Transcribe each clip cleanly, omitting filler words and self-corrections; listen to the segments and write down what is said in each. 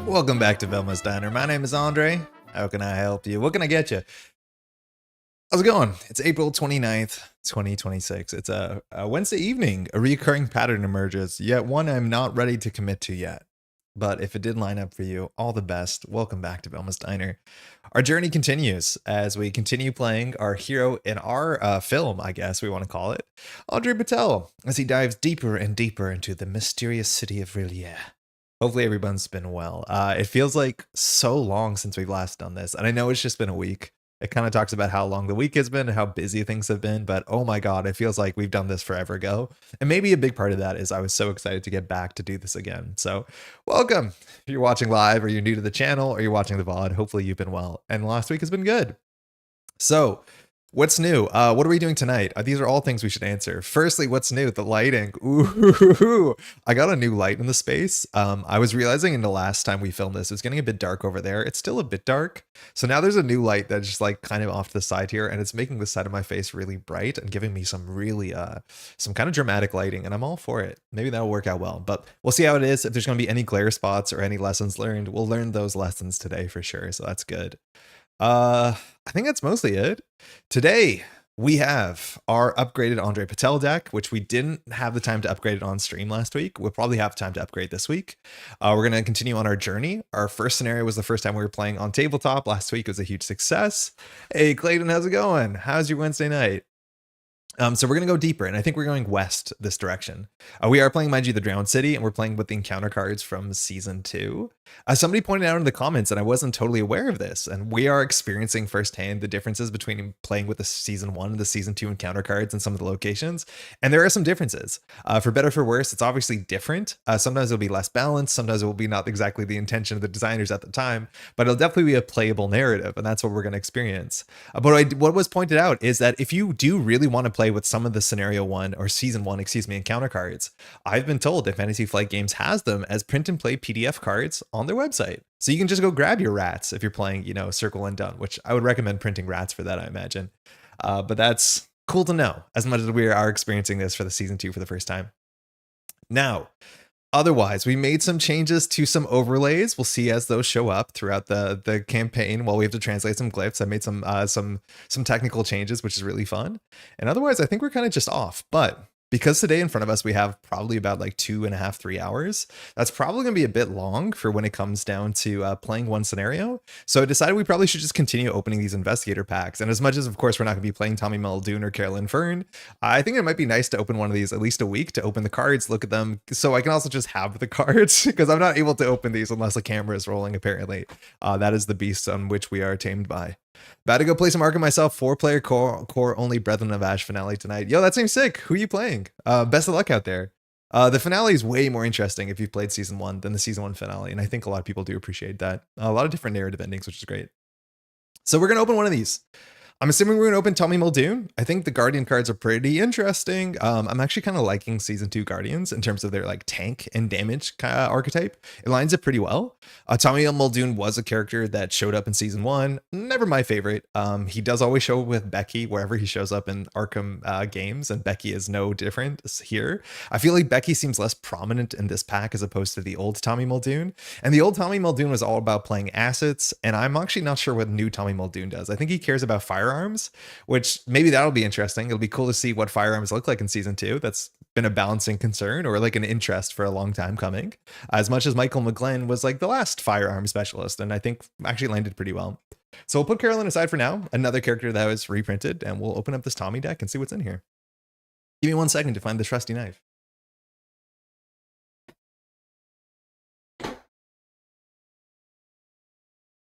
Welcome back to Velma's Diner. My name is Andre. How can I help you? What can I get you? How's it going? It's April 29th, 2026. It's a Wednesday evening. A recurring pattern emerges, yet one I'm not ready to commit to yet. But if it did line up for you, all the best. Welcome back to Velma's Diner. Our journey continues as we continue playing our hero in our film, I guess we want to call it, André Patel, as he dives deeper and deeper into the mysterious city of Rillier. Hopefully everyone's been well. It feels like so long since we've last done this, and I know it's just been a week. It kind of talks about how long the week has been and how busy things have been, but oh my god, it feels like we've done this forever ago. And maybe a big part of that is I was so excited to get back to do this again. So welcome. If you're watching live or you're new to the channel or you're watching the VOD, hopefully you've been well. And last week has been good. So what's new? What are we doing tonight? These are all things we should answer. Firstly, what's new? The lighting. Ooh, I got a new light in the space. I was realizing in the last time we filmed this, it was getting a bit dark over there. It's still a bit dark. So now there's a new light that's just like kind of off to the side here, and it's making the side of my face really bright and giving me some really, some kind of dramatic lighting, and I'm all for it. Maybe that'll work out well, but we'll see how it is. If there's going to be any glare spots or any lessons learned, we'll learn those lessons today for sure. So that's good. I think that's mostly it. Today, we have our upgraded André Patel deck, which we didn't have the time to upgrade it on stream last week. We'll probably have time to upgrade this week. We're going to continue on our journey. Our first scenario was the first time we were playing on tabletop. Last week was a huge success. Hey, Clayton, how's it going? How's your Wednesday night? So we're going to go deeper, and I think we're going west this direction. We are playing, mind you, the Drowned City, and we're playing with the encounter cards from Season 2. Somebody pointed out in the comments, and I wasn't totally aware of this, and we are experiencing firsthand the differences between playing with the Season 1 and the Season 2 encounter cards in some of the locations, and there are some differences. For better or for worse, it's obviously different. Sometimes it'll be less balanced, sometimes it will be not exactly the intention of the designers at the time, but it'll definitely be a playable narrative, and that's what we're going to experience. But what was pointed out is that if you do really want to play with some of the scenario 1 or season 1, encounter cards, I've been told that Fantasy Flight Games has them as print and play PDF cards on their website. So you can just go grab your rats if you're playing, you know, Circle and Done, which I would recommend printing rats for that, I imagine. But that's cool to know, as much as we are experiencing this for the season 2 for the first time. Now, otherwise, we made some changes to some overlays. We'll see as those show up throughout the campaign while we have to translate some glyphs. I made some technical changes, which is really fun. And otherwise, I think we're kind of just off. But because today in front of us, we have probably about like 2.5, 3 hours. That's probably going to be a bit long for when it comes down to playing one scenario. So I decided we probably should just continue opening these investigator packs. And as much as, of course, we're not going to be playing Tommy Muldoon or Carolyn Fern, I think it might be nice to open one of these at least a week, to open the cards, look at them. So I can also just have the cards, because I'm not able to open these unless the camera is rolling, apparently. That is the beast on which we are tamed by. About to go play some Arkham myself. 4-player core only Brethren of Ash finale tonight. Yo, that seems sick. Who are you playing? Best of luck out there. The finale is way more interesting if you've played season 1 than the season 1 finale, and I think a lot of people do appreciate that. A lot of different narrative endings, which is great. So we're going to open one of these. I'm assuming we're going to open Tommy Muldoon. I think the Guardian cards are pretty interesting. I'm actually kind of liking Season 2 Guardians in terms of their like tank and damage archetype. It lines up pretty well. Tommy Muldoon was a character that showed up in Season 1. Never my favorite. He does always show up with Becky wherever he shows up in Arkham games, and Becky is no different here. I feel like Becky seems less prominent in this pack as opposed to the old Tommy Muldoon. And the old Tommy Muldoon was all about playing assets, and I'm actually not sure what new Tommy Muldoon does. I think he cares about firearms, which maybe that'll be interesting. It'll be cool to see what firearms look like in Season 2. That's been a balancing concern or like an interest for a long time coming, as much as Michael McGlynn was like the last firearm specialist, and I think actually landed pretty well. So we'll put Carolyn aside for now, another character that was reprinted, and we'll open up this Tommy deck and see what's in here. Give me 1 second to find the trusty knife.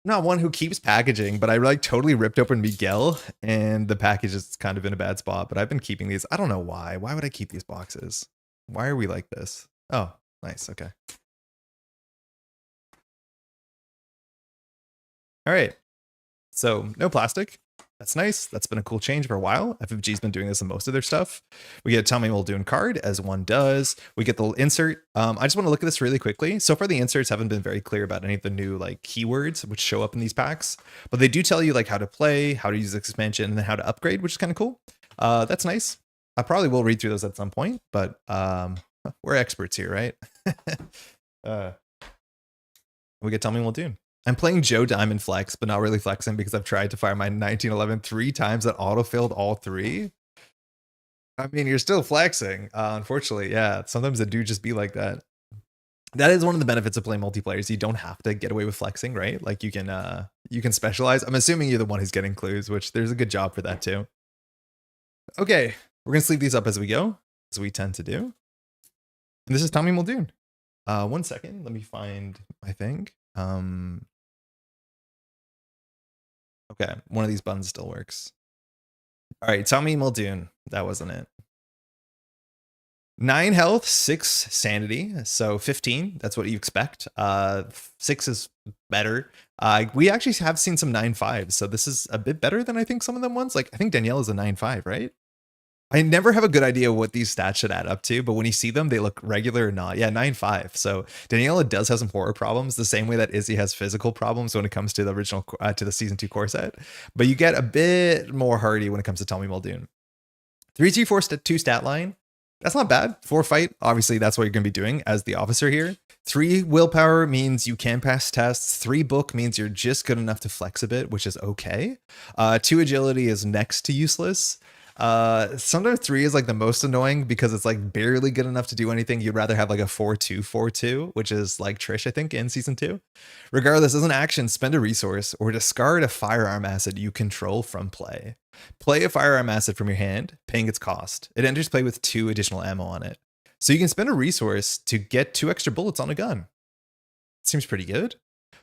Not one who keeps packaging, but I like totally ripped open Miguel, and the package is kind of in a bad spot, but I've been keeping these. I don't know why. Why would I keep these boxes? Why are we like this? Oh, nice. Okay. All right. So no plastic. That's nice. That's been a cool change for a while. FFG's been doing this in most of their stuff. We get a Tommy Muldoon card, as one does. We get the insert. I just want to look at this really quickly. So far, the inserts haven't been very clear about any of the new like keywords which show up in these packs, but they do tell you like how to play, how to use expansion, and then how to upgrade, which is kind of cool. That's nice. I probably will read through those at some point, but we're experts here, right? We get Tommy Muldoon. I'm playing Joe Diamond Flex, but not really flexing because I've tried to fire my 1911 3 times and auto-filled all 3. I mean, you're still flexing. Unfortunately, yeah. Sometimes it do just be like that. That is one of the benefits of playing multiplayer. You don't have to get away with flexing, right? Like you can specialize. I'm assuming you're the one who's getting clues, which there's a good job for that too. Okay, we're gonna sleeve these up as we go, as we tend to do. And this is Tommy Muldoon. 1 second, let me find my thing. Okay, one of these buttons still works. All right, Tommy Muldoon. That wasn't it. 9 health, 6 sanity, so 15. That's what you expect. 6 is better. We actually have seen some 9.5s, so this is a bit better than I think some of them ones. Like I think Danielle is a 9.5, right? I never have a good idea what these stats should add up to, but when you see them, they look regular or not. Yeah, 9.5. So Daniela does have some horror problems, the same way that Izzy has physical problems when it comes to the original, to the Season 2 core set. But you get a bit more hardy when it comes to Tommy Muldoon. 3-2 stat line. That's not bad. 4 fight. Obviously, that's what you're going to be doing as the officer here. 3 willpower means you can pass tests. 3 book means you're just good enough to flex a bit, which is okay. 2 agility is next to useless. Sometimes 3 is like the most annoying because it's like barely good enough to do anything. You'd rather have like a 4-2, which is like Trish, I think, in Season 2. Regardless, as an action, spend a resource or discard a firearm asset you control from play. Play a firearm asset from your hand, paying its cost. It enters play with 2 additional ammo on it. So you can spend a resource to get 2 extra bullets on a gun. Seems pretty good.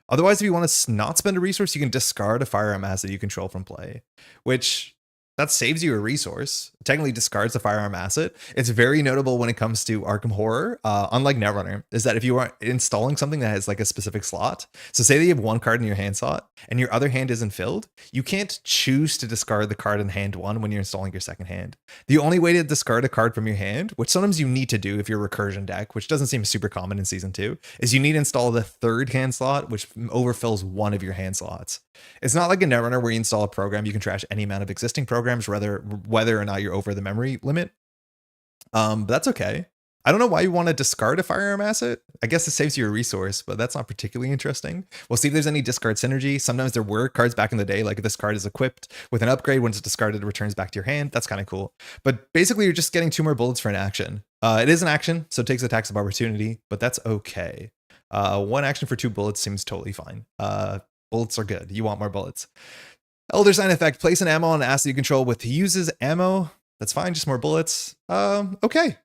Otherwise, if you want to not spend a resource, you can discard a firearm asset you control from play, which that saves you a resource. Technically discards a firearm asset. It's very notable when it comes to Arkham Horror, unlike Netrunner, is that if you are installing something that has like a specific slot, so say that you have 1 card in your hand slot and your other hand isn't filled, you can't choose to discard the card in hand 1 when you're installing your second hand. The only way to discard a card from your hand, which sometimes you need to do if you're a recursion deck, which doesn't seem super common in Season 2, is you need to install the 3rd hand slot, which overfills 1 of your hand slots. It's not like a Netrunner where you install a program, you can trash any amount of existing programs, whether or not you're over the memory limit. But that's okay. I don't know why you want to discard a firearm asset. I guess it saves you a resource, but that's not particularly interesting. We'll see if there's any discard synergy. Sometimes there were cards back in the day, like if this card is equipped with an upgrade, when it's discarded, it returns back to your hand. That's kind of cool. But basically, you're just getting 2 more bullets for an action. It is an action, so it takes attacks of opportunity, but that's okay. 1 action for 2 bullets seems totally fine. Bullets are good. You want more bullets. Elder Sign effect. Place an ammo on an asset you control with uses ammo. That's fine. Just more bullets. Okay.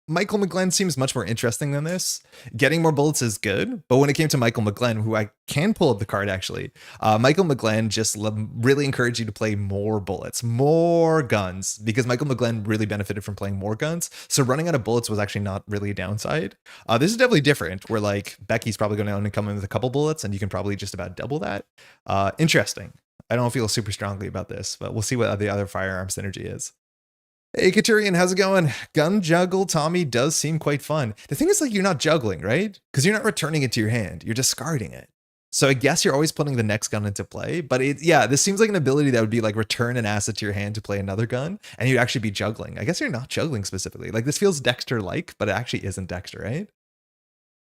Michael McGlynn seems much more interesting than this. Getting more bullets is good, but when it came to Michael McGlynn, who I can pull up the card actually, Michael McGlynn just really encouraged you to play more bullets, more guns, because Michael McGlynn really benefited from playing more guns. So running out of bullets was actually not really a downside. This is definitely different, where like Becky's probably going to only come in with a couple bullets, and you can probably just about double that. Interesting. I don't feel super strongly about this, but we'll see what the other firearm synergy is. Hey, Katurian, how's it going? Gun juggle Tommy does seem quite fun. The thing is, like, you're not juggling, right? Because you're not returning it to your hand. You're discarding it. So I guess you're always putting the next gun into play. But yeah, this seems like an ability that would be like return an asset to your hand to play another gun, and you'd actually be juggling. I guess you're not juggling specifically. Like, this feels Dexter-like, but it actually isn't Dexter, right?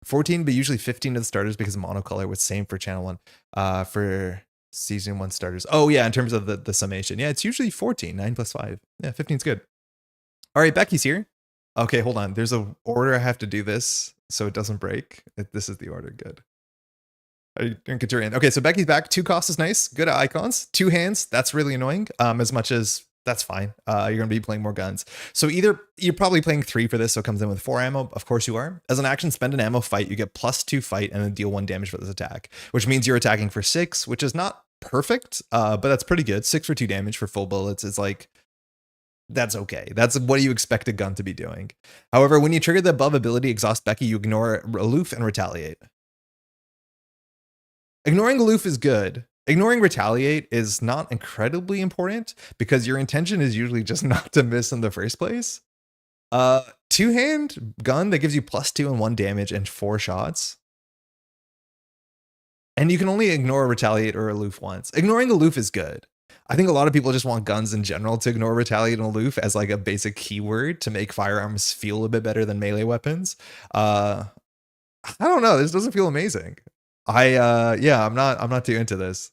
14, but usually 15 to the starters because of monocolor was same for channel 1. For season 1 starters. Oh, yeah, in terms of the summation. Yeah, it's usually 14, 9 plus 5. Yeah, 15 is good. All right, Becky's here. Okay, hold on. There's a order I have to do this so it doesn't break. This is the order. Good. Okay, so Becky's back. 2 costs is nice. Good icons. 2 hands. That's really annoying. As much as that's fine. You're going to be playing more guns. So either you're probably playing 3 for this, so it comes in with 4 ammo. Of course you are. As an action, spend an ammo fight. You get +2 fight and then deal 1 damage for this attack, which means you're attacking for 6, which is not perfect, but that's pretty good. 6 for 2 damage for full bullets is like, that's okay. That's what you expect a gun to be doing. However, when you trigger the above ability, Exhaust Becky, you ignore Aloof and Retaliate. Ignoring Aloof is good. Ignoring Retaliate is not incredibly important because your intention is usually just not to miss in the first place. 2-hand gun that gives you +2 and 1 damage and 4 shots. And you can only ignore Retaliate or Aloof once. Ignoring Aloof is good. I think a lot of people just want guns in general to ignore Retaliate and Aloof as like a basic keyword to make firearms feel a bit better than melee weapons. I don't know. This doesn't feel amazing. Yeah, I'm not too into this.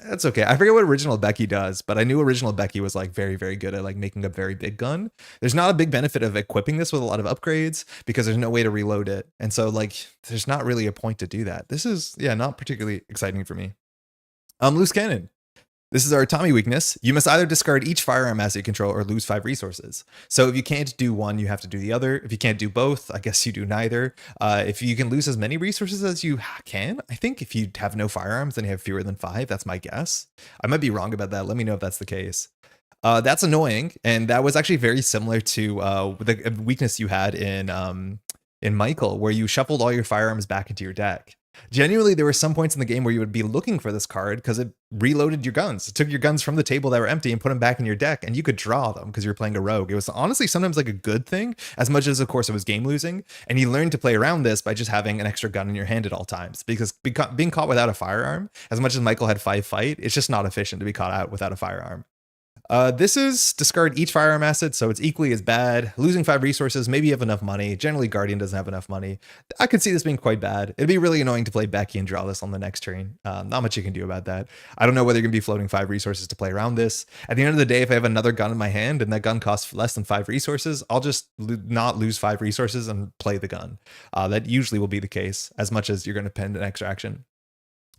That's okay. I forget what original Becky does, but I knew original Becky was like very, very good at like making a very big gun. There's not a big benefit of equipping this with a lot of upgrades because there's no way to reload it. And so like, there's not really a point to do that. This is, yeah, not particularly exciting for me. Loose cannon. This is our Tommy weakness. You must either discard each firearm as you control or lose 5 resources. So if you can't do one, you have to do the other. If you can't do both, I guess you do neither. If you can lose as many resources as you can, I think if you have no firearms, then you have fewer than 5. That's my guess. I might be wrong about that. Let me know if that's the case. That's annoying. And that was actually very similar to the weakness you had in Michael, where you shuffled all your firearms back into your deck. Genuinely, there were some points in the game where you would be looking for this card because it reloaded your guns. It took your guns from the table that were empty and put them back in your deck, and you could draw them because you were playing a rogue. It was honestly sometimes like a good thing, as much as, of course, it was game losing. And you learned to play around this by just having an extra gun in your hand at all times. Because being caught without a firearm, as much as Michael had 5 fight, it's just not efficient to be caught out without a firearm. This is discard each firearm asset, so it's equally as bad. Losing 5 resources, maybe you have enough money. Generally, Guardian doesn't have enough money. I could see this being quite bad. It'd be really annoying to play Becky and draw this on the next turn. Not much you can do about that. I don't know whether you're going to be floating 5 resources to play around this. At the end of the day, if I have another gun in my hand and that gun costs less than 5 resources, I'll just not lose 5 resources and play the gun. That usually will be the case, as much as you're going to pend an extra action.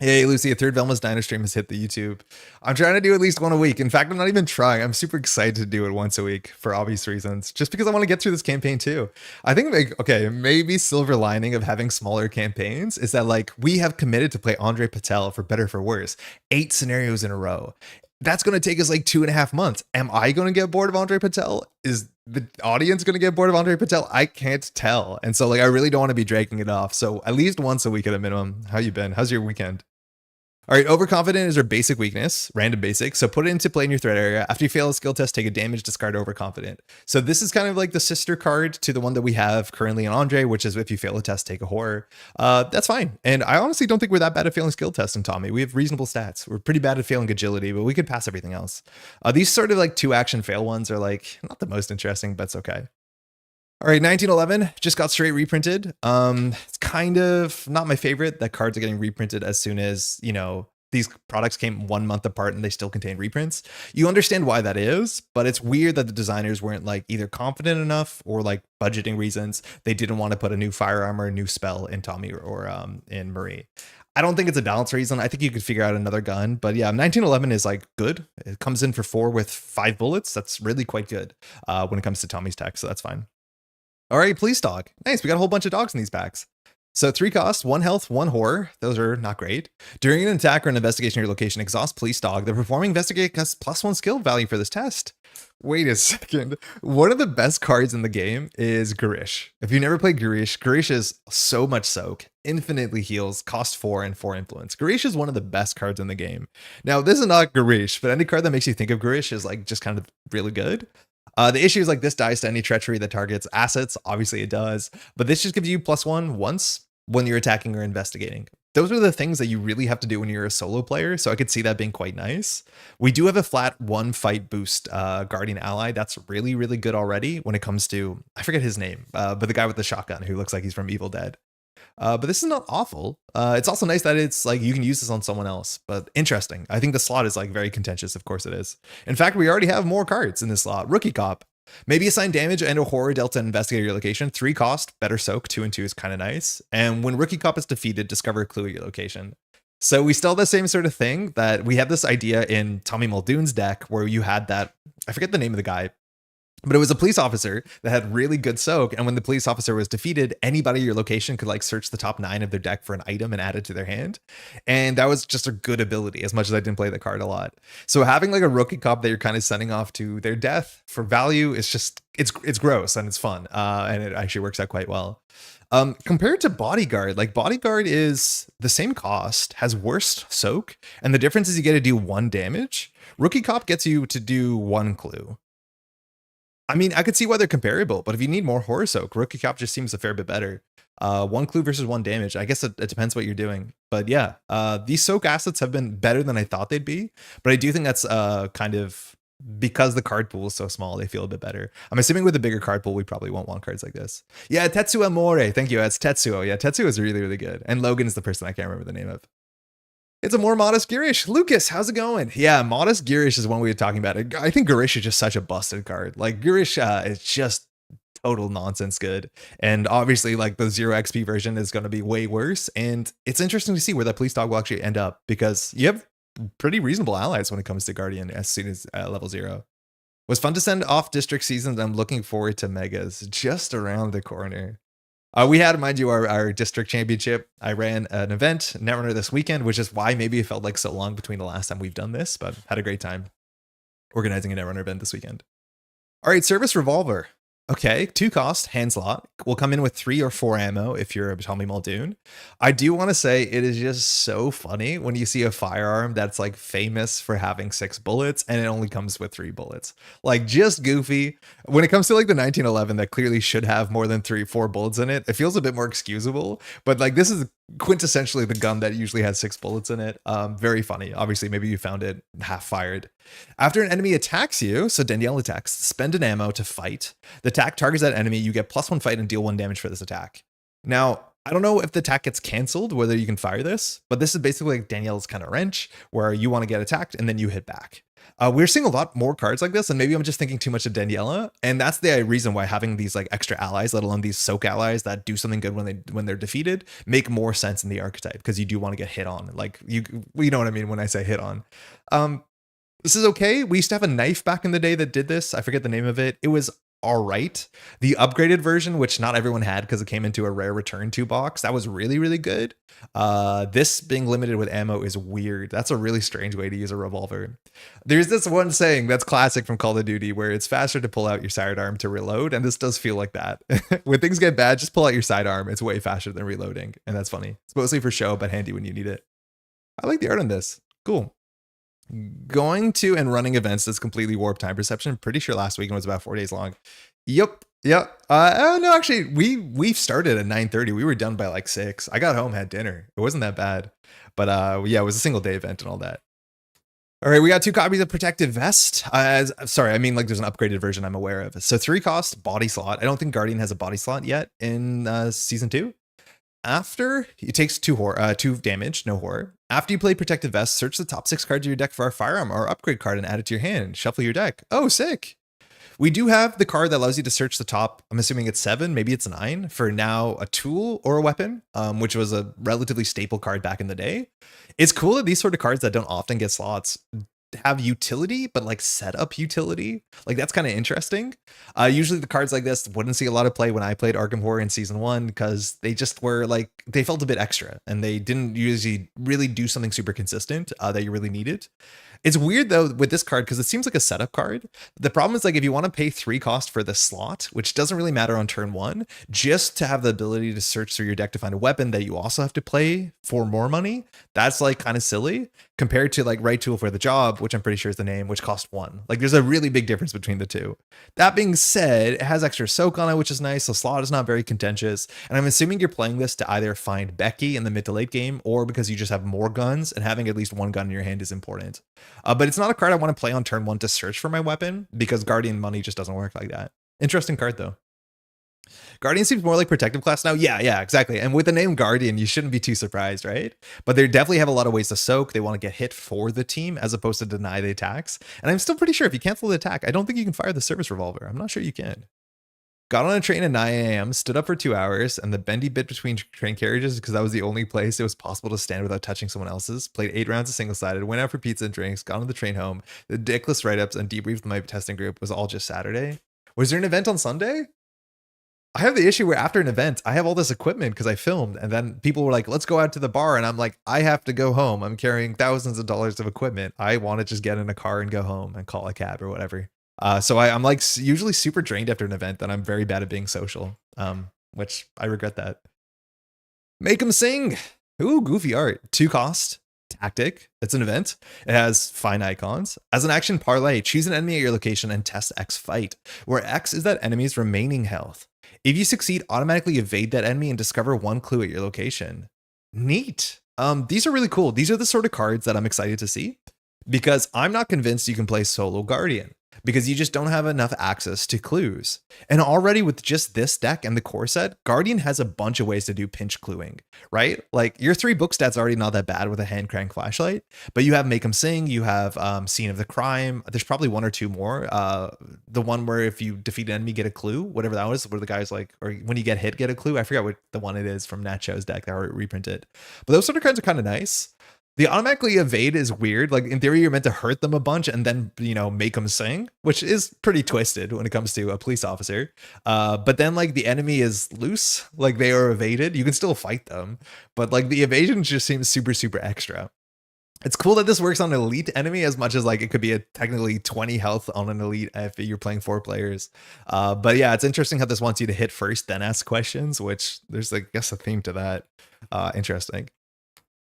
Hey, Lucy, a 3rd Velma's Diner stream has hit the YouTube. I'm trying to do at least one a week. In fact, I'm not even trying. I'm super excited to do it once a week for obvious reasons, just because I want to get through this campaign too. I think, like, okay, maybe silver lining of having smaller campaigns is that, like, we have committed to play André Patel for better or for worse, 8 scenarios in a row. That's going to take us like 2.5 months. Am I going to get bored of André Patel? Is the audience going to get bored of André Patel? I can't tell. And so, like, I really don't want to be dragging it off. So at least once a week at a minimum. How you been? How's your weekend? All right, overconfident is our basic weakness, random basic. So put it into play in your threat area. After you fail a skill test, take a damage, discard overconfident. So this is kind of like the sister card to the one that we have currently on André, which is if you fail a test, take a horror. That's fine. And I honestly don't think we're that bad at failing skill tests in Tommy. We have reasonable stats. We're pretty bad at failing agility, but we could pass everything else. These sort of like 2-action fail ones are like not the most interesting, but it's okay. All right, 1911 just got straight reprinted. It's kind of not my favorite that cards are getting reprinted as soon as, you know, these products came 1 month apart and they still contain reprints. You understand why that is, but it's weird that the designers weren't like either confident enough or like budgeting reasons. They didn't want to put a new firearm or a new spell in Tommy or in Marie. I don't think it's a balance reason. I think you could figure out another gun, but yeah, 1911 is like good. It comes in for 4 with 5 bullets. That's really quite good when it comes to Tommy's tech, so that's fine. All right, police dog. Nice. We got a whole bunch of dogs in these packs. So 3 cost, 1 health, 1 horror. Those are not great. During an attack or an investigation of your location, exhaust police dog. The performing investigate has +1 skill value for this test. Wait a second. One of the best cards in the game is Garish. If you never played Garish, Garish is so much soak, infinitely heals, cost 4 and 4 influence. Garish is one of the best cards in the game. Now, this is not Garish, but any card that makes you think of Garish is like just kind of really good. The issue is like this dies to any treachery that targets assets. Obviously it does, but this just gives you +1 once when you're attacking or investigating. Those are the things that you really have to do when you're a solo player, so I could see that being quite nice. We do have a flat 1 fight boost Guardian ally. That's really, really good already when it comes to, I forget his name, but the guy with the shotgun who looks like he's from Evil Dead. But this is not awful. It's also nice that it's like you can use this on someone else, but interesting. I think the slot is like very contentious. Of course it is. In fact, we already have more cards in this slot. Rookie Cop. Maybe assign damage and a horror dealt to investigate your location. 3 cost, better soak, 2 and 2 is kind of nice. And when Rookie Cop is defeated, discover a clue at your location. So we still have the same sort of thing that we had this idea in Tommy Muldoon's deck where you had that, I forget the name of the guy, but it was a police officer that had really good soak. And when the police officer was defeated, anybody at your location could like search the top 9 of their deck for an item and add it to their hand. And that was just a good ability, as much as I didn't play the card a lot. So having like a Rookie Cop that you're kind of sending off to their death for value is just, it's gross and it's fun. And it actually works out quite well. Compared to Bodyguard, like Bodyguard is the same cost, has worse soak. And the difference is you get to do 1 damage. Rookie Cop gets you to do 1 clue. I mean, I could see why they're comparable, but if you need more horror soak, Rookie Cop just seems a fair bit better. 1 clue versus 1 damage. I guess it depends what you're doing. But yeah, these soak assets have been better than I thought they'd be. But I do think that's kind of because the card pool is so small, they feel a bit better. I'm assuming with a bigger card pool, we probably won't want cards like this. Yeah, Tetsuo Amore. Thank you. That's Tetsuo. Yeah, Tetsuo is really, really good. And Logan is the person I can't remember the name of. It's a more modest Girish. Lucas, how's it going? Yeah, modest Girish is one we were talking about. I think Girish is just such a busted card. Like Girish is just total nonsense good. And obviously like the 0 XP version is going to be way worse. And it's interesting to see where that police dog will actually end up because you have pretty reasonable allies when it comes to Guardian as soon as level 0. It was fun to send off district seasons. I'm looking forward to megas just around the corner. We had, mind you, our district championship. I ran an event, Netrunner this weekend, which is why maybe it felt like so long between the last time we've done this, but had a great time organizing a Netrunner event this weekend. All right, Service Revolver. Okay, 2 cost, hand slot. Will come in with 3 or 4 ammo if you're a Tommy Muldoon. I do want to say it is just so funny when you see a firearm that's like famous for having 6 bullets and it only comes with 3 bullets. Like just goofy. When it comes to like the 1911 that clearly should have more than 4 bullets in it, it feels a bit more excusable. But like this is quintessentially the gun that usually has 6 bullets in it. Very funny. Obviously, maybe you found it half fired. After an enemy attacks you, so Danielle attacks, spend an ammo to fight. The attack targets that enemy, you get +1 fight and deal 1 damage for this attack. Now, I don't know if the attack gets canceled, whether you can fire this, but this is basically like Danielle's kind of wrench, where you want to get attacked and then you hit back. We're seeing a lot more cards like this, and maybe I'm just thinking too much of Daniela, and that's the reason why having these like extra allies, let alone these soak allies that do something good when they're defeated, make more sense in the archetype because you do want to get hit on. Like you know what I mean when I say hit on. This is okay. We used to have a knife back in the day that did this. I forget the name of it. It was all right. The upgraded version, which not everyone had because it came into a rare return 2 box, that was really, really good. This being limited with ammo is weird. That's a really strange way to use a revolver. There's this one saying that's classic from Call of Duty where it's faster to pull out your sidearm to reload, and this does feel like that. When things get bad, just pull out your sidearm. It's way faster than reloading, and that's funny. It's mostly for show, but handy when you need it. I like the art on this. Cool. Going to and running events that's completely warped time perception. Pretty sure last weekend was about 4 days long. Yep. No, actually, we started at 9:30. We were done by like 6. I got home, had dinner. It wasn't that bad. But yeah, it was a single day event and all that. All right, we got 2 copies of Protective Vest. Sorry, I mean like there's an upgraded version I'm aware of. So 3 cost, body slot. I don't think Guardian has a body slot yet in season 2. After it takes 2 damage, no horror. After you play Protective Vest, search the top 6 cards of your deck for a firearm or upgrade card and add it to your hand. Shuffle your deck. Oh, sick. We do have the card that allows you to search the top. I'm assuming it's 7, maybe it's 9 for now a tool or a weapon, which was a relatively staple card back in the day. It's cool that these sort of cards that don't often get slots have utility, but like setup utility. Like that's kind of interesting. Usually the cards like this wouldn't see a lot of play when I played Arkham Horror in season 1 because they just were like, they felt a bit extra and they didn't usually really do something super consistent that you really needed. It's weird though with this card because it seems like a setup card. The problem is like if you want to pay 3 cost for the slot, which doesn't really matter on turn 1, just to have the ability to search through your deck to find a weapon that you also have to play for more money, that's like kind of silly compared to like Right Tool for the Job, which I'm pretty sure is the name, which cost 1. Like there's a really big difference between the two. That being said, it has extra soak on it, which is nice. The slot is not very contentious. And I'm assuming you're playing this to either find Becky in the mid to late game or because you just have more guns and having at least one gun in your hand is important. But it's not a card I want to play on turn 1 to search for my weapon because Guardian money just doesn't work like that. Interesting card though. Guardian seems more like protective class now. Yeah, exactly. And with the name Guardian, you shouldn't be too surprised, right? But they definitely have a lot of ways to soak. They want to get hit for the team as opposed to deny the attacks. And I'm still pretty sure if you cancel the attack, I don't think you can fire the service revolver. I'm not sure you can. Got on a train at 9 a.m., stood up for 2 hours, and the bendy bit between train carriages because that was the only place it was possible to stand without touching someone else's. Played 8 rounds of single-sided, went out for pizza and drinks, got on the train home. The dickless write-ups and debriefed my testing group was all just Saturday. Was there an event on Sunday? I have the issue where after an event, I have all this equipment because I filmed, and then people were like, let's go out to the bar, and I'm like, I have to go home. I'm carrying thousands of dollars of equipment. I want to just get in a car and go home and call a cab or whatever. So I'm like usually super drained after an event, and I'm very bad at being social, which I regret that. Make them sing. Ooh, goofy art. 2 cost. Tactic. It's an event. It has fine icons. As an action parlay, choose an enemy at your location and test X fight, where X is that enemy's remaining health. If you succeed, automatically evade that enemy and discover 1 clue at your location. Neat. These are really cool. These are the sort of cards that I'm excited to see because I'm not convinced you can play solo Guardian because you just don't have enough access to clues. And already with just this deck and the core set, Guardian has a bunch of ways to do pinch cluing, right? Like your 3 book stats are already not that bad with a hand crank flashlight, but you have Make 'em Sing, you have Scene of the Crime. There's probably 1 or 2 more. The one where if you defeat an enemy, get a clue, whatever that was, where the guy's like, or when you get hit, get a clue. I forgot what the one it is from Nacho's deck that were reprinted. But those sort of cards are kind of nice. The automatically evade is weird. Like in theory, you're meant to hurt them a bunch and then, make them sing, which is pretty twisted when it comes to a police officer. But then like the enemy is loose, like they are evaded. You can still fight them, but like the evasion just seems super, super extra. It's cool that this works on an elite enemy as much as like it could be a technically 20 health on an elite if you're playing 4 players. But yeah, it's interesting how this wants you to hit first, then ask questions, which there's, I guess, a theme to that. Interesting.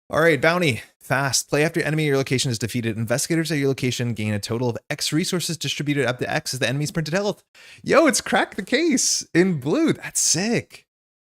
All right, bounty. Fast. Play after enemy at your location is defeated. Investigators at your location gain a total of X resources distributed up to X as the enemy's printed health. Yo, it's cracked the case in blue. That's sick.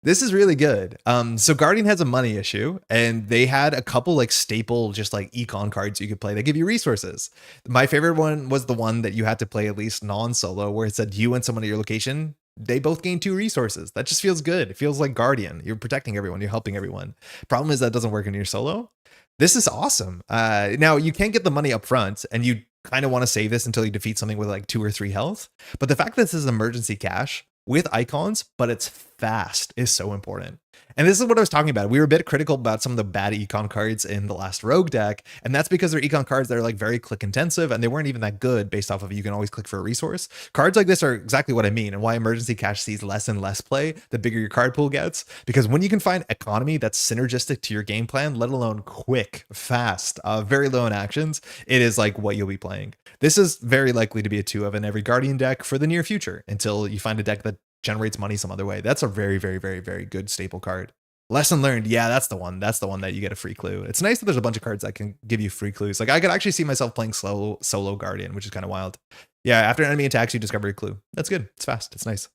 This is really good. So Guardian has a money issue, and they had a couple like staple, just like econ cards you could play that give you resources. My favorite one was the one that you had to play at least non-solo, where it said you and someone at your location, they both gain 2 resources. That just feels good. It feels like Guardian. You're protecting everyone. You're helping everyone. Problem is that doesn't work in your solo. This is awesome. Now you can't get the money up front, and you kind of want to save this until you defeat something with like 2 or 3 health. But the fact that this is emergency cash with icons, but it's fast is so important. And this is what I was talking about. We were a bit critical about some of the bad econ cards in the last Rogue deck, and that's because they're econ cards that are like very click intensive, and they weren't even that good based off of you can always click for a resource. Cards like this are exactly what I mean, and why emergency cash sees less and less play the bigger your card pool gets, because when you can find economy that's synergistic to your game plan, let alone quick, fast, very low in actions, it is like what you'll be playing. This is very likely to be a 2 of in every Guardian deck for the near future until you find a deck that generates money some other way. That's a very, very, very, very good staple card. Lesson learned. Yeah, that's the one. That's the one that you get a free clue. It's nice that there's a bunch of cards that can give you free clues. Like I could actually see myself playing solo Guardian, which is kind of wild. Yeah, after an enemy attacks, you discover a clue. That's good. It's fast. It's nice.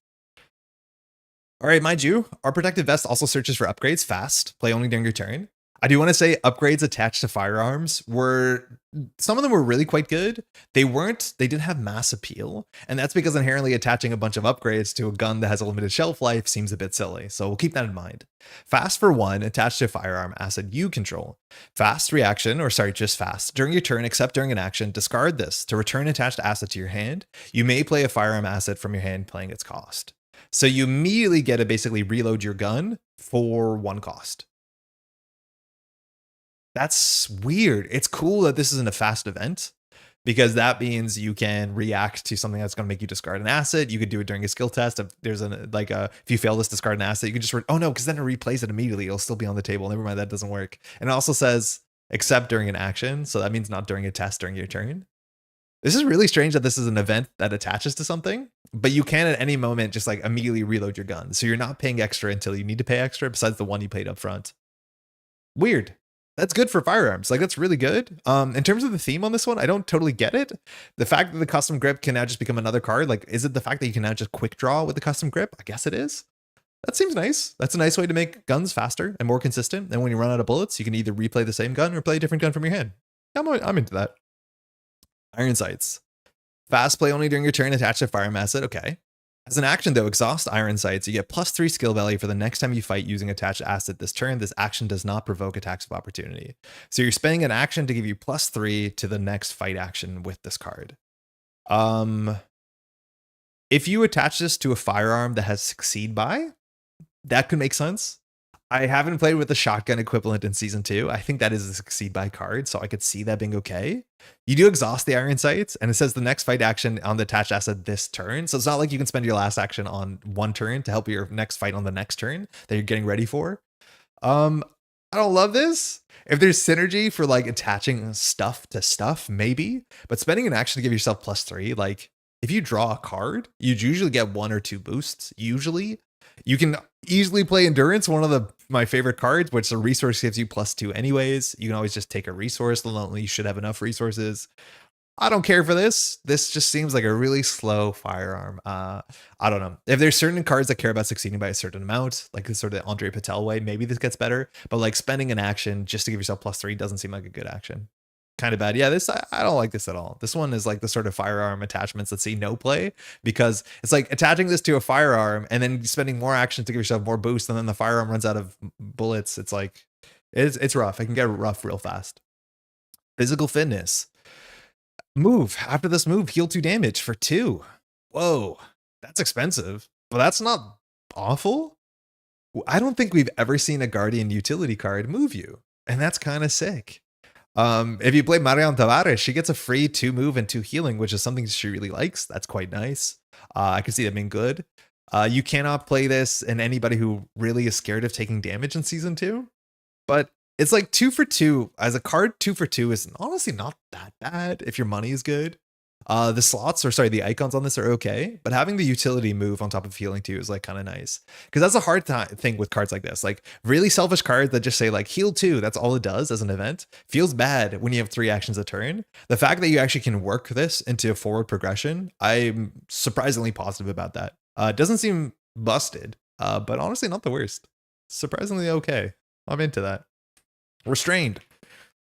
All right, mind you, our protective vest also searches for upgrades fast. Play only during your turn. I do want to say upgrades attached to firearms some of them were really quite good. They didn't have mass appeal. And that's because inherently attaching a bunch of upgrades to a gun that has a limited shelf life seems a bit silly. So we'll keep that in mind. Fast for 1, attached to a firearm asset you control. Fast reaction, just fast. During your turn, except during an action, discard this. To return attached asset to your hand, you may play a firearm asset from your hand playing its cost. So you immediately get to basically reload your gun for 1 cost. That's weird. It's cool that this isn't a fast event, because that means you can react to something that's going to make you discard an asset. You could do it during a skill test. If there's if you fail this discard an asset, you can just oh no, because then it replays it immediately. It'll still be on the table. Never mind, that doesn't work. And it also says except during an action, so that means not during a test during your turn. This is really strange that this is an event that attaches to something, but you can at any moment just like immediately reload your gun. So you're not paying extra until you need to pay extra, besides the one you paid up front. Weird. That's good for firearms. Like, that's really good. In terms of the theme on this one, I don't totally get it. The fact that the custom grip can now just become another card, like, is it the fact that you can now just quick draw with the custom grip? I guess it is. That seems nice. That's a nice way to make guns faster and more consistent. And when you run out of bullets, you can either replay the same gun or play a different gun from your hand. I'm into that. Iron Sights. Fast play only during your turn, attached to firearm asset. Okay. As an action, though, exhaust Iron Sights. You get +3 skill value for the next time you fight using attached asset this turn. This action does not provoke attacks of opportunity. So you're spending an action to give you +3 to the next fight action with this card. If you attach this to a firearm that has succeed by, that could make sense. I haven't played with the shotgun equivalent in season 2. I think that is a succeed by card, so I could see that being okay. You do exhaust the Iron Sights, and it says the next fight action on the attached asset this turn. So it's not like you can spend your last action on one turn to help your next fight on the next turn that you're getting ready for. I don't love this. If there's synergy for like attaching stuff to stuff, maybe. But spending an action to give yourself +3, like if you draw a card, you'd usually get 1 or 2 boosts. Usually. You can easily play Endurance, one of my favorite cards, which the resource gives you +2 anyways. You can always just take a resource. You should have enough resources. I don't care for this. This just seems like a really slow firearm. I don't know. If there's certain cards that care about succeeding by a certain amount, like the sort of André Patel way, maybe this gets better. But like spending an action just to give yourself +3 doesn't seem like a good action. Kind of bad. Yeah, I don't like this at all. This one is like the sort of firearm attachments that see no play, because it's like attaching this to a firearm and then spending more action to give yourself more boost, and then the firearm runs out of bullets. It's like it's rough. It can get rough real fast. Physical fitness. Move. After this move, heal 2 damage for 2. Whoa, that's expensive, but that's not awful. I don't think we've ever seen a Guardian utility card move you, and that's kind of sick. If you play Marion Tavares, she gets a free 2 move and 2 healing, which is something she really likes. That's quite nice. I can see that being good. You cannot play this in anybody who really is scared of taking damage in season 2, but it's like 2 for 2 as a card. 2 for 2 is honestly not that bad if your money is good. The icons on this are okay, but having the utility move on top of healing 2 is like kind of nice, because that's a hard thing with cards like this. Like really selfish cards that just say like heal 2, that's all it does as an event, feels bad when you have 3 actions a turn. The fact that you actually can work this into a forward progression, I'm surprisingly positive about that. It doesn't seem busted, but honestly not the worst. Surprisingly okay. I'm into that. Restrained.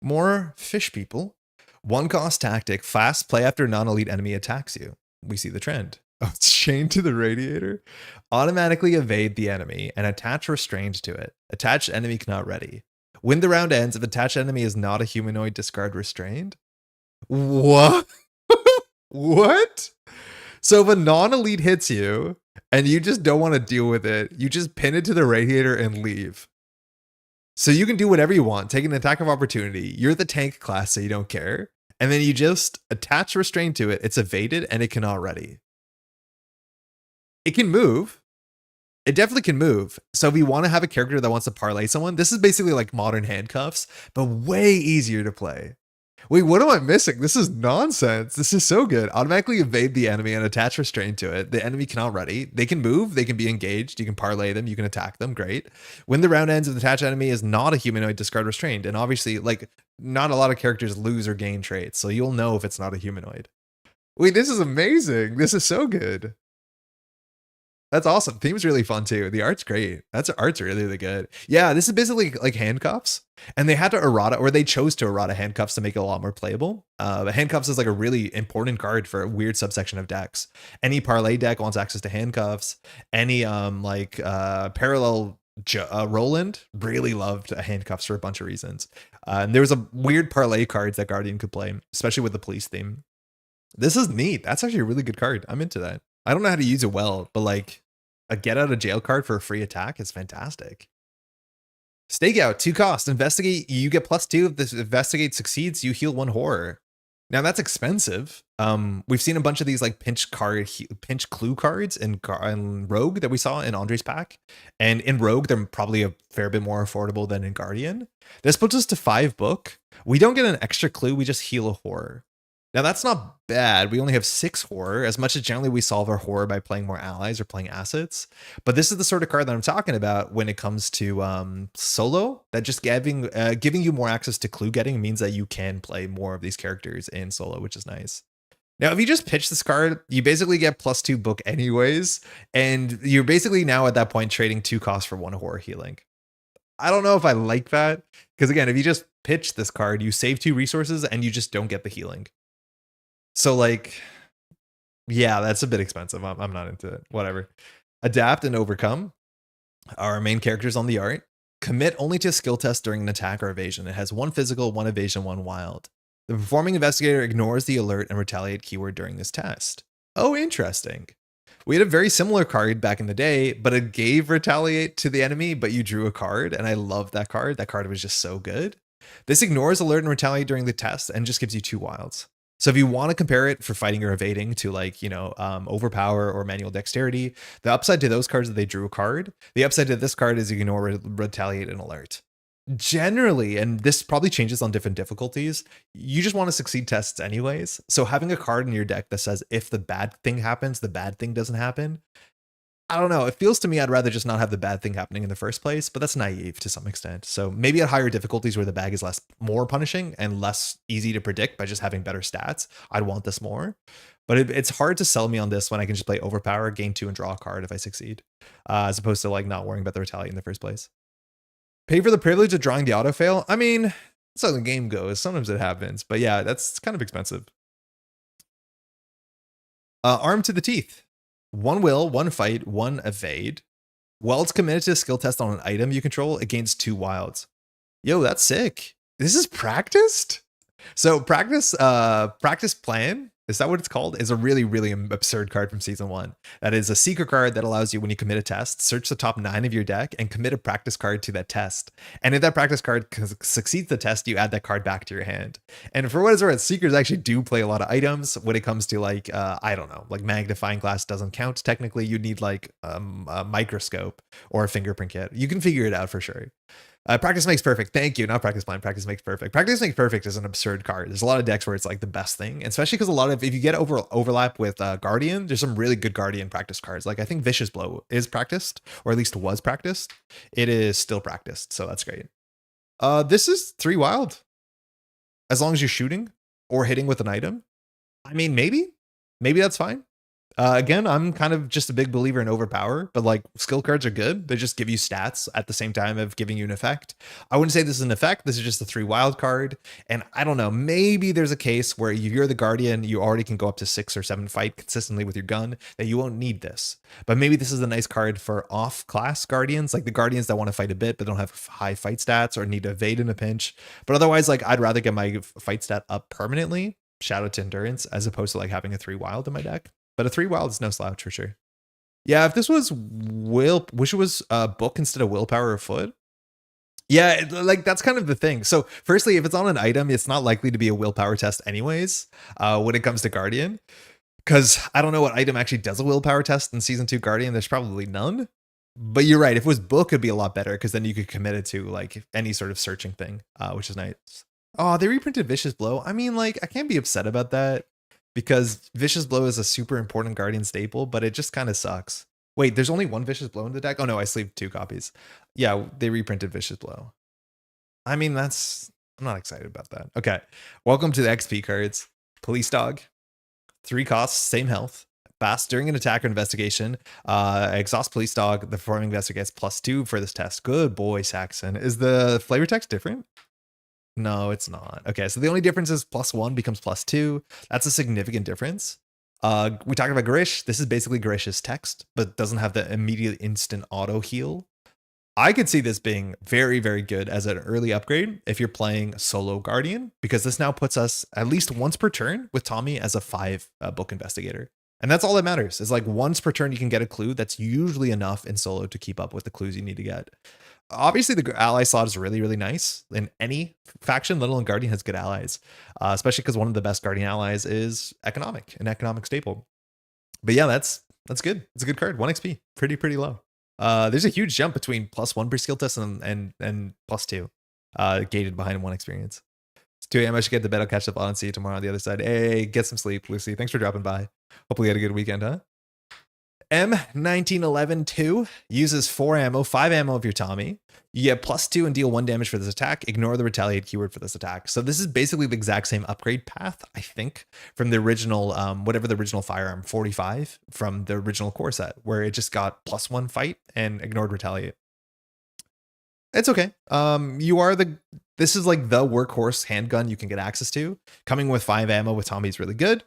More fish people. 1 cost tactic, fast play after non-elite enemy attacks you. We see the trend. Oh, it's chained to the radiator. Automatically evade the enemy and attach restrained to it. Attached enemy cannot ready. When the round ends, if attached enemy is not a humanoid, discard restrained. What? What? So if a non-elite hits you and you just don't want to deal with it, you just pin it to the radiator and leave. So you can do whatever you want, take an attack of opportunity. You're the tank class, so you don't care. And then you just attach restraint to it. It's evaded and it cannot ready. It can move. It definitely can move. So if you want to have a character that wants to parlay someone, this is basically like modern handcuffs, but way easier to play. Wait, what am I missing? This is nonsense. This is so good. Automatically evade the enemy and attach restraint to it. The enemy cannot ready. They can move. They can be engaged. You can parlay them. You can attack them. Great. When the round ends, if the attached enemy is not a humanoid, discard restrained. And obviously, like, not a lot of characters lose or gain traits, so you'll know if it's not a humanoid. Wait, this is amazing. This is so good. That's awesome. Theme's really fun too. The art's great. Art's really, really good. Yeah, this is basically like handcuffs, and they had to errata, or they chose to errata handcuffs to make it a lot more playable. But handcuffs is like a really important card for a weird subsection of decks. Any parlay deck wants access to handcuffs. Any parallel Roland really loved handcuffs for a bunch of reasons. And there was a weird parlay cards that Guardian could play, especially with the police theme. This is neat. That's actually a really good card. I'm into that. I don't know how to use it well, but like a get out of jail card for a free attack is fantastic. Stakeout, 2 cost. Investigate, you get +2. If this investigate succeeds, you heal 1 horror. Now that's expensive. We've seen a bunch of these like pinch clue cards in Rogue that we saw in Andre's pack, and in Rogue they're probably a fair bit more affordable than in Guardian. This puts us to 5 book. We don't get an extra clue. We just heal a horror. Now that's not bad. We only have 6 horror. As much as generally we solve our horror by playing more allies or playing assets, but this is the sort of card that I'm talking about when it comes to solo. That just giving you more access to clue getting means that you can play more of these characters in solo, which is nice. Now, if you just pitch this card, you basically get +2 book anyways, and you're basically now at that point trading 2 costs for 1 horror healing. I don't know if I like that, because again, if you just pitch this card, you save 2 resources and you just don't get the healing. So like, yeah, that's a bit expensive. I'm not into it. Whatever. Adapt and Overcome. Our main characters on the art. Commit only to a skill test during an attack or evasion. It has 1 physical, 1 evasion, 1 wild. The performing investigator ignores the alert and retaliate keyword during this test. Oh, interesting. We had a very similar card back in the day, but it gave retaliate to the enemy, but you drew a card, and I loved that card. That card was just so good. This ignores alert and retaliate during the test and just gives you 2 wilds. So if you want to compare it for fighting or evading to like, overpower or manual dexterity, the upside to those cards is they drew a card. The upside to this card is you ignore, retaliate, and alert. Generally, and this probably changes on different difficulties, you just want to succeed tests anyways. So having a card in your deck that says if the bad thing happens, the bad thing doesn't happen. I don't know. It feels to me I'd rather just not have the bad thing happening in the first place, but that's naive to some extent. So maybe at higher difficulties where the bag is more punishing and less easy to predict by just having better stats, I'd want this more. But it's hard to sell me on this when I can just play overpower, gain 2, and draw a card if I succeed, as opposed to like not worrying about the retaliate in the first place. Pay for the privilege of drawing the auto fail. I mean, that's how the game goes. Sometimes it happens, but yeah, that's kind of expensive. Arm to the teeth. 1 will, 1 fight, 1 evade. Wilds committed to a skill test on an item you control against 2 wilds. Yo, that's sick. This is practiced? So practice plan, is that what it's called? Is a really, really absurd card from season 1. That is a secret card that allows you, when you commit a test, search the top 9 of your deck and commit a practice card to that test. And if that practice card succeeds the test, you add that card back to your hand. And for what it's worth, secrets actually do play a lot of items when it comes to like, I don't know, like magnifying glass doesn't count. Technically, you need like a microscope or a fingerprint kit. You can figure it out for sure. Practice makes perfect. Thank you. Not practice plan. Practice makes perfect. Practice makes perfect is an absurd card. There's a lot of decks where it's like the best thing, especially because if you get overlap with Guardian, there's some really good Guardian practice cards. Like I think Vicious Blow is practiced, or at least was practiced. It is still practiced, so that's great. This is 3 wild, as long as you're shooting or hitting with an item. I mean, maybe that's fine. Again, I'm kind of just a big believer in overpower, but like skill cards are good. They just give you stats at the same time of giving you an effect. I wouldn't say this is an effect. This is just a 3 wild card. And I don't know, maybe there's a case where if you're the Guardian, you already can go up to 6 or 7 fight consistently with your gun, that you won't need this. But maybe this is a nice card for off-class Guardians, like the Guardians that want to fight a bit but don't have high fight stats or need to evade in a pinch. But otherwise, like I'd rather get my fight stat up permanently, shout out to endurance, as opposed to like having a 3 wild in my deck. But a 3 wild is no slouch for sure. Yeah, if this was wish it was book instead of willpower or foot. Yeah, like that's kind of the thing. So firstly, if it's on an item, it's not likely to be a willpower test anyways, when it comes to Guardian. Because I don't know what item actually does a willpower test in Season 2 Guardian. There's probably none. But you're right. If it was book, it'd be a lot better because then you could commit it to like any sort of searching thing, which is nice. Oh, they reprinted Vicious Blow. I mean, like, I can't be upset about that, because Vicious Blow is a super important Guardian staple, but it just kind of sucks. Wait, there's only 1 Vicious Blow in the deck? Oh no, I sleeved 2 copies. Yeah, they reprinted Vicious Blow. I mean, I'm not excited about that. Okay, welcome to the XP cards. Police Dog, 3 costs, same health. Fast during an attack or investigation. Exhaust Police Dog, the performing investigator gets +2 for this test. Good boy, Saxon. Is the flavor text different? No, it's not. Okay, so the only difference is +1 becomes +2. That's a significant difference. We talked about Garish. This is basically Garish's text, but doesn't have the immediate instant auto heal. I could see this being very, very good as an early upgrade if you're playing solo Guardian, because this now puts us at least once per turn with Tommy as a 5 book investigator. And that's all that matters. Is like once per turn you can get a clue. That's usually enough in solo to keep up with the clues you need to get. Obviously, the ally slot is really, really nice in any faction. Let alone Guardian has good allies, especially because one of the best Guardian allies is an economic staple. But yeah, that's good. It's a good card. 1 XP, pretty low. There's a huge jump between +1 per skill test and +2, gated behind 1 experience. It's 2 a.m. I should get to bed. I'll catch up on. See you tomorrow on the other side. Hey, get some sleep, Lucy. Thanks for dropping by. Hopefully you had a good weekend, huh? M1911-2 uses 4 ammo, 5 ammo of your Tommy. You get +2 and deal 1 damage for this attack. Ignore the retaliate keyword for this attack. So this is basically the exact same upgrade path, I think, from the original, whatever the original firearm, 45 from the original core set, where it just got +1 fight and ignored retaliate. It's okay. This is like the workhorse handgun you can get access to. Coming with 5 ammo with Tommy is really good.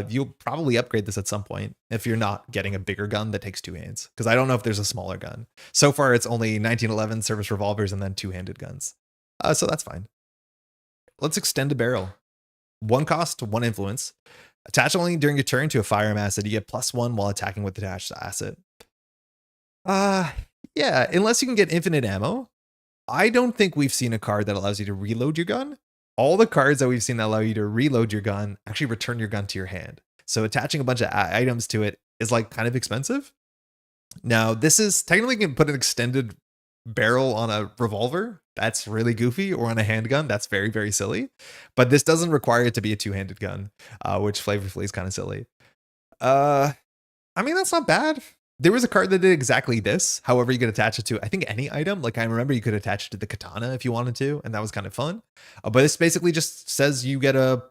You'll probably upgrade this at some point if you're not getting a bigger gun that takes 2 hands, because I don't know if there's a smaller gun. So far, it's only 1911 service revolvers and then 2-handed guns. So that's fine. Let's extend a barrel. 1 cost, 1 influence. Attach only during your turn to a firearm asset. You get +1 while attacking with attached asset. Yeah, unless you can get infinite ammo. I don't think we've seen a card that allows you to reload your gun. All the cards that we've seen that allow you to reload your gun actually return your gun to your hand. So attaching a bunch of items to it is like kind of expensive. Now, this is technically you can put an extended barrel on a revolver. That's really goofy, or on a handgun. That's very, very silly. But this doesn't require it to be a 2-handed gun, which flavorfully is kind of silly. I mean, that's not bad. There was a card that did exactly this. However, you could attach it to, I think, any item. Like I remember you could attach it to the katana if you wanted to, and that was kind of fun. But this basically just says you get a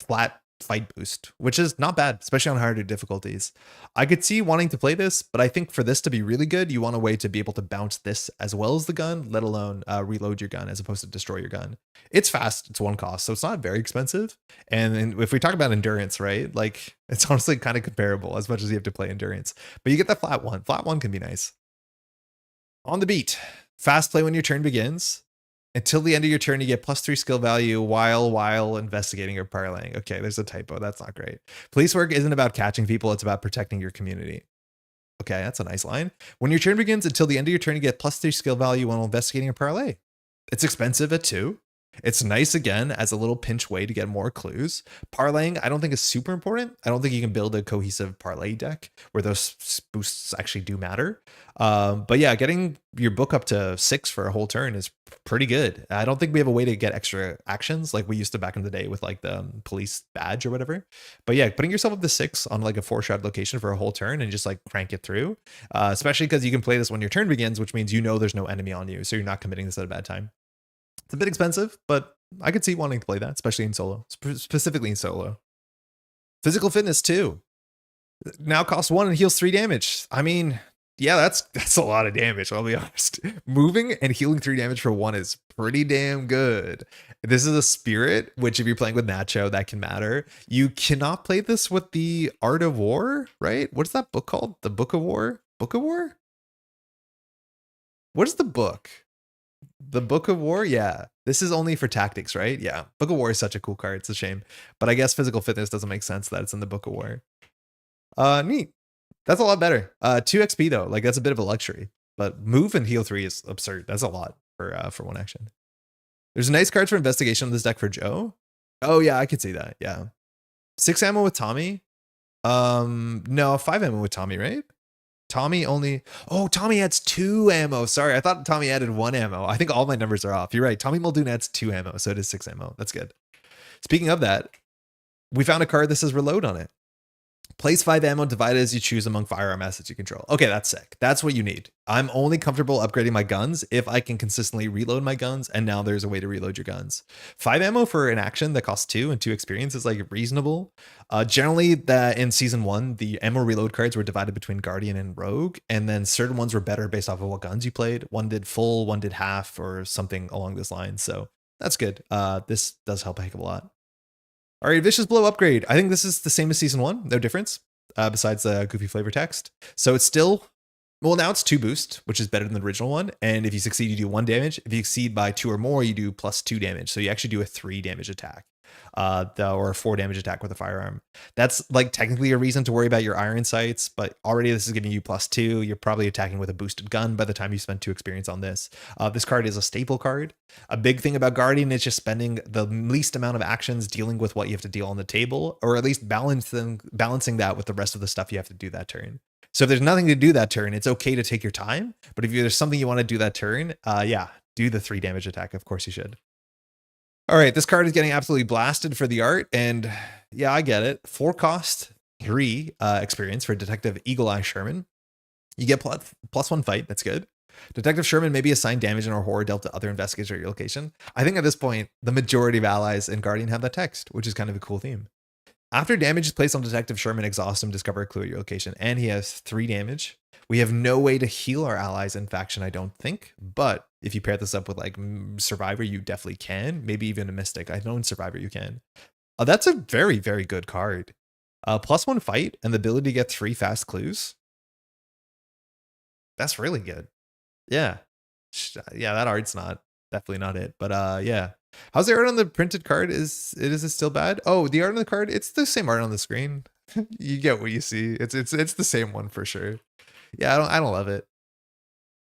flat fight boost, which is not bad, especially on harder difficulties. I could see wanting to play this, but I think for this to be really good, you want a way to be able to bounce this as well as the gun, let alone reload your gun as opposed to destroy your gun. It's fast, it's 1 cost, so it's not very expensive. And if we talk about endurance, right, like it's honestly kind of comparable as much as you have to play endurance. But you get the flat one. Flat one can be nice. On the beat, fast play when your turn begins. Until the end of your turn, you get +3 skill value while investigating or parlaying. Okay, there's a typo. That's not great. Police work isn't about catching people. It's about protecting your community. Okay, that's a nice line. When your turn begins, until the end of your turn, you get +3 skill value while investigating or parlay. It's expensive at 2. It's nice again as a little pinch way to get more clues. Parlaying, I don't think is super important. I don't think you can build a cohesive parlay deck where those boosts actually do matter. But yeah, getting your book up to 6 for a whole turn is pretty good. I don't think we have a way to get extra actions like we used to back in the day with like the police badge or whatever. But yeah, putting yourself up to 6 on like a 4-shot location for a whole turn and just like crank it through, especially because you can play this when your turn begins, which means you know there's no enemy on you, so you're not committing this at a bad time. It's a bit expensive, but I could see wanting to play that, especially in solo, specifically in solo. Physical fitness 2 now costs 1 and heals 3 damage. I mean, yeah, that's a lot of damage, I'll be honest. Moving and healing 3 damage for 1 is pretty damn good. This is a spirit, which if you're playing with Nacho, that can matter. You cannot play this with the Art of War, right? What's that book called? The Book of War? Book of War? What is the book? The Book of War? Yeah. This is only for tactics, right? Yeah. Book of War is such a cool card. It's a shame. But I guess physical fitness doesn't make sense that it's in the Book of War. Neat. That's a lot better. 2 XP though. Like that's a bit of a luxury. But move and heal 3 is absurd. That's a lot for 1 action. There's nice cards for investigation on this deck for Joe. Oh yeah, I could see that. Yeah. 6 ammo with Tommy. No, 5 ammo with Tommy, right? Tommy only, Tommy adds 2 ammo. Sorry, I thought Tommy added 1 ammo. I think all my numbers are off. You're right. Tommy Muldoon adds 2 ammo, so it is 6 ammo. That's good. Speaking of that, we found a card that says reload on it. Place 5 ammo divided as you choose among firearm assets you control. Okay, that's sick. That's what you need. I'm only comfortable upgrading my guns if I can consistently reload my guns, and now there's a way to reload your guns. 5 ammo for an action that costs 2 and 2 experience is like reasonable. Generally, that in season 1, the ammo reload cards were divided between Guardian and Rogue, and then certain ones were better based off of what guns you played. One did full, one did half, or something along this line. So that's good. This does help a heck of a lot. All right, Vicious Blow upgrade. I think this is the same as season 1. No difference besides the goofy flavor text. So it's still, well, now it's 2 boost, which is better than the original one. And if you succeed, you do 1 damage. If you exceed by 2 or more, you do +2 damage. So you actually do a 3 damage attack. or 4 damage attack with a firearm. That's like technically a reason to worry about your iron sights, but already this is giving you +2. You're probably attacking with a boosted gun by the time you spend 2 experience on this. This card is a staple card. A big thing about Guardian is just spending the least amount of actions dealing with what you have to deal on the table, or at least balancing that with the rest of the stuff you have to do that turn. So if there's nothing to do that turn, it's okay to take your time. But if there's something you want to do that turn, yeah, do the 3 damage attack. Of course you should. All right, this card is getting absolutely blasted for the art. And yeah, I get it. 4 cost, 3 experience for Detective Eagle Eye Sherman. You get +1 fight. That's good. Detective Sherman may be assigned damage and or horror dealt to other investigators at your location. I think at this point, the majority of allies in Guardian have that text, which is kind of a cool theme. After damage is placed on Detective Sherman, exhaust him, discover a clue at your location, and he has 3 damage. We have no way to heal our allies in faction, I don't think, but if you pair this up with like Survivor, you definitely can. Maybe even a Mystic. I know in Survivor you can. That's a very, very good card. +1 fight and the ability to get 3 fast clues. That's really good. Yeah. Yeah, that art's definitely not it, but yeah. How's the art on the printed card? Is it still bad? Oh, the art on the card, it's the same art on the screen. You get what you see. It's the same one for sure. Yeah, I don't love it.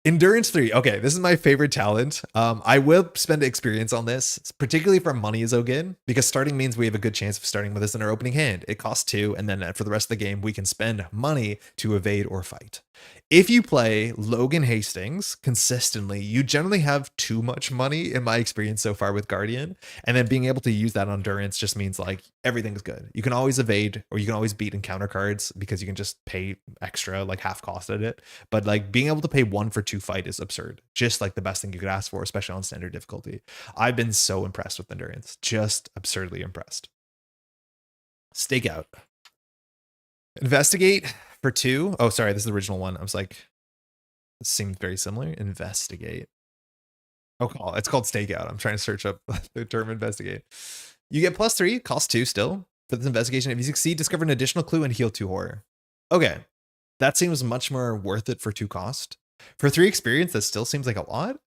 Endurance 3. Okay, this is my favorite talent. I will spend experience on this, particularly for money is again, because starting means we have a good chance of starting with this in our opening hand. It costs 2, and then for the rest of the game, we can spend money to evade or fight. If you play Logan Hastings consistently, you generally have too much money in my experience so far with Guardian. And then being able to use that endurance just means like everything's good. You can always evade or you can always beat encounter cards because you can just pay extra, like half cost at it. But like being able to pay 1 for 2 fight is absurd. Just like the best thing you could ask for, especially on standard difficulty. I've been so impressed with endurance. Just absurdly impressed. Stakeout. Investigate for 2. Oh, sorry, this is the original one. I was like, this seemed very similar. Investigate. Oh, it's called Stakeout. I'm trying to search up the term investigate. You get +3, cost 2 still for this investigation. If you succeed, discover an additional clue and heal 2 horror. Okay, that seems much more worth it for 2 cost. For 3 experience, that still seems like a lot.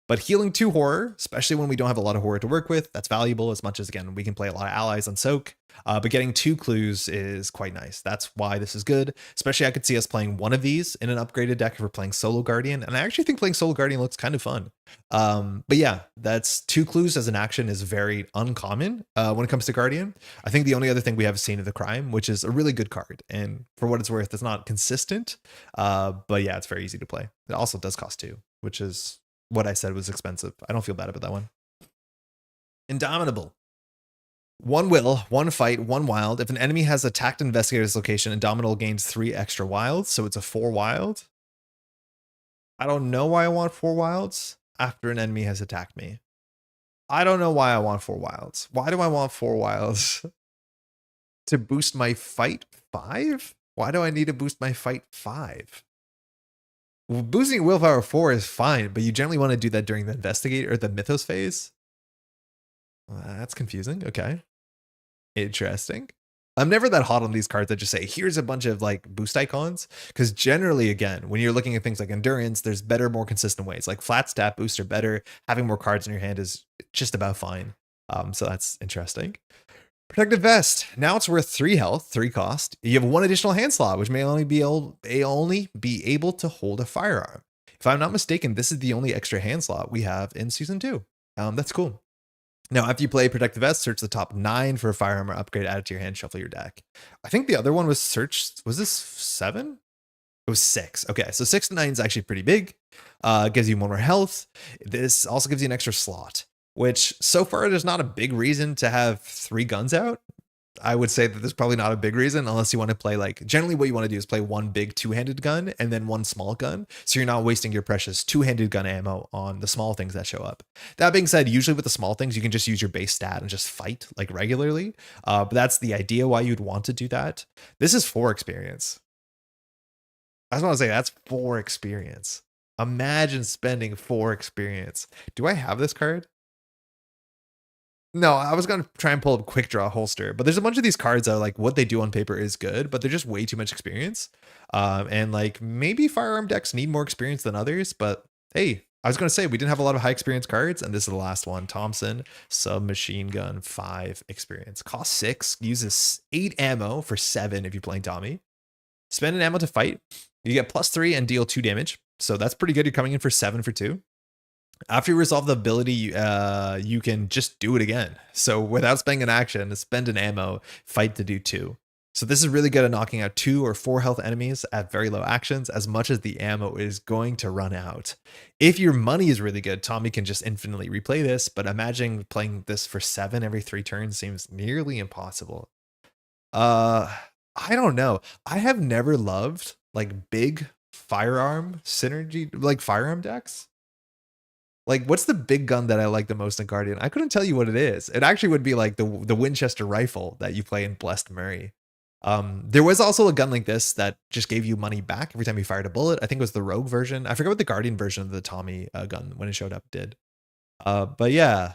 But healing 2 horror, especially when we don't have a lot of horror to work with, that's valuable as much as, again, we can play a lot of allies on Soak. But getting 2 clues is quite nice. That's why this is good. Especially I could see us playing one of these in an upgraded deck if we're playing Solo Guardian. And I actually think playing Solo Guardian looks kind of fun. But yeah, that's 2 clues as an action is very uncommon when it comes to Guardian. I think the only other thing we have seen is the Crime, which is a really good card. And for what it's worth, it's not consistent. But yeah, it's very easy to play. It also does cost 2, which is what I said was expensive. I don't feel bad about that one. Indomitable. 1 will, 1 fight, 1 wild. If an enemy has attacked investigator's location, Indomitable gains 3 extra wilds, so it's a 4 wild. I don't know why I want 4 wilds after an enemy has attacked me. I don't know why I want 4 wilds. Why do I want 4 wilds? To boost my fight 5? Why do I need to boost my fight 5? Well, boosting willpower 4 is fine, but you generally want to do that during the investigate or the mythos phase. That's confusing. Okay. Interesting. I'm never that hot on these cards that just say, here's a bunch of like boost icons. Because generally, again, when you're looking at things like endurance, there's better, more consistent ways. Like flat stat boosts are better. Having more cards in your hand is just about fine. So that's interesting. Protective Vest. Now it's worth 3 health, 3 cost. You have 1 additional hand slot, which may only be able to hold a firearm. If I'm not mistaken, this is the only extra hand slot we have in Season 2. That's cool. Now, after you play Protective Vest, search the top 9 for a firearm or upgrade added to your hand, shuffle your deck. I think the other one was searched. Was this 7? It was 6. Okay, so 6 to 9 is actually pretty big. Gives you 1 more health. This also gives you an extra slot, which so far there's not a big reason to have 3 guns out. I would say that there's probably not a big reason unless you want to play like generally what you want to do is play 1 big 2-handed gun and then 1 small gun. So you're not wasting your precious 2-handed gun ammo on the small things that show up. That being said, usually with the small things, you can just use your base stat and just fight like regularly. But that's the idea why you'd want to do that. This is 4 experience. I just want to say that's 4 experience. Imagine spending 4 experience. Do I have this card? No, I was going to try and pull up Quick Draw Holster, but there's a bunch of these cards that are like what they do on paper is good, but they're just way too much experience. And like maybe firearm decks need more experience than others, but hey, I was going to say, we didn't have a lot of high experience cards, and this is the last one. Thompson, submachine gun, 5 experience. Cost 6, uses 8 ammo for 7 if you're playing Tommy. Spend an ammo to fight. You get +3 and deal 2 damage. So that's pretty good. You're coming in for 7 for 2. After you resolve the ability, you can just do it again. So without spending an action, spend an ammo, fight to do 2. So this is really good at knocking out 2 or 4 health enemies at very low actions, as much as the ammo is going to run out. If your money is really good, Tommy can just infinitely replay this, but imagine playing this for 7 every 3 turns seems nearly impossible. I don't know. I have never loved like big firearm synergy, like firearm decks. Like, what's the big gun that I like the most in Guardian? I couldn't tell you what it is. It actually would be like the Winchester rifle that you play in Blessed Murray. There was also a gun like this that just gave you money back every time you fired a bullet. I think it was the Rogue version. I forget what the Guardian version of the Tommy gun when it showed up did. But yeah,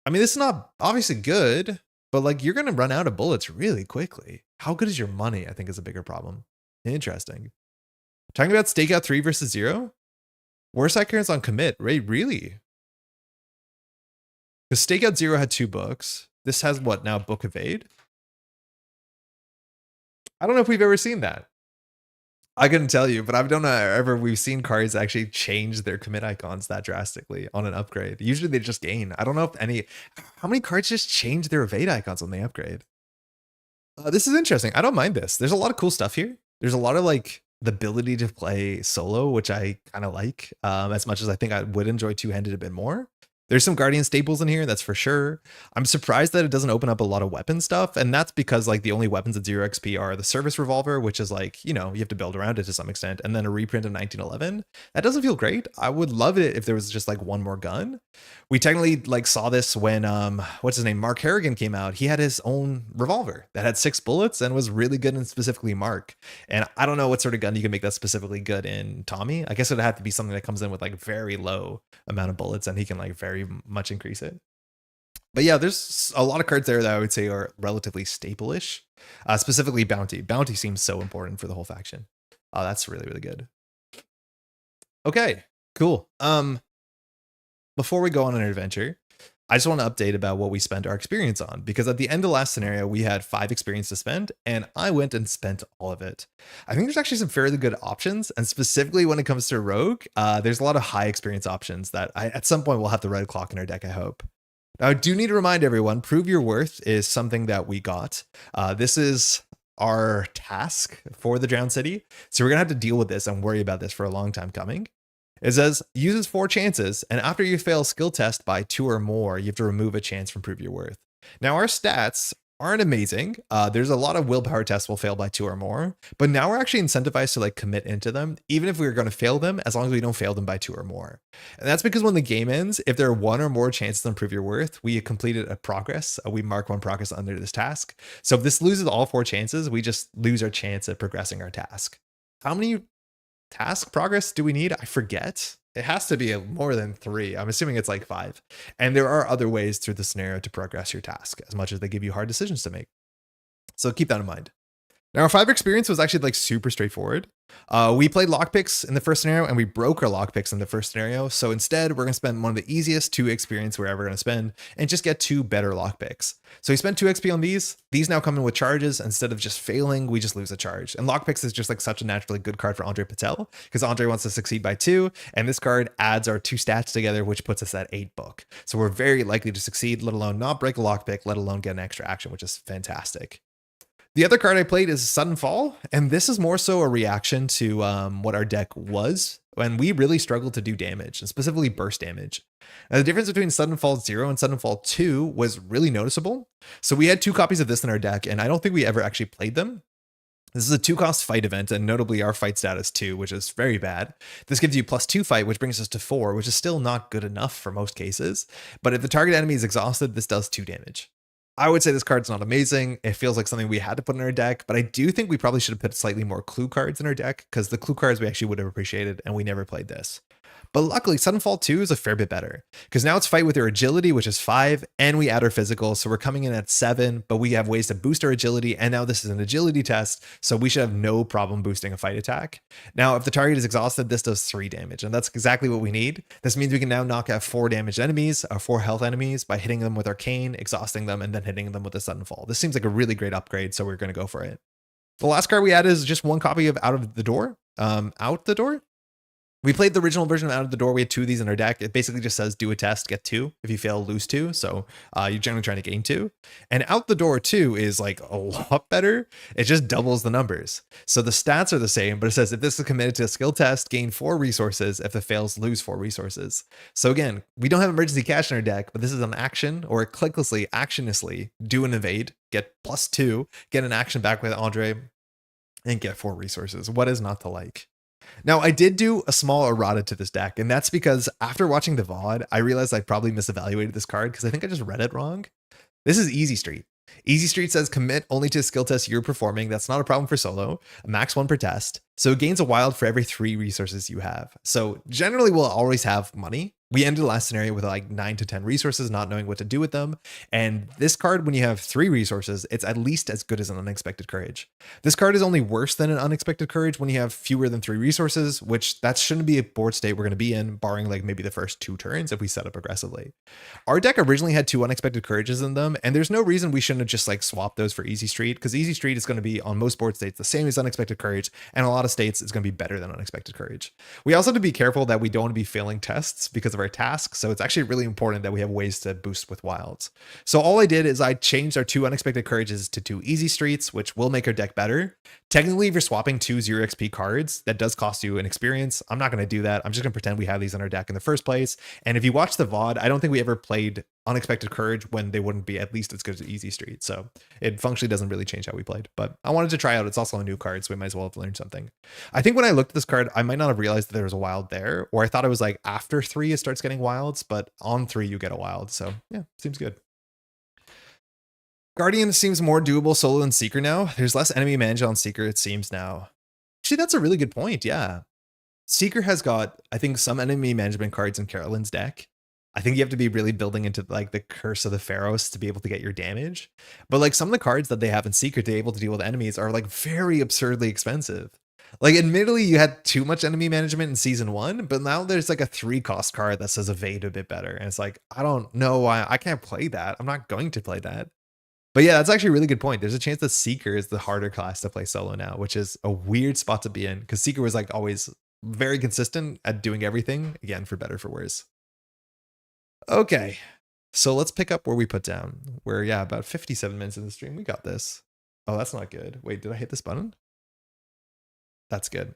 I mean, this is not obviously good, but like you're gonna run out of bullets really quickly. How good is your money? I think is a bigger problem. Interesting. Talking about Stakeout 3 versus 0. Worst accuracy on commit, right? Really? Because Stakeout 0 had 2 books. This has what now? Book Evade? I don't know if we've ever seen that. I couldn't tell you, but I don't know ever we've seen cards actually change their commit icons that drastically on an upgrade. Usually they just gain. I don't know if how many cards just change their evade icons when they upgrade. This is interesting. I don't mind this. There's a lot of cool stuff here. There's a lot of like the ability to play solo, which I kind of like as much as I think I would enjoy two-handed a bit more. There's some Guardian staples in here, that's for sure. I'm surprised that it doesn't open up a lot of weapon stuff, and that's because like the only weapons at 0 XP are the service revolver, which is like, you know, you have to build around it to some extent, and then a reprint of 1911. That doesn't feel great. I would love it if there was just like one more gun. We technically like saw this when what's his name, Mark Harrigan came out. He had his own revolver that had 6 bullets and was really good in specifically Mark. And I don't know what sort of gun you can make that specifically good in Tommy. I guess it would have to be something that comes in with like very low amount of bullets, and he can like very much increase it. But yeah, there's a lot of cards there that I would say are relatively staple-ish. Specifically Bounty. Bounty seems so important for the whole faction. That's really, really good. Okay, cool. Before we go on an adventure, I just want to update about what we spent our experience on, because at the end of last scenario, we had 5 experience to spend, and I went and spent all of it. I think there's actually some fairly good options, and specifically when it comes to Rogue, there's a lot of high experience options that at some point we'll have the red clock in our deck, I hope. Now, I do need to remind everyone, Prove Your Worth is something that we got. This is our task for the Drowned City, so we're going to have to deal with this and worry about this for a long time coming. It says, uses 4 chances, and after you fail a skill test by 2 or more, you have to remove a chance from Prove Your Worth. Now, our stats aren't amazing. There's a lot of willpower tests will fail by 2 or more, but now we're actually incentivized to like commit into them, even if we were going to fail them, as long as we don't fail them by 2 or more. And that's because when the game ends, if there are 1 or more chances on Prove Your Worth, we completed a progress. We mark 1 progress under this task. So if this loses all 4 chances, we just lose our chance at progressing our task. How many task progress do we need? I forget. It has to be more than 3. I'm assuming it's like 5. And there are other ways through the scenario to progress your task, as much as they give you hard decisions to make. So keep that in mind. Now, our 5 experience was actually like super straightforward. We played lockpicks in the first scenario, and we broke our lockpicks in the first scenario. So instead, we're going to spend one of the easiest 2 experience we're ever going to spend and just get 2 better lockpicks. So we spent 2 XP on these. These now come in with charges. Instead of just failing, we just lose a charge. And lockpicks is just like such a naturally good card for André Patel, because André wants to succeed by 2. And this card adds our 2 stats together, which puts us at 8 book. So we're very likely to succeed, let alone not break a lockpick, let alone get an extra action, which is fantastic. The other card I played is Sudden Fall, and this is more so a reaction to what our deck was when we really struggled to do damage, and specifically burst damage. Now, the difference between Sudden Fall 0 and Sudden Fall 2 was really noticeable. So we had 2 copies of this in our deck, and I don't think we ever actually played them. This is a 2-cost fight event, and notably our fight status 2, which is very bad. This gives you +2 fight, which brings us to 4, which is still not good enough for most cases. But if the target enemy is exhausted, this does 2 damage. I would say this card's not amazing. It feels like something we had to put in our deck, but I do think we probably should have put slightly more clue cards in our deck, because the clue cards we actually would have appreciated, and we never played this. But luckily, Suddenfall 2 is a fair bit better because now it's fight with your agility, which is 5, and we add our physical. So we're coming in at 7, but we have ways to boost our agility. And now this is an agility test, so we should have no problem boosting a fight attack. Now, if the target is exhausted, this does 3 damage, and that's exactly what we need. This means we can now knock out 4 damaged enemies, or 4 health enemies by hitting them with Arcane, exhausting them, and then hitting them with a Suddenfall. This seems like a really great upgrade, so we're going to go for it. The last card we added is just 1 copy of Out the Door. We played the original version of Out of the Door. We had 2 of these in our deck. It basically just says do a test, get 2. If you fail, lose 2. So you're generally trying to gain 2. And Out the Door 2 is like a lot better. It just doubles the numbers. So the stats are the same, but it says if this is committed to a skill test, gain 4 resources. If it fails, lose 4 resources. So again, we don't have emergency cash in our deck, but this is an action or clicklessly, actionlessly do an evade, get +2, get an action back with André, and get 4 resources. What is not to like? Now, I did do a small errata to this deck, and that's because after watching the VOD, I realized I probably misevaluated this card because I think I just read it wrong. This is Easy Street. Easy Street says commit only to skill tests you're performing. That's not a problem for solo. Max 1 per test. So it gains a wild for every 3 resources you have. So generally we'll always have money. We ended the last scenario with like 9 to 10 resources, not knowing what to do with them. And this card, when you have 3 resources, it's at least as good as an Unexpected Courage. This card is only worse than an Unexpected Courage when you have fewer than 3 resources, which that shouldn't be a board state we're going to be in, barring like maybe the first 2 turns if we set up aggressively. Our deck originally had 2 Unexpected Courages in them, and there's no reason we shouldn't have just like swapped those for Easy Street, because Easy Street is going to be on most board states the same as Unexpected Courage, and a lot of states it's going to be better than Unexpected Courage. We also have to be careful that we don't want to be failing tests because of our tasks, so it's actually really important that we have ways to boost with wilds. So all I did is I changed our 2 Unexpected Courages to 2 Easy Streets, which will make our deck better. Technically, if you're swapping 2 0 XP cards, that does cost you an experience. I'm not going to do that. I'm just going to pretend we have these in our deck in the first place. And if you watch the VOD, I don't think we ever played Unexpected Courage when they wouldn't be at least as good as Easy Street. So it functionally doesn't really change how we played. But I wanted to try out. It's also a new card, so we might as well have learned something. I think when I looked at this card, I might not have realized that there was a wild there, or I thought it was like after 3 it starts getting wilds, but on 3 you get a wild. So yeah, seems good. Guardian seems more doable solo than Seeker now. There's less enemy management on Seeker, it seems now. Actually, that's a really good point. Yeah. Seeker has got, I think, some enemy management cards in Carolyn's deck. I think you have to be really building into like the Curse of the Pharaohs to be able to get your damage. But like some of the cards that they have in Seeker to be able to deal with enemies are like very absurdly expensive. Like admittedly, you had too much enemy management in season 1, but now there's like a 3-cost card that says evade a bit better. And it's like, I don't know why I can't play that. I'm not going to play that. But yeah, that's actually a really good point. There's a chance that Seeker is the harder class to play solo now, which is a weird spot to be in because Seeker was like always very consistent at doing everything, again, for better, for worse. Okay, so let's pick up where we put down. We're, yeah, about 57 minutes in the stream. We got this. Oh, that's not good. Wait, did I hit this button? That's good.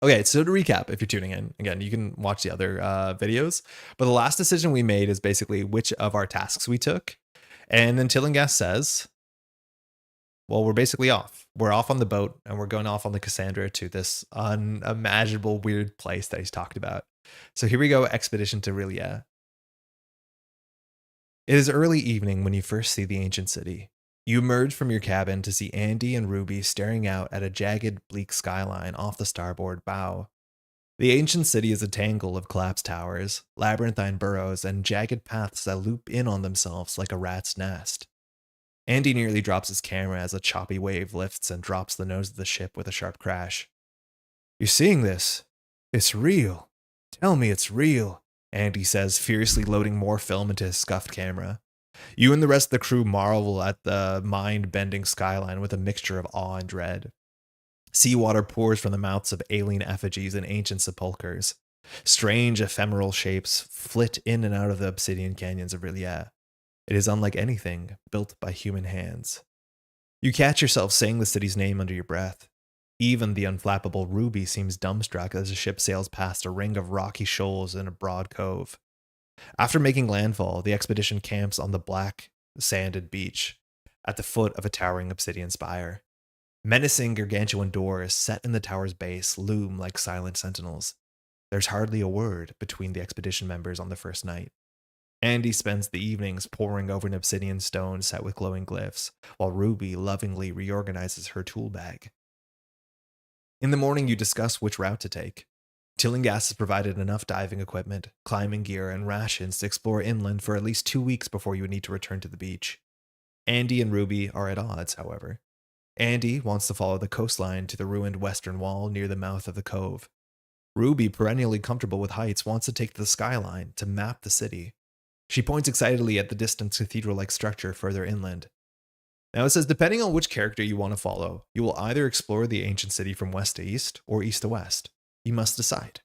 Okay, so to recap, if you're tuning in, again, you can watch the other videos. But the last decision we made is basically which of our tasks we took. And then Tillinghast says, well, we're basically off. We're off on the boat, and we're going off on the Cassandra to this unimaginable weird place that he's talked about. So here we go, expedition to Rilia. It is early evening when you first see the ancient city. You emerge from your cabin to see Andy and Ruby staring out at a jagged, bleak skyline off the starboard bow. The ancient city is a tangle of collapsed towers, labyrinthine burrows, and jagged paths that loop in on themselves like a rat's nest. Andy nearly drops his camera as a choppy wave lifts and drops the nose of the ship with a sharp crash. You're seeing this? It's real. Tell me it's real, Andy says, furiously loading more film into his scuffed camera. You and the rest of the crew marvel at the mind-bending skyline with a mixture of awe and dread. Seawater pours from the mouths of alien effigies and ancient sepulchres. Strange ephemeral shapes flit in and out of the obsidian canyons of Rilia. It is unlike anything built by human hands. You catch yourself saying the city's name under your breath. Even the unflappable Ruby seems dumbstruck as the ship sails past a ring of rocky shoals in a broad cove. After making landfall, the expedition camps on the black, sanded beach at the foot of a towering obsidian spire. Menacing gargantuan doors set in the tower's base loom like silent sentinels. There's hardly a word between the expedition members on the first night. Andy spends the evenings poring over an obsidian stone set with glowing glyphs, while Ruby lovingly reorganizes her tool bag. In the morning, you discuss which route to take. Tillinghast has provided enough diving equipment, climbing gear, and rations to explore inland for at least 2 weeks before you would need to return to the beach. Andy and Ruby are at odds, however. Andy wants to follow the coastline to the ruined western wall near the mouth of the cove. Ruby, perennially comfortable with heights, wants to take the skyline to map the city. She points excitedly at the distant cathedral-like structure further inland. Now it says, depending on which character you want to follow, you will either explore the ancient city from west to east or east to west. You must decide.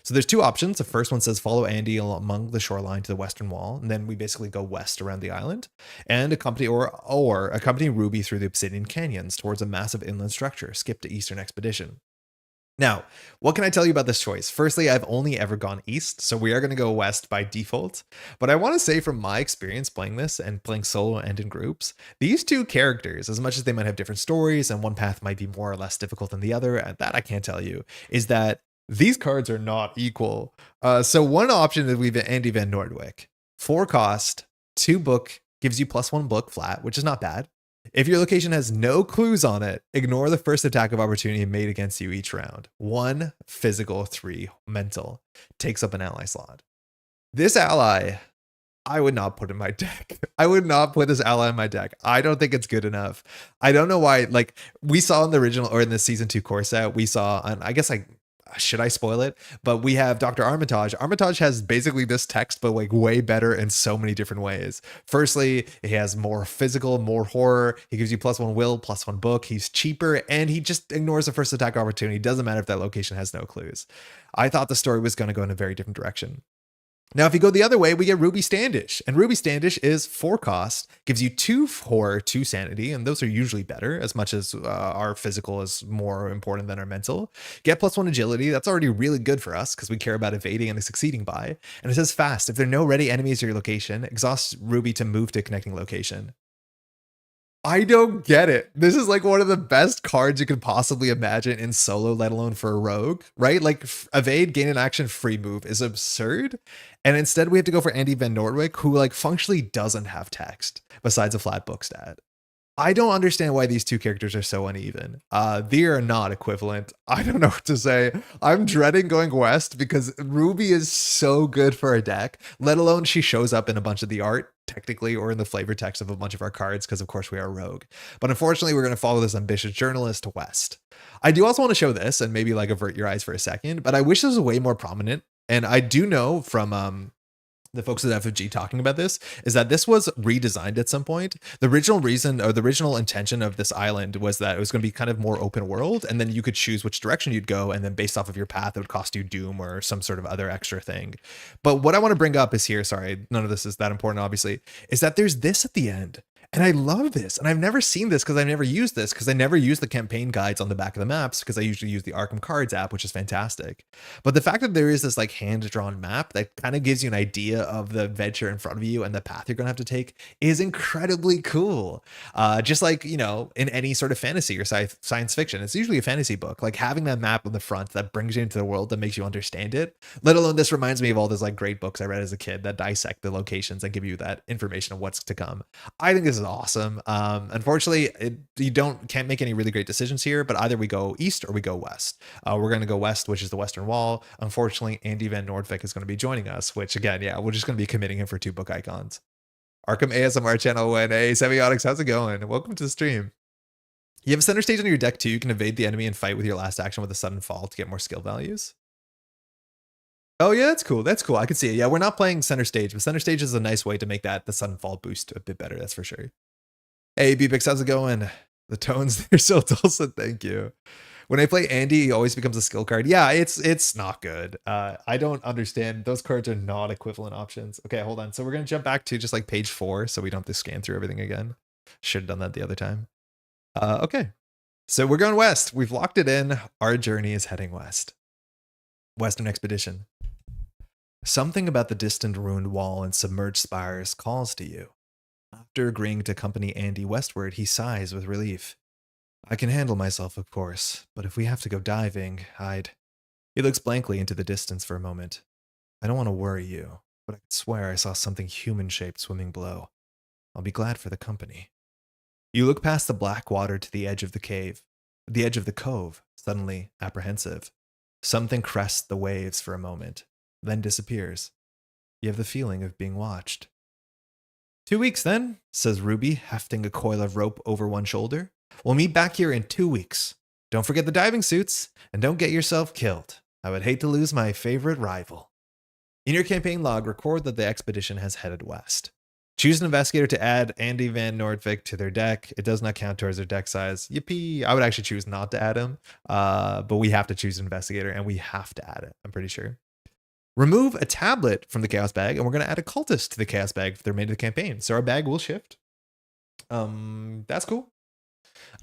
So there's two options. The first one says follow Andy along the shoreline to the western wall, and then we basically go west around the island, and accompany Ruby through the Obsidian Canyons towards a massive inland structure. Skip to Eastern Expedition. Now, what can I tell you about this choice? Firstly, I've only ever gone east, so we are going to go west by default. But I want to say from my experience playing this and playing solo and in groups, these two characters, as much as they might have different stories and one path might be more or less difficult than the other, and that I can't tell you, is that these cards are not equal. So one option is we've Andy Van Nortwick. 4 cost, 2 book, gives you +1 book flat, which is not bad. If your location has no clues on it, ignore the first attack of opportunity made against you each round. 1 physical, 3 mental. Takes up an ally slot. This ally, I would not put in my deck. I would not put this ally in my deck. I don't think it's good enough. I don't know why. Like we saw in the original or in the season 2 core set, we saw, and I guess should I spoil it? But we have Dr. Armitage. Armitage has basically this text, but like way better in so many different ways. Firstly, he has more physical, more horror. He gives you +1 will, +1 book. He's cheaper, and he just ignores the first attack opportunity. Doesn't matter if that location has no clues. I thought the story was going to go in a very different direction. Now, if you go the other way, we get Ruby Standish. And Ruby Standish is 4 cost, gives you 2 horror, 2 sanity, and those are usually better, as much as our physical is more important than our mental. Get +1 agility, that's already really good for us, because we care about evading and succeeding by. And it says fast, if there are no ready enemies at your location, exhaust Ruby to move to a connecting location. I don't get it. This is like one of the best cards you could possibly imagine in solo, let alone for a rogue, right? Like evade, gain an action, free move is absurd. And instead we have to go for Andy Van Nortwick, who like functionally doesn't have text besides a flat book stat. I don't understand why these two characters are so uneven. They are not equivalent. I don't know what to say. I'm dreading going west because Ruby is so good for a deck, let alone she shows up in a bunch of the art, technically, or in the flavor text of a bunch of our cards, because of course we are rogue. But unfortunately, we're going to follow this ambitious journalist west. I do also want to show this and maybe like avert your eyes for a second, but I wish this was way more prominent. And I do know from the folks at FFG talking about this is that this was redesigned at some point. The original reason or the original intention of this island was that it was going to be kind of more open world, and then you could choose which direction you'd go, and then based off of your path, it would cost you doom or some sort of other extra thing. But what I want to bring up is here, sorry, none of this is that important, obviously, is that there's this at the end. And I love this. And I've never seen this because I've never used this because I never use the campaign guides on the back of the maps because I usually use the Arkham Cards app, which is fantastic. But the fact that there is this like hand-drawn map that kind of gives you an idea of the adventure in front of you and the path you're going to have to take is incredibly cool. Just like, you know, in any sort of fantasy or science fiction, it's usually a fantasy book. Like having that map on the front that brings you into the world that makes you understand it. Let alone this reminds me of all those like great books I read as a kid that dissect the locations and give you that information of what's to come. I think this is awesome. Unfortunately, you can't make any really great decisions here, but either we go east or we go west. We're going to go west, which is the Western Wall. Unfortunately, Andy Van Nortwick is going to be joining us, which again, yeah, we're just going to be committing him for 2 book icons. Arkham ASMR channel win. Hey, Semiotics, how's it going? Welcome to the stream. You have a center stage on your deck too. You can evade the enemy and fight with your last action with a sudden fall to get more skill values. Oh yeah, that's cool. That's cool. I can see it. Yeah, we're not playing center stage, but center stage is a nice way to make the sudden fall boost a bit better. That's for sure. Hey, Bpix, how's it going? The tones, they're so dulcet. Thank you. When I play Andy, he always becomes a skill card. Yeah, it's not good. I don't understand. Those cards are not equivalent options. Okay, hold on. So we're going to jump back to just like page 4 so we don't have to scan through everything again. Should have done that the other time. Okay. So we're going west. We've locked it in. Our journey is heading west. Western Expedition. Something about the distant ruined wall and submerged spires calls to you. After agreeing to accompany Andy westward, he sighs with relief. I can handle myself, of course, but if we have to go diving, He looks blankly into the distance for a moment. I don't want to worry you, but I could swear I saw something human-shaped swimming below. I'll be glad for the company. You look past the black water to the edge of the cave, the edge of the cove, suddenly apprehensive. Something crests the waves for a moment, then disappears. You have the feeling of being watched. 2 weeks then, says Ruby, hefting a coil of rope over one shoulder. We'll meet back here in 2 weeks. Don't forget the diving suits, and don't get yourself killed. I would hate to lose my favorite rival. In your campaign log, record that the expedition has headed west. Choose an investigator to add Andy Van Nortwick to their deck. It does not count towards their deck size. Yippee! I would actually choose not to add him, but we have to choose an investigator, and we have to add it, I'm pretty sure. Remove a tablet from the chaos bag, and we're going to add a cultist to the chaos bag if they're made to the campaign. So our bag will shift. That's cool.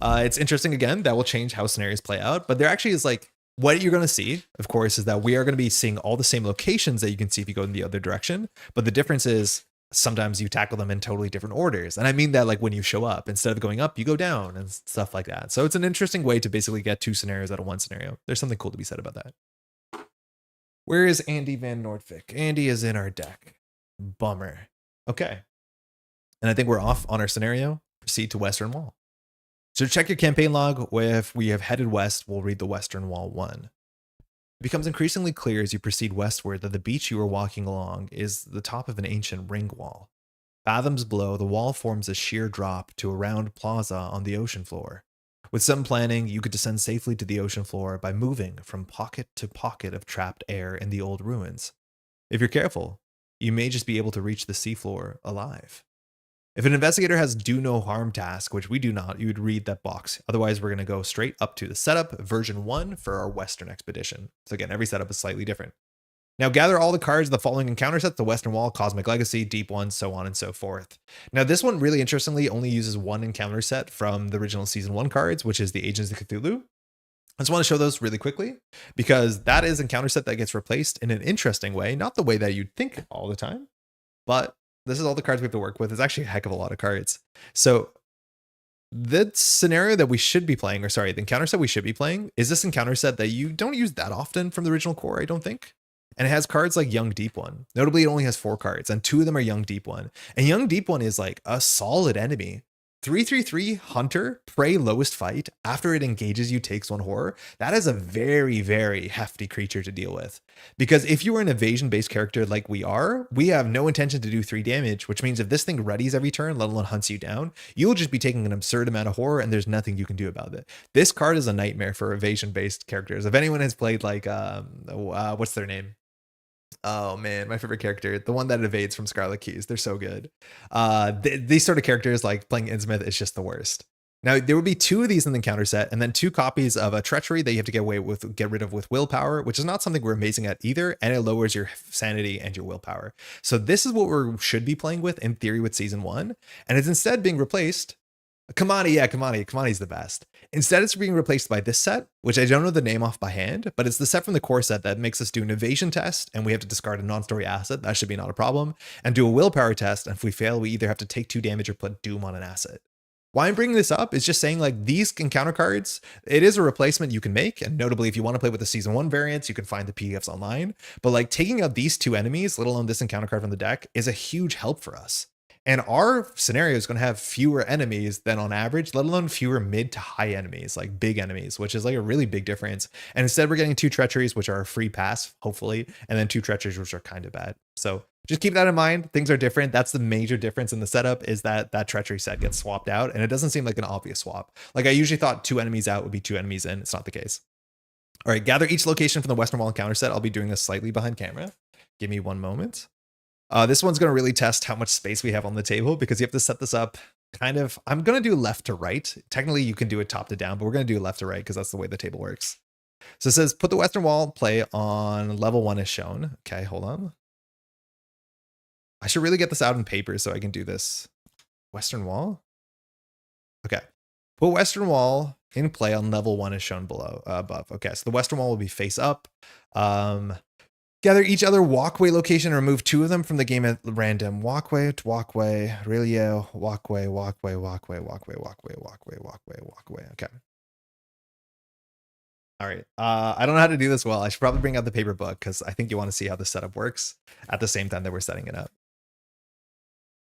It's interesting, again, that will change how scenarios play out, but there actually is like, what you're going to see, of course, is that we are going to be seeing all the same locations that you can see if you go in the other direction. But the difference is sometimes you tackle them in totally different orders. And I mean that like when you show up, instead of going up, you go down and stuff like that. So it's an interesting way to basically get 2 scenarios out of 1 scenario. There's something cool to be said about that. Where is Andy Van Nortwick? Andy is in our deck. Bummer. Okay. And I think we're off on our scenario. Proceed to Western Wall. So check your campaign log. If we have headed west, we'll read the Western Wall 1. It becomes increasingly clear as you proceed westward that the beach you are walking along is the top of an ancient ring wall. Fathoms below, the wall forms a sheer drop to a round plaza on the ocean floor. With some planning, you could descend safely to the ocean floor by moving from pocket to pocket of trapped air in the old ruins. If you're careful, you may just be able to reach the seafloor alive. If an investigator has do no harm task, which we do not, you would read that box. Otherwise, we're going to go straight up to the setup, version 1 for our Western expedition. So again, every setup is slightly different. Now gather all the cards of the following encounter sets: the Western Wall, Cosmic Legacy, Deep One, so on and so forth. Now this one, really interestingly, only uses 1 encounter set from the original Season 1 cards, which is the Agents of Cthulhu. I just want to show those really quickly because that is an encounter set that gets replaced in an interesting way. Not the way that you'd think all the time, but this is all the cards we have to work with. It's actually a heck of a lot of cards. So the scenario that we should be playing, or sorry, the encounter set we should be playing is this encounter set that you don't use that often from the original core, I don't think. And it has cards like Young Deep One. Notably, it only has 4 cards, and 2 of them are Young Deep One. And Young Deep One is like a solid enemy. 3/3/3 Hunter, Prey, lowest fight. After it engages you, takes 1 horror. That is a very, very hefty creature to deal with. Because if you are an evasion-based character like we are, we have no intention to do 3 damage, which means if this thing readies every turn, let alone hunts you down, you'll just be taking an absurd amount of horror, and there's nothing you can do about it. This card is a nightmare for evasion-based characters. If anyone has played like, what's their name? Oh man, my favorite character, the one that evades from Scarlet Keys. They're so good. These sort of characters, like playing Innsmouth, is just the worst. Now there would be 2 of these in the encounter set, and then 2 copies of a Treachery that you have to get rid of with willpower, which is not something we're amazing at either, and it lowers your sanity and your willpower. So this is what we should be playing with in theory with Season 1, and it's instead being replaced. Kamani, yeah, Kamani's the best. Instead, it's being replaced by this set, which I don't know the name off by hand, but it's the set from the core set that makes us do an evasion test, and we have to discard a non-story asset. That should be not a problem. And do a willpower test, and if we fail, we either have to take 2 damage or put doom on an asset. Why I'm bringing this up is just saying, like, these encounter cards, it is a replacement you can make, and notably, if you want to play with the Season 1 variants, you can find the PDFs online. But like taking out these 2 enemies, let alone this encounter card from the deck, is a huge help for us. And our scenario is going to have fewer enemies than on average, let alone fewer mid to high enemies, like big enemies, which is like a really big difference. And instead, we're getting 2 treacheries, which are a free pass, hopefully, and then 2 treacheries, which are kind of bad. So just keep that in mind. Things are different. That's the major difference in the setup, is that that treachery set gets swapped out, and it doesn't seem like an obvious swap. Like I usually thought 2 enemies out would be 2 enemies in. It's not the case. All right, gather each location from the Western Wall encounter set. I'll be doing this slightly behind camera. Give me 1 moment. This one's going to really test how much space we have on the table, because you have to set this up kind of, I'm going to do left to right. Technically, you can do it top to down, but we're going to do left to right because that's the way the table works. So it says, put the Western Wall play on level 1 as shown. Okay, hold on. I should really get this out in paper so I can do this. Western Wall? Okay. Put Western Wall in play on level 1 as shown below, above. Okay, so the Western Wall will be face up. Gather each other walkway location and remove 2 of them from the game at random. Walkway to walkway, Rilio, walkway. Okay. All right. I don't know how to do this well. I should probably bring out the paper book because I think you want to see how the setup works at the same time that we're setting it up.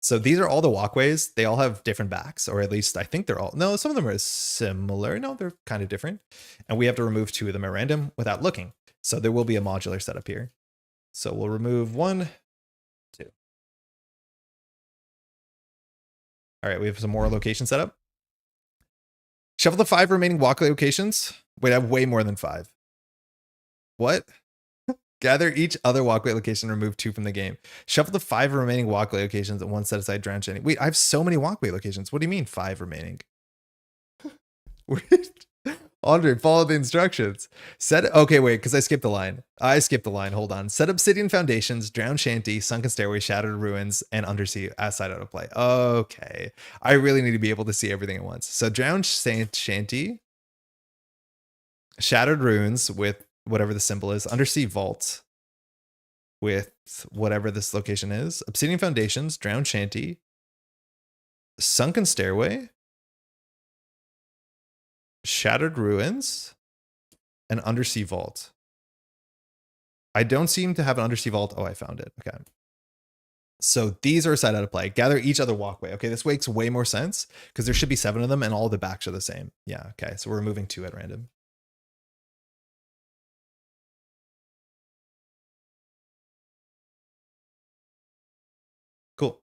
So these are all the walkways. They all have different backs, or at least I think they're all, no, some of them are similar. No, they're kind of different. And we have to remove 2 of them at random without looking. So there will be a modular setup here. So we'll remove 1, 2. All right, we have some more location setup. Shuffle the 5 remaining walkway locations. Wait, I have way more than 5. What? Gather each other walkway location and remove 2 from the game. Shuffle the 5 remaining walkway locations and 1 set aside drown chanting. Wait, I have so many walkway locations. What do you mean 5 remaining? Andre, follow the instructions. Okay, wait, because I skipped the line. Hold on. Set obsidian foundations, drown shanty, sunken stairway, shattered ruins, and undersea side out of play. Okay. I really need to be able to see everything at once. So drown shanty, shattered ruins with whatever the symbol is, undersea vault with whatever this location is, obsidian foundations, drown shanty, sunken stairway, shattered ruins, and undersea vault. I don't seem to have an undersea vault. Oh, I found it. Okay. So these are a side out of play. Gather each other walkway. Okay, this makes way more sense because there should be 7 of them and all the backs are the same. Yeah, okay. So we're removing 2 at random. Cool.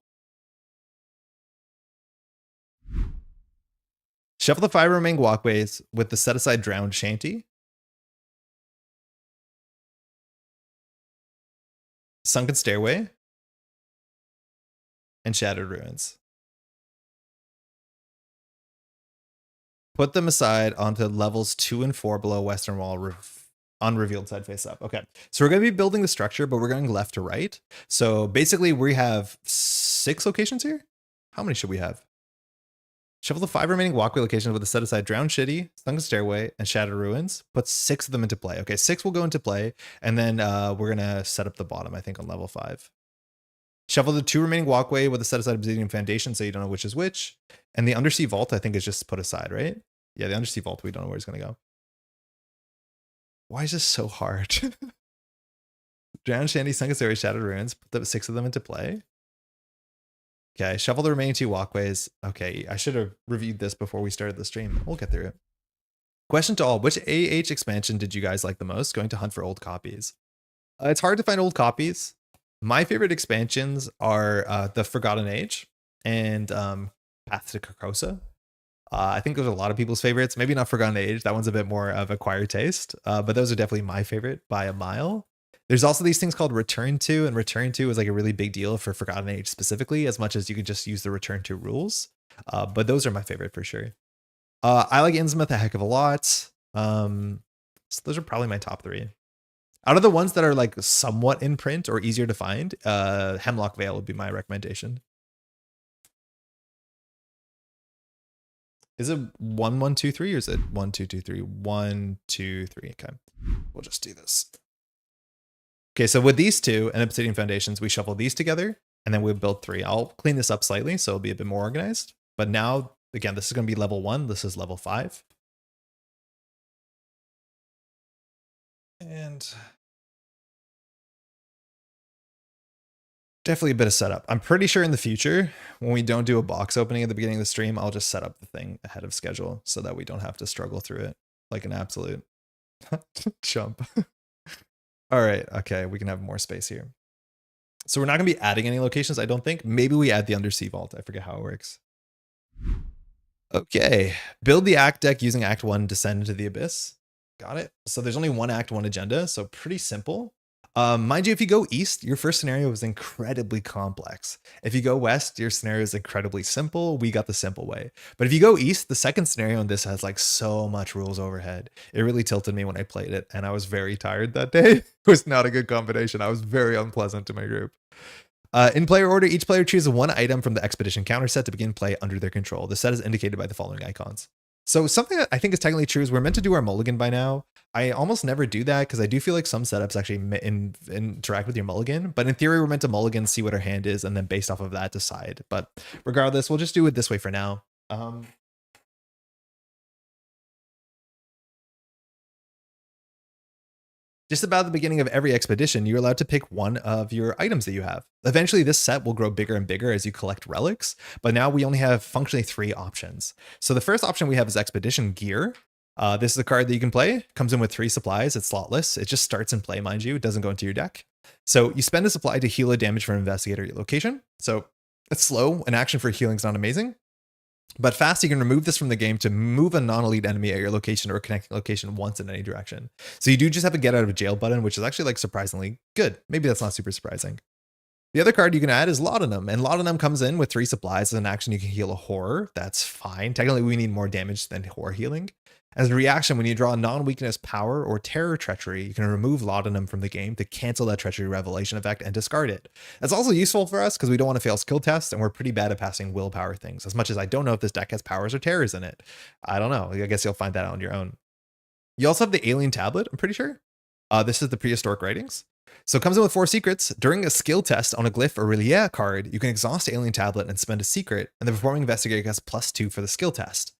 Shuffle the 5 remaining walkways with the set aside drowned shanty, sunken stairway, and shattered ruins. Put them aside onto levels 2 and 4 below western wall, unrevealed side face up. Okay, so we're going to be building the structure, but we're going left to right. So basically we have 6 locations here. How many should we have? Shuffle the 5 remaining walkway locations with a set aside drowned shitty, sunken stairway, and shattered ruins. Put 6 of them into play. Okay, 6 will go into play, and then we're gonna set up the bottom, I think, on level 5. Shuffle the 2 remaining walkway with a set aside obsidian foundation, so you don't know which is which. And the undersea vault, I think, is just put aside, right? Yeah, the undersea vault, we don't know where it's gonna go. Why is this so hard? Drowned shanty, sunken stairway, shattered ruins. Put the 6 of them into play. Okay, shuffle the remaining 2 walkways. Okay, I should have reviewed this before we started the stream. We'll get through it. Question to all, which AH expansion did you guys like the most? Going to hunt for old copies. It's hard to find old copies. My favorite expansions are the Forgotten Age and Path to Carcosa. I think those are a lot of people's favorites. Maybe not Forgotten Age. That one's a bit more of acquired taste. But those are definitely my favorite by a mile. There's also these things called Return To, and Return To is like a really big deal for Forgotten Age specifically, as much as you could just use the Return To rules. But those are my favorite for sure. I like Innsmouth a heck of a lot. So those are probably my top 3. Out of the ones that are like somewhat in print or easier to find, Hemlock Vale would be my recommendation. Is it 1 1 2 3 or is it 1 2 2 3? 1 2 3. Okay, we'll just do this. Okay, so with these 2 and obsidian foundations, we shuffle these together and then we build 3. I'll clean this up slightly so it'll be a bit more organized. But now, again, this is going to be level 1. This is level 5. And definitely a bit of setup. I'm pretty sure in the future, when we don't do a box opening at the beginning of the stream, I'll just set up the thing ahead of schedule so that we don't have to struggle through it like an absolute chump. All right, okay, we can have more space here. So we're not going to be adding any locations, I don't think. Maybe we add the undersea vault. I forget how it works. Okay, build the act deck using Act 1, descend into the abyss. Got it. So there's only one Act 1 agenda, so pretty simple. Mind you, if you go east, your first scenario is incredibly complex. If you go west, your scenario is incredibly simple. We got the simple way. But if you go east, the second scenario in this has like so much rules overhead. It really tilted me when I played it, and I was very tired that day. It was not a good combination. I was very unpleasant to my group. In player order, each player chooses 1 item from the expedition counter set to begin play under their control. The set is indicated by the following icons. So something that I think is technically true is we're meant to do our mulligan by now. I almost never do that because I do feel like some setups actually interact with your mulligan. But in theory, we're meant to mulligan, see what our hand is, and then based off of that, decide. But regardless, we'll just do it this way for now. Just about the beginning of every expedition, you're allowed to pick one of your items that you have. Eventually, this set will grow bigger and bigger as you collect relics, but now we only have functionally 3 options. So the first option we have is Expedition Gear. This is a card that you can play. Comes in with 3 supplies. It's slotless. It just starts in play, mind you. It doesn't go into your deck. So you spend a supply to heal a damage from Investigator at your location. So it's slow. An action for healing is not amazing. But fast, you can remove this from the game to move a non-elite enemy at your location or a connecting location once in any direction. So you do just have a get out of jail button, which is actually like surprisingly good. Maybe that's not super surprising. The other card you can add is Laudanum, and Laudanum comes in with 3 supplies. As an action, you can heal a horror. That's fine. Technically, we need more damage than horror healing. As a reaction, when you draw a non-weakness power or terror treachery, you can remove Laudanum from the game to cancel that treachery revelation effect and discard it. That's also useful for us because we don't want to fail skill tests, and we're pretty bad at passing willpower things. As much as I don't know if this deck has powers or terrors in it. I don't know. I guess you'll find that out on your own. You also have the Alien Tablet, I'm pretty sure. This is the Prehistoric Writings. So it comes in with 4 secrets. During a skill test on a glyph or Relia card, you can exhaust Alien Tablet and spend a secret, and the performing investigator gets +2 for the skill test.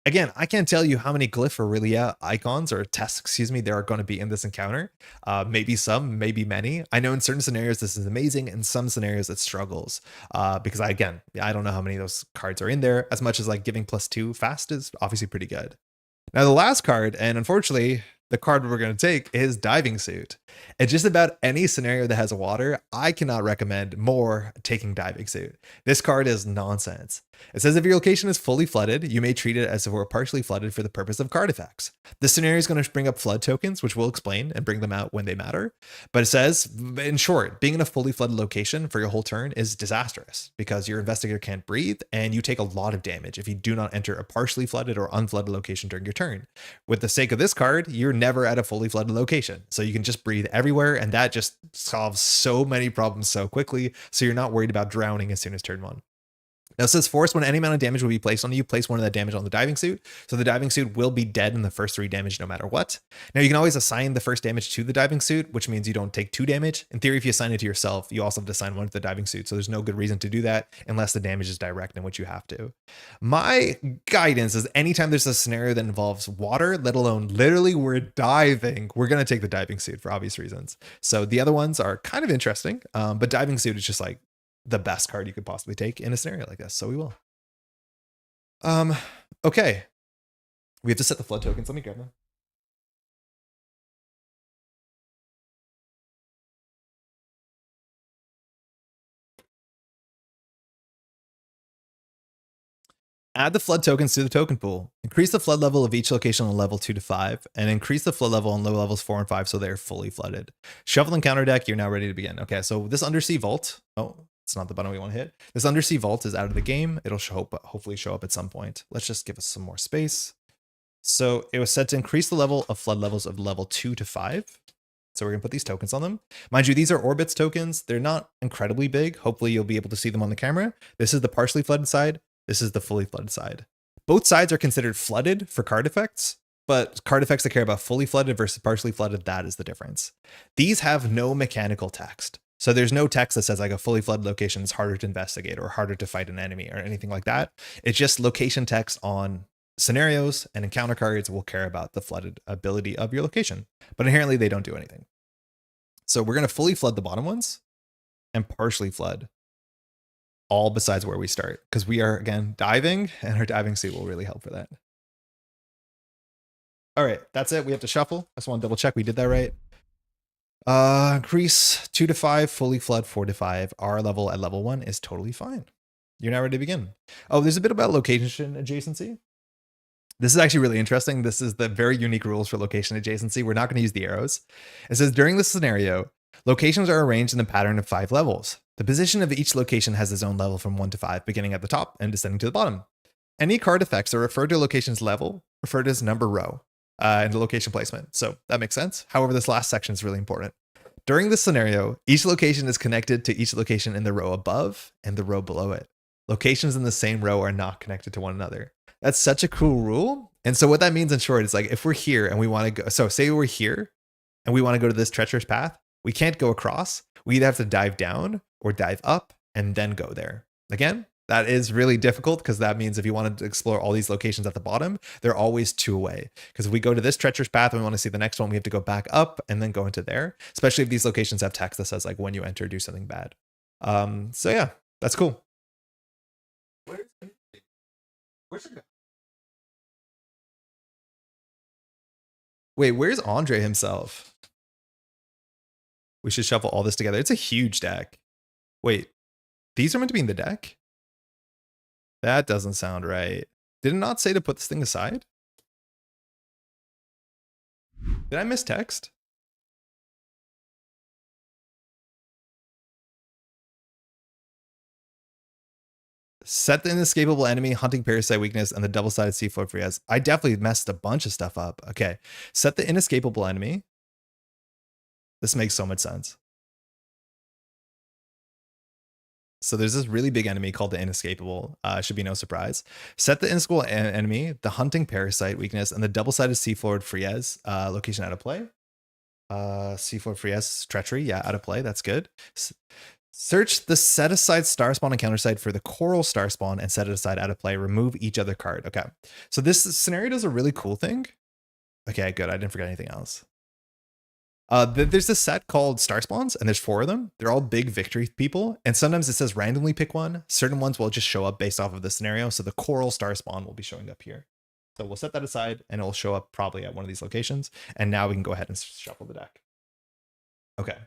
Again, I can't tell you how many glyph or Relia icons or tests, there are going to be in this encounter. Maybe some, maybe many. I know in certain scenarios this is amazing, in some scenarios it struggles. Because I don't know how many of those cards are in there, as much as like giving +2 fast is obviously pretty good. Now the last card, and unfortunately the card we're going to take, is Diving Suit. And just about any scenario that has water, I cannot recommend more taking Diving Suit. This card is nonsense. It says if your location is fully flooded, you may treat it as if it were partially flooded for the purpose of card effects. This scenario is going to bring up flood tokens, which we'll explain and bring them out when they matter. But it says, in short, being in a fully flooded location for your whole turn is disastrous because your investigator can't breathe and you take a lot of damage if you do not enter a partially flooded or unflooded location during your turn. With the sake of this card, you're never at a fully flooded location. So you can just breathe everywhere, and that just solves so many problems so quickly. So you're not worried about drowning as soon as turn 1. Now it says force when any amount of damage will be placed on you, place one of that damage on the diving suit. So the diving suit will be dead in the first 3 damage no matter what. Now you can always assign the first damage to the diving suit, which means you don't take 2 damage. In theory, if you assign it to yourself, you also have to assign 1 to the diving suit. So there's no good reason to do that unless the damage is direct, in which you have to. My guidance is anytime there's a scenario that involves water, let alone literally we're diving, we're going to take the diving suit for obvious reasons. So the other ones are kind of interesting, but diving suit is just like the best card you could possibly take in a scenario like this. So we will. Okay. We have to set the flood tokens. Let me grab them. Add the flood tokens to the token pool. Increase the flood level of each location on level 2 to 5, and increase the flood level on low levels 4 and 5 so they're fully flooded. Shuffle and counter deck, you're now ready to begin. Okay, so this Undersea Vault, it's not the button we want to hit. This Undersea Vault is out of the game. It'll hopefully show up at some point. Let's just give us some more space. So it was set to increase the level of flood levels of level 2 to 5. So we're going to put these tokens on them. Mind you, these are Orbits tokens. They're not incredibly big. Hopefully you'll be able to see them on the camera. This is the partially flooded side. This is the fully flooded side. Both sides are considered flooded for card effects, but card effects that care about fully flooded versus partially flooded, that is the difference. These have no mechanical text. So there's no text that says like a fully flooded location is harder to investigate or harder to fight an enemy or anything like that. It's just location text on scenarios, and encounter cards will care about the flooded ability of your location, but inherently they don't do anything. So we're going to fully flood the bottom ones and partially flood all besides where we start, because we are, again, diving, and our diving suit will really help for that. All right, that's it. We have to shuffle. I just want to double check we did that right. Increase 2 to 5, fully flood 4 to 5. Our level at level 1 is totally fine. You're now ready to begin. Oh, there's a bit about location adjacency. This is actually really interesting. This is the very unique rules for location adjacency. We're not going to use the arrows. It says during this scenario, locations are arranged in the pattern of 5 levels. The position of each location has its own level from 1 to 5, beginning at the top and descending to the bottom. Any card effects that refer to a location's level referred as number row in the location placement. So that makes sense. However, this last section is really important. During this scenario, each location is connected to each location in the row above and the row below it. Locations in the same row are not connected to one another. That's such a cool rule. And so what that means in short is like if we're here and we want to go, so say we're here and we want to go to this treacherous path, we can't go across. We either have to dive down or dive up and then go there. Again, That is really difficult because that means if you wanted to explore all these locations at the bottom, they're always 2 away. Because if we go to this treacherous path and we want to see the next one, we have to go back up and then go into there, especially if these locations have text that says like when you enter, do something bad. So yeah, that's cool. Where's it go? Wait, where's André himself? We should shuffle all this together. It's a huge deck. Wait, these are meant to be in the deck? That doesn't sound right. Did it not say to put this thing aside? Did I miss text? Set the inescapable enemy, hunting parasite weakness, and the double-sided seafloor for yes. I definitely messed a bunch of stuff up. Okay. Set the inescapable enemy. This makes so much sense. So there's this really big enemy called the inescapable. Should be no surprise. Set the inescapable enemy, the hunting parasite weakness, and the double-sided seafloor Frieze location out of play. Seafloor Frieze treachery, yeah, out of play. That's good. Search the set aside star spawn and counter side for the coral star spawn and set it aside out of play. Remove each other card. Okay. So this scenario does a really cool thing. Okay, good. I didn't forget anything else. There's this set called Star Spawns, and there's 4 of them. They're all big victory people, and sometimes it says randomly pick one. Certain ones will just show up based off of the scenario. So the Coral Star Spawn will be showing up here. So we'll set that aside, and it will show up probably at one of these locations. And now we can go ahead and shuffle the deck. Okay.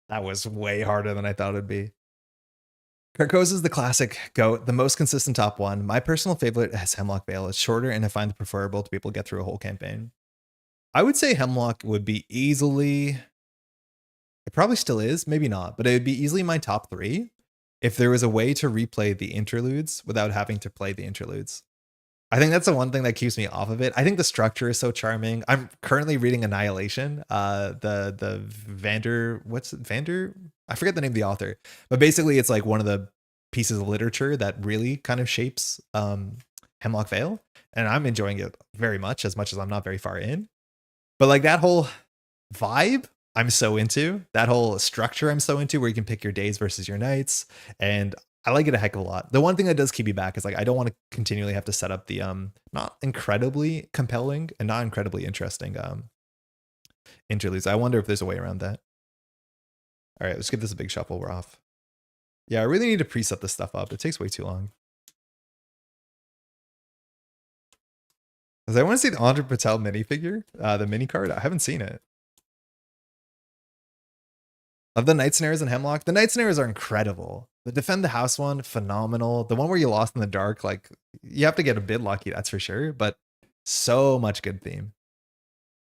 That was way harder than I thought it'd be. Carcosa is the classic GOAT, the most consistent top 1. My personal favorite is Hemlock Vale. It's shorter, and I find it preferable to be able to get through a whole campaign. I would say Hemlock would be easily, it probably still is, maybe not, but it would be easily my top 3 if there was a way to replay the interludes without having to play the interludes. I think that's the one thing that keeps me off of it. I think the structure is so charming. I'm currently reading Annihilation. The Vander, I forget the name of the author, but basically it's like one of the pieces of literature that really kind of shapes Hemlock Vale, and I'm enjoying it very much as I'm not very far in. But like that whole vibe, I'm so into. That whole structure, I'm so into, where you can pick your days versus your nights, and I like it a heck of a lot. The one thing that does keep me back is like I don't want to continually have to set up the not incredibly compelling and not incredibly interesting interludes. I wonder if there's a way around that. All right, let's give this a big shuffle. We're off. Yeah, I really need to preset this stuff up. It takes way too long. Because I want to see the André Patel minifigure, the mini card. I haven't seen it. Of the night snares in Hemlock, the night snares are incredible. The defend the house one, phenomenal. The one where you lost in the dark, like you have to get a bit lucky, that's for sure. But so much good theme.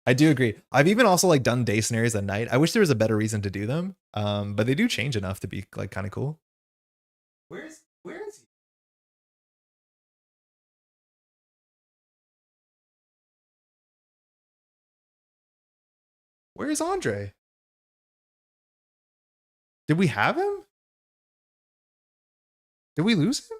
I do agree. I've even also like done day snares at night. I wish there was a better reason to do them, but they do change enough to be like kind of cool. Where is he? Where is André? Did we have him? Did we lose him?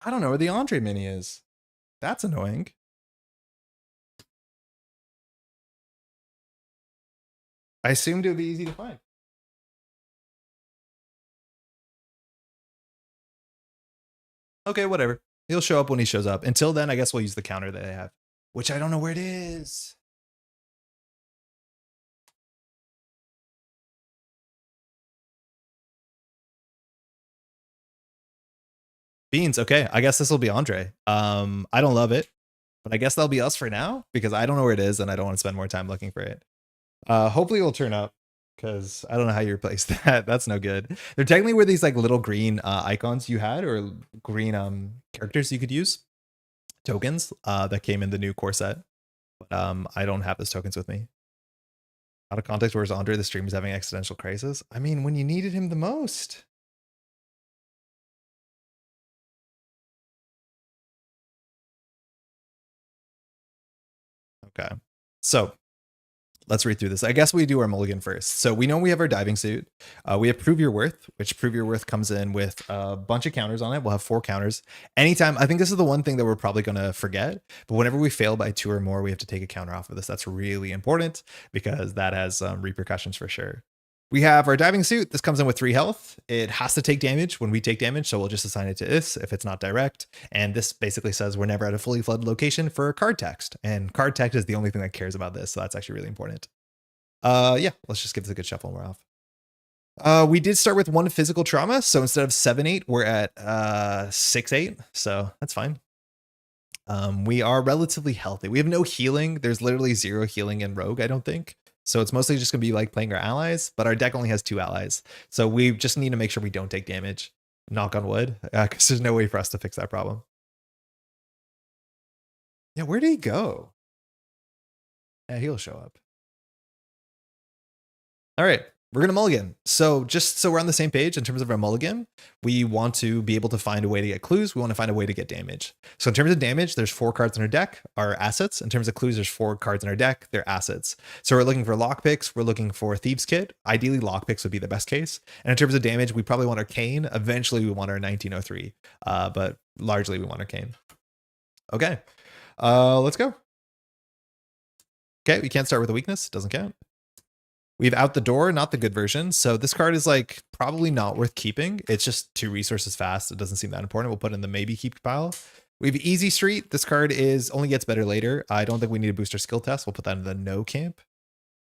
I don't know where the André mini is. That's annoying. I assumed it would be easy to find. Okay, whatever. He'll show up when he shows up. Until then, I guess we'll use the counter that I have, which I don't know where it is. Beans. Okay, I guess this will be André. I don't love it, but I guess that'll be us for now because I don't know where it is and I don't want to spend more time looking for it. Hopefully it'll turn up because I don't know how you replace that. That's no good. There technically were these like little green icons you had or green characters you could use, tokens that came in the new core set. But I don't have those tokens with me. Out of context, where's André? The stream is having existential crisis. I mean, when you needed him the most. Okay. So let's read through this. I guess we do our mulligan first. So we know we have our diving suit. We have Prove Your Worth, which Prove Your Worth comes in with a bunch of counters on it. We'll have 4 counters. Anytime, I think this is the one thing that we're probably going to forget, but whenever we fail by 2 or more, we have to take a counter off of this. That's really important because that has repercussions for sure. We have our diving suit. This comes in with 3 health. It has to take damage when we take damage, so we'll just assign it to this if it's not direct. And this basically says we're never at a fully flooded location for card text. And card text is the only thing that cares about this, so that's actually really important. Yeah, let's just give this a good shuffle and we're off. We did start with 1 physical trauma, so instead of 7-8, we're at 6-8, so that's fine. We are relatively healthy. We have no healing. There's literally 0 healing in Rogue, I don't think. So it's mostly just going to be like playing our allies, but our deck only has 2 allies. So we just need to make sure we don't take damage. Knock on wood, because there's no way for us to fix that problem. Yeah, where did he go? Yeah, he'll show up. All right, we're going to mulligan. So just so we're on the same page in terms of our mulligan, we want to be able to find a way to get clues. We want to find a way to get damage. So in terms of damage, there's 4 cards in our deck, our assets. In terms of clues, there's 4 cards in our deck, they're assets. So we're looking for lockpicks. We're looking for Thieves' Kit. Ideally, lockpicks would be the best case. And in terms of damage, we probably want Arcane. Eventually, we want our 1903, but largely we want Arcane. Okay, let's go. Okay, we can't start with a weakness. Doesn't count. We have Out the Door, not the good version. So this card is like probably not worth keeping. It's just 2 resources fast. It doesn't seem that important. We'll put it in the maybe keep pile. We have Easy Street. This card is only gets better later. I don't think we need a booster skill test. We'll put that in the no camp.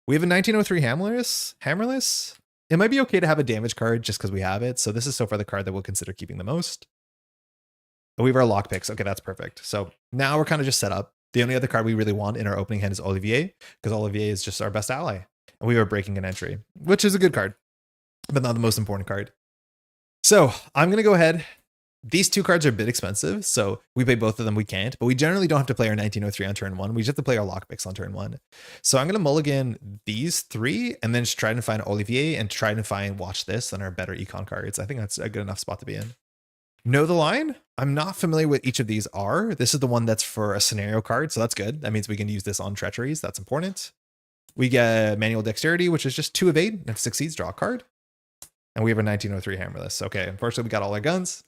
We have a 1903 Hammerless. It might be okay to have a damage card just because we have it. So this is so far the card that we'll consider keeping the most. We have our lockpicks. Okay, that's perfect. So now we're kind of just set up. The only other card we really want in our opening hand is Olivier, because Olivier is just our best ally. And we are Breaking an Entry, which is a good card, but not the most important card. So I'm going to go ahead. These 2 cards are a bit expensive, so we play both of them. We can't, but we generally don't have to play our 1903 on turn 1. We just have to play our lockpicks on turn 1. So I'm going to mulligan these 3 and then just try to find Olivier and try to find Watch This on our better econ cards. I think that's a good enough spot to be in. Know the Line. I'm not familiar with each of these are. This is the one that's for a scenario card, so that's good. That means we can use this on treacheries. That's important. We get Manual Dexterity, which is just 2 of 8. If it succeeds, draw a card. And we have a 1903 Hammerless. Okay, unfortunately, we got all our guns.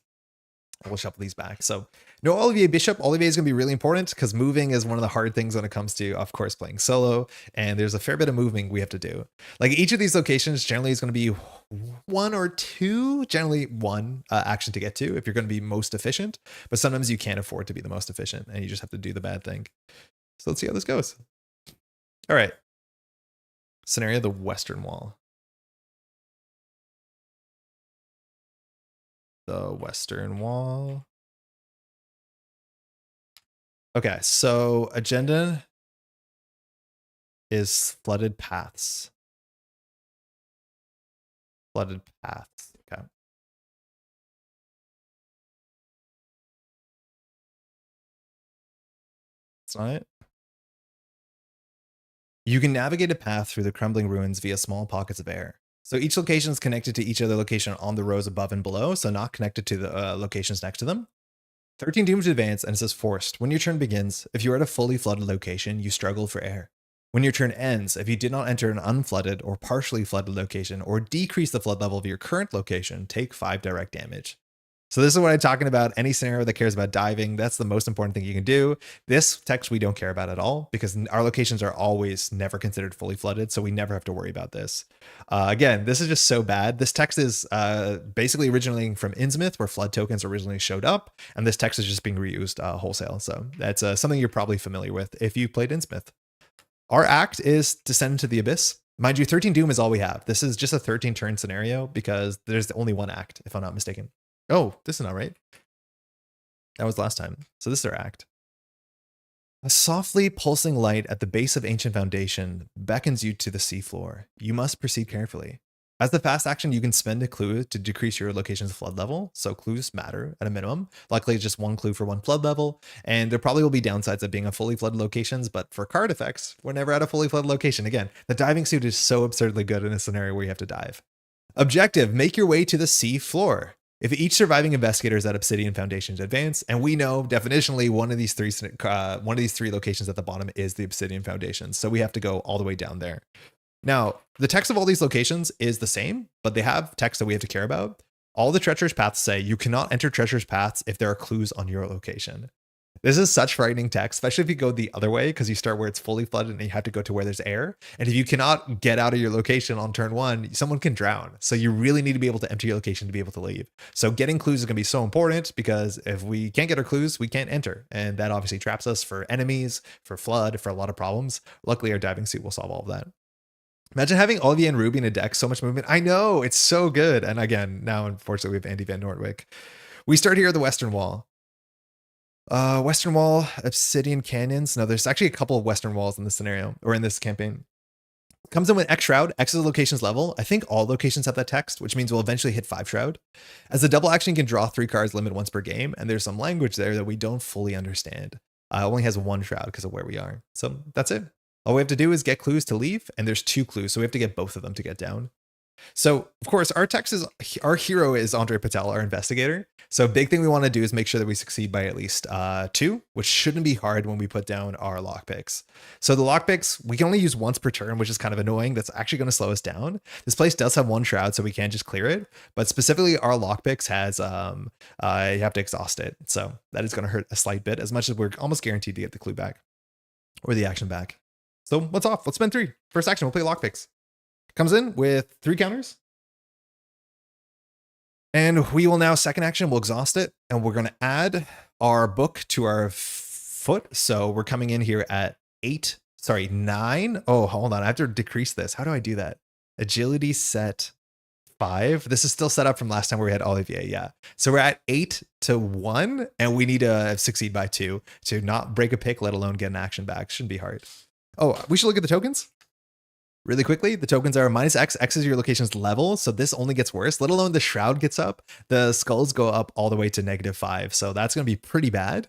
We'll shuffle these back. So no Olivier Bishop. Olivier is going to be really important because moving is one of the hard things when it comes to, of course, playing solo. And there's a fair bit of moving we have to do. Like each of these locations generally is going to be 1 or 2, generally 1 action to get to if you're going to be most efficient. But sometimes you can't afford to be the most efficient and you just have to do the bad thing. So let's see how this goes. All right. Scenario, the Western Wall. The Western Wall. Okay, so agenda is Flooded Paths. Flooded Paths, okay. That's not it. You can navigate a path through the crumbling ruins via small pockets of air. So each location is connected to each other location on the rows above and below, so not connected to the locations next to them. 13 dooms to advance, and it says forced. When your turn begins, if you are at a fully flooded location, you struggle for air. When your turn ends, if you did not enter an unflooded or partially flooded location or decrease the flood level of your current location, take 5 direct damage. So this is what I'm talking about. Any scenario that cares about diving, that's the most important thing you can do. This text we don't care about at all because our locations are always never considered fully flooded, so we never have to worry about this. Again, this is just so bad. This text is basically originating from Innsmouth, where flood tokens originally showed up, and this text is just being reused wholesale. So that's something you're probably familiar with if you played Innsmouth. Our act is Descend into the Abyss. Mind you, 13 Doom is all we have. This is just a 13 turn scenario because there's only 1 act, if I'm not mistaken. Oh, this is not right. That was last time. So this is our act. A softly pulsing light at the base of ancient foundation beckons you to the seafloor. You must proceed carefully. As the fast action, you can spend a clue to decrease your location's flood level. So clues matter at a minimum. Luckily, it's just 1 clue for 1 flood level. And there probably will be downsides of being a fully flooded locations, but for card effects, we're never at a fully flooded location. Again, the diving suit is so absurdly good in a scenario where you have to dive. Objective, make your way to the sea floor. If each surviving investigator is at Obsidian Foundation's advance, and we know definitionally one of these three locations at the bottom is the Obsidian Foundation, so we have to go all the way down there. Now, the text of all these locations is the same, but they have text that we have to care about. All the treacherous paths say you cannot enter treacherous paths if there are clues on your location. This is such frightening text, especially if you go the other way, because you start where it's fully flooded and you have to go to where there's air. And if you cannot get out of your location on turn one, someone can drown. So you really need to be able to enter your location to be able to leave. So getting clues is going to be so important, because if we can't get our clues, we can't enter. And that obviously traps us for enemies, for flood, for a lot of problems. Luckily, our diving suit will solve all of that. Imagine having Olivier and Ruby in a deck, so much movement. I know, it's so good. And again, now unfortunately we have Andy Van Nortwick. We start here at the Western Wall. Western Wall, Obsidian Canyons. No, there's actually a couple of Western Walls in this scenario, or in this campaign. Comes in with X Shroud. X is the location's level. I think all locations have that text, which means we'll eventually hit 5 Shroud. As a double action, you can draw 3 cards, limit once per game, and there's some language there that we don't fully understand. It only has 1 Shroud because of where we are. So that's it. All we have to do is get clues to leave, and there's 2 clues, so we have to get both of them to get down. So, of course, our hero is André Patel, our investigator. So a big thing we want to do is make sure that we succeed by at least 2, which shouldn't be hard when we put down our lockpicks. So the lockpicks, we can only use once per turn, which is kind of annoying. That's actually going to slow us down. This place does have 1 Shroud, so we can't just clear it. But specifically, our lockpicks has, you have to exhaust it. So that is going to hurt a slight bit, as much as we're almost guaranteed to get the clue back, or the action back. So what's off? Let's spend 3. First action, we'll play lockpicks. Comes in with 3 counters. And we will now, second action, we'll exhaust it. And we're going to add our book to our foot. So we're coming in here at 9. Oh, hold on. I have to decrease this. How do I do that? Agility set 5. This is still set up from last time where we had Olivier. Yeah. So we're at 8 to 1. And we need to succeed by 2 to not break a pick, let alone get an action back. Shouldn't be hard. Oh, we should look at the tokens. Really quickly, the tokens are -X. X is your location's level, so this only gets worse, let alone the Shroud gets up. The skulls go up all the way to -5, so that's going to be pretty bad.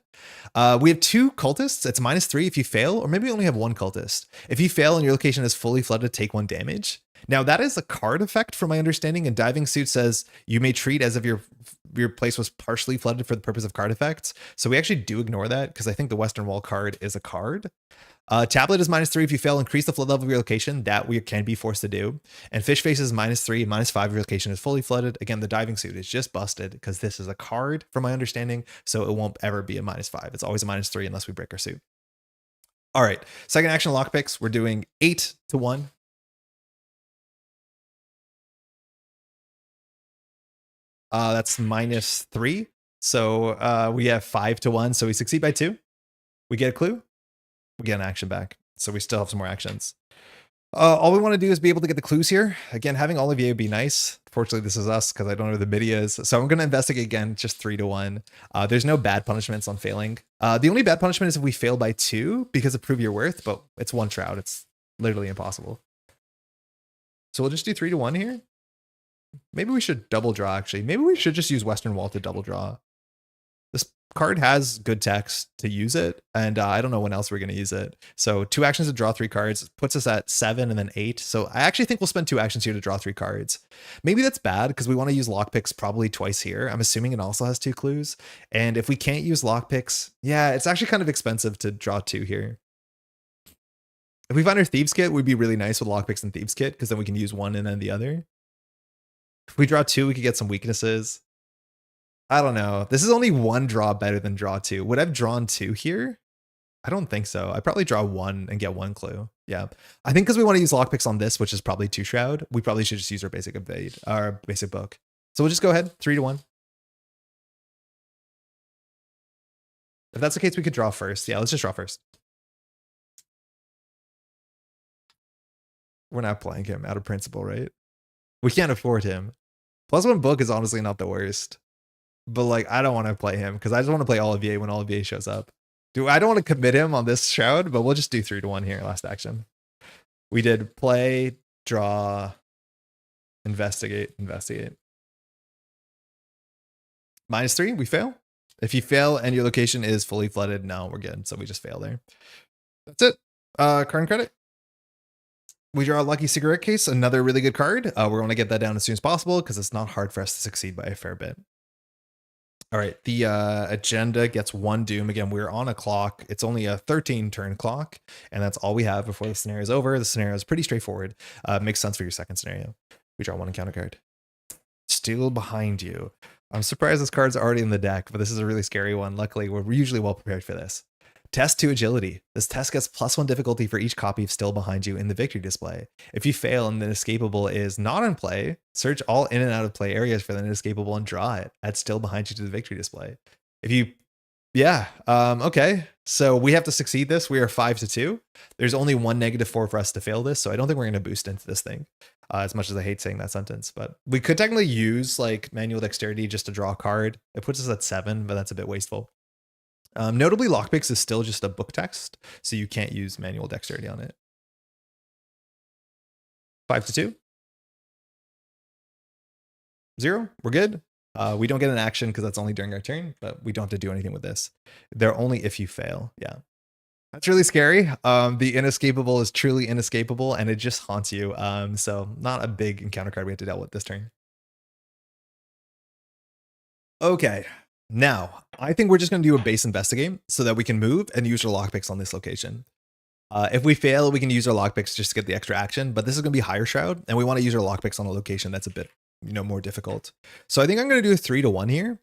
We have 2 cultists. It's -3 if you fail, or maybe we only have 1 cultist. If you fail and your location is fully flooded, take 1 damage. Now, that is a card effect from my understanding, and Diving Suit says you may treat as if your place was partially flooded for the purpose of card effects. So we actually do ignore that, because I think the Western Wall card is a card. Tablet is -3 if you fail, increase the flood level of your location. That we can be forced to do. And Fish Face is -3, -5 if your location is fully flooded. Again, the Diving Suit is just busted because this is a card from my understanding, so it won't ever be a -5. It's always a -3 unless we break our suit. All right, second action lockpicks. We're doing 8 to 1. That's -3. So we have 5 to 1. So we succeed by 2. We get a clue. We get an action back. So we still have some more actions. All we want to do is be able to get the clues here. Again, having Olivier would be nice. Fortunately, this is us because I don't know where the MIDI is. So I'm going to investigate again, just 3 to 1. There's no bad punishments on failing. The only bad punishment is if we fail by 2 because of Prove Your Worth, but it's 1 Shroud. It's literally impossible. So we'll just do 3 to 1 here. Maybe we should double draw, actually. Maybe we should just use Western Wall to double draw. This card has good text to use it, and I don't know when else we're going to use it. So 2 actions to draw 3 cards puts us at 7 and then 8. So I actually think we'll spend 2 actions here to draw 3 cards. Maybe that's bad because we want to use lockpicks probably twice here. I'm assuming it also has 2 clues. And if we can't use lockpicks, yeah, it's actually kind of expensive to draw 2 here. If we find our Thieves Kit, we'd be really nice with lockpicks and Thieves Kit because then we can use one and then the other. If we draw 2, we could get some weaknesses. I don't know. This is only 1 draw better than draw 2. Would I have drawn 2 here? I don't think so. I'd probably draw 1 and get 1 clue. Yeah. I think because we want to use lockpicks on this, which is probably 2 Shroud, we probably should just use our basic evade, our basic book. So we'll just go ahead, 3 to 1. If that's the case, we could draw first. Yeah, let's just draw first. We're not playing him out of principle, right? We can't afford him. +1 book is honestly not the worst. But like, I don't want to play him because I just want to play Olivier when Olivier shows up. I don't want to commit him on this Shroud, but we'll just do 3 to 1 here, last action. We did play, draw, investigate. -3, we fail. If you fail and your location is fully flooded, no, we're good. So we just fail there. That's it. Card and credit. We draw a Lucky Cigarette Case, another really good card. We're going to get that down as soon as possible because it's not hard for us to succeed by a fair bit. All right, the agenda gets 1 doom. Again, we're on a clock. It's only a 13 turn clock, and that's all we have before the scenario is over. The scenario is pretty straightforward. Makes sense for your second scenario. We draw 1 encounter card. Still behind you. I'm surprised this card's already in the deck, but this is a really scary one. Luckily, we're usually well prepared for this. Test 2 agility. This test gets +1 difficulty for each copy of Still Behind You in the victory display. If you fail and the inescapable is not in play, search all in and out of play areas for the inescapable and draw it. Add Still Behind You to the victory display. If you, okay. So we have to succeed this. We are 5-2. There's only 1 -4 for us to fail this, so I don't think we're going to boost into this thing. As much as I hate saying that sentence, but we could technically use like manual dexterity just to draw a card. It puts us at 7, but that's a bit wasteful. Notably, lockpicks is still just a book text, so you can't use manual dexterity on it. 5-2. 0. We're good. We don't get an action because that's only during our turn, but we don't have to do anything with this. They're only if you fail. Yeah. That's really scary. The inescapable is truly inescapable, and it just haunts you. So not a big encounter card we have to deal with this turn. Okay. Now, I think we're just going to do a base investigate so that we can move and use our lockpicks on this location. If we fail, we can use our lockpicks just to get the extra action, but this is going to be higher shroud, and we want to use our lockpicks on a location that's a bit, more difficult. So I think I'm going to do a 3-1 here.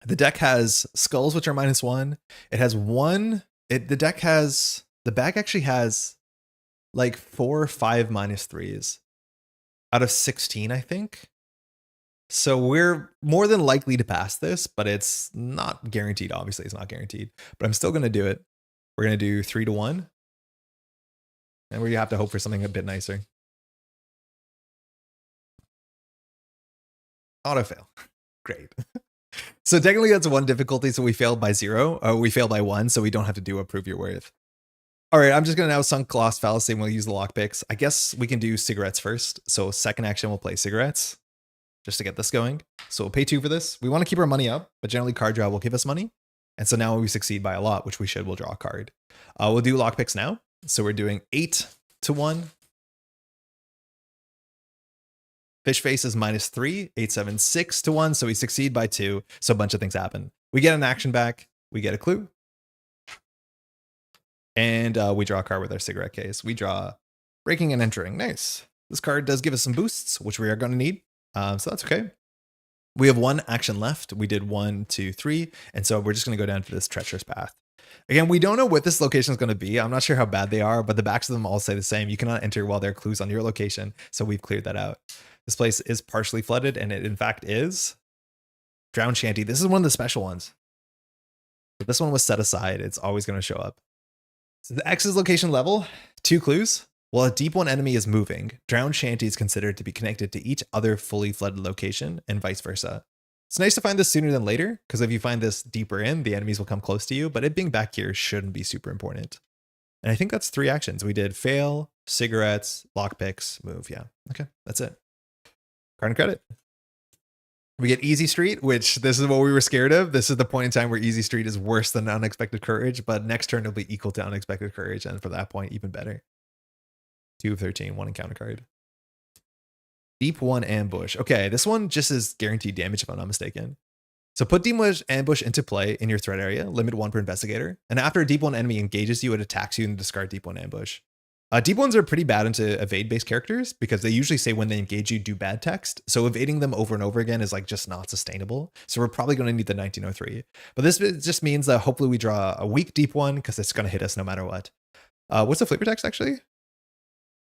The deck has skulls, which are -1. It has one. The bag actually has like 4 or 5 -3s out of 16, I think. So we're more than likely to pass this, but it's not guaranteed. Obviously, it's not guaranteed, but I'm still going to do it. We're going to do 3-1. And we have to hope for something a bit nicer. Auto fail. Great. So technically that's 1 difficulty. So we failed by 0. We failed by 1. So we don't have to do a prove your worth. All right. I'm just going to now sunk cost fallacy and we'll use the lockpicks. I guess we can do cigarettes first. So second action, we'll play cigarettes just to get this going. So we'll pay 2 for this. We want to keep our money up, but generally card draw will give us money. And so now we succeed by a lot, which we should. We'll draw a card. We'll do lockpicks now. So we're doing 8-1. Fish face is -3, 8, 7, 6-1. So we succeed by 2. So a bunch of things happen. We get an action back. We get a clue. And we draw a card with our cigarette case. We draw breaking and entering. Nice. This card does give us some boosts, which we are going to need. So that's okay. We have 1 action left. We did 1, 2, 3. And so we're just going to go down to this treacherous path. Again, we don't know what this location is going to be. I'm not sure how bad they are, but the backs of them all say the same. You cannot enter while there are clues on your location. So we've cleared that out. This place is partially flooded, and it in fact is. Drowned Shanty. This is one of the special ones. But this one was set aside. It's always going to show up. So the X's location level, 2 clues. While a deep one enemy is moving, Drowned Shanty is considered to be connected to each other fully flooded location, and vice versa. It's nice to find this sooner than later, because if you find this deeper in, the enemies will come close to you, but it being back here shouldn't be super important. And I think that's 3 actions. We did fail, cigarettes, lockpicks, move. Yeah, okay, that's it. Card and credit. We get Easy Street, which this is what we were scared of. This is the point in time where Easy Street is worse than Unexpected Courage, but next turn it'll be equal to Unexpected Courage, and for that point, even better. 2 of 13, 1 encounter card. Deep 1 ambush. Okay, this one just is guaranteed damage if I'm not mistaken. So put Deep 1 ambush into play in your threat area, limit 1 per investigator, and after a Deep 1 enemy engages you, it attacks you and discard Deep 1 ambush. Deep 1s are pretty bad into evade-based characters because they usually say when they engage you, do bad text. So evading them over and over again is like just not sustainable. So we're probably going to need the 1903. But this just means that hopefully we draw a weak Deep 1 because it's going to hit us no matter what. What's the flavor text actually?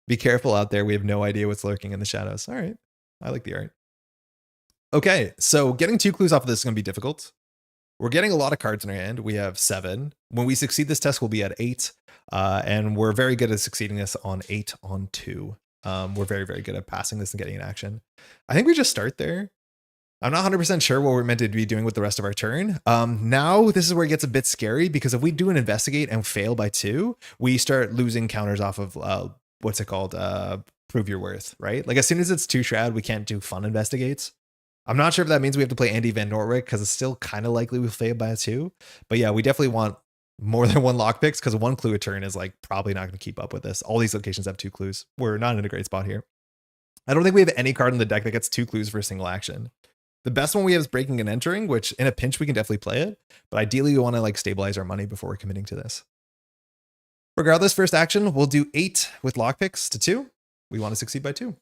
Be careful out there. We have no idea what's lurking in the shadows. All right. I like the art. Okay, so getting 2 clues off of this is going to be difficult. We're getting a lot of cards in our hand. We have 7. When we succeed this test, we'll be at 8. And we're very good at succeeding this on 8 on 2. We're very, very good at passing this and getting an action. I think we just start there. I'm not 100% sure what we're meant to be doing with the rest of our turn. Now, this is where it gets a bit scary because if we do an investigate and fail by 2, we start losing counters off of, what's it called? Prove your worth, right? Like as soon as it's 2 shroud, we can't do fun investigates. I'm not sure if that means we have to play Andy Van Nortwick because it's still kind of likely we'll fail by a 2. But yeah, we definitely want more than 1 lockpicks because 1 clue a turn is like probably not going to keep up with this. All these locations have 2 clues. We're not in a great spot here. I don't think we have any card in the deck that gets 2 clues for a single action. The best one we have is breaking and entering, which in a pinch we can definitely play it, but ideally we want to like stabilize our money before we're committing to this. Regardless, first action, we'll do 8 with lockpicks to 2. We want to succeed by 2.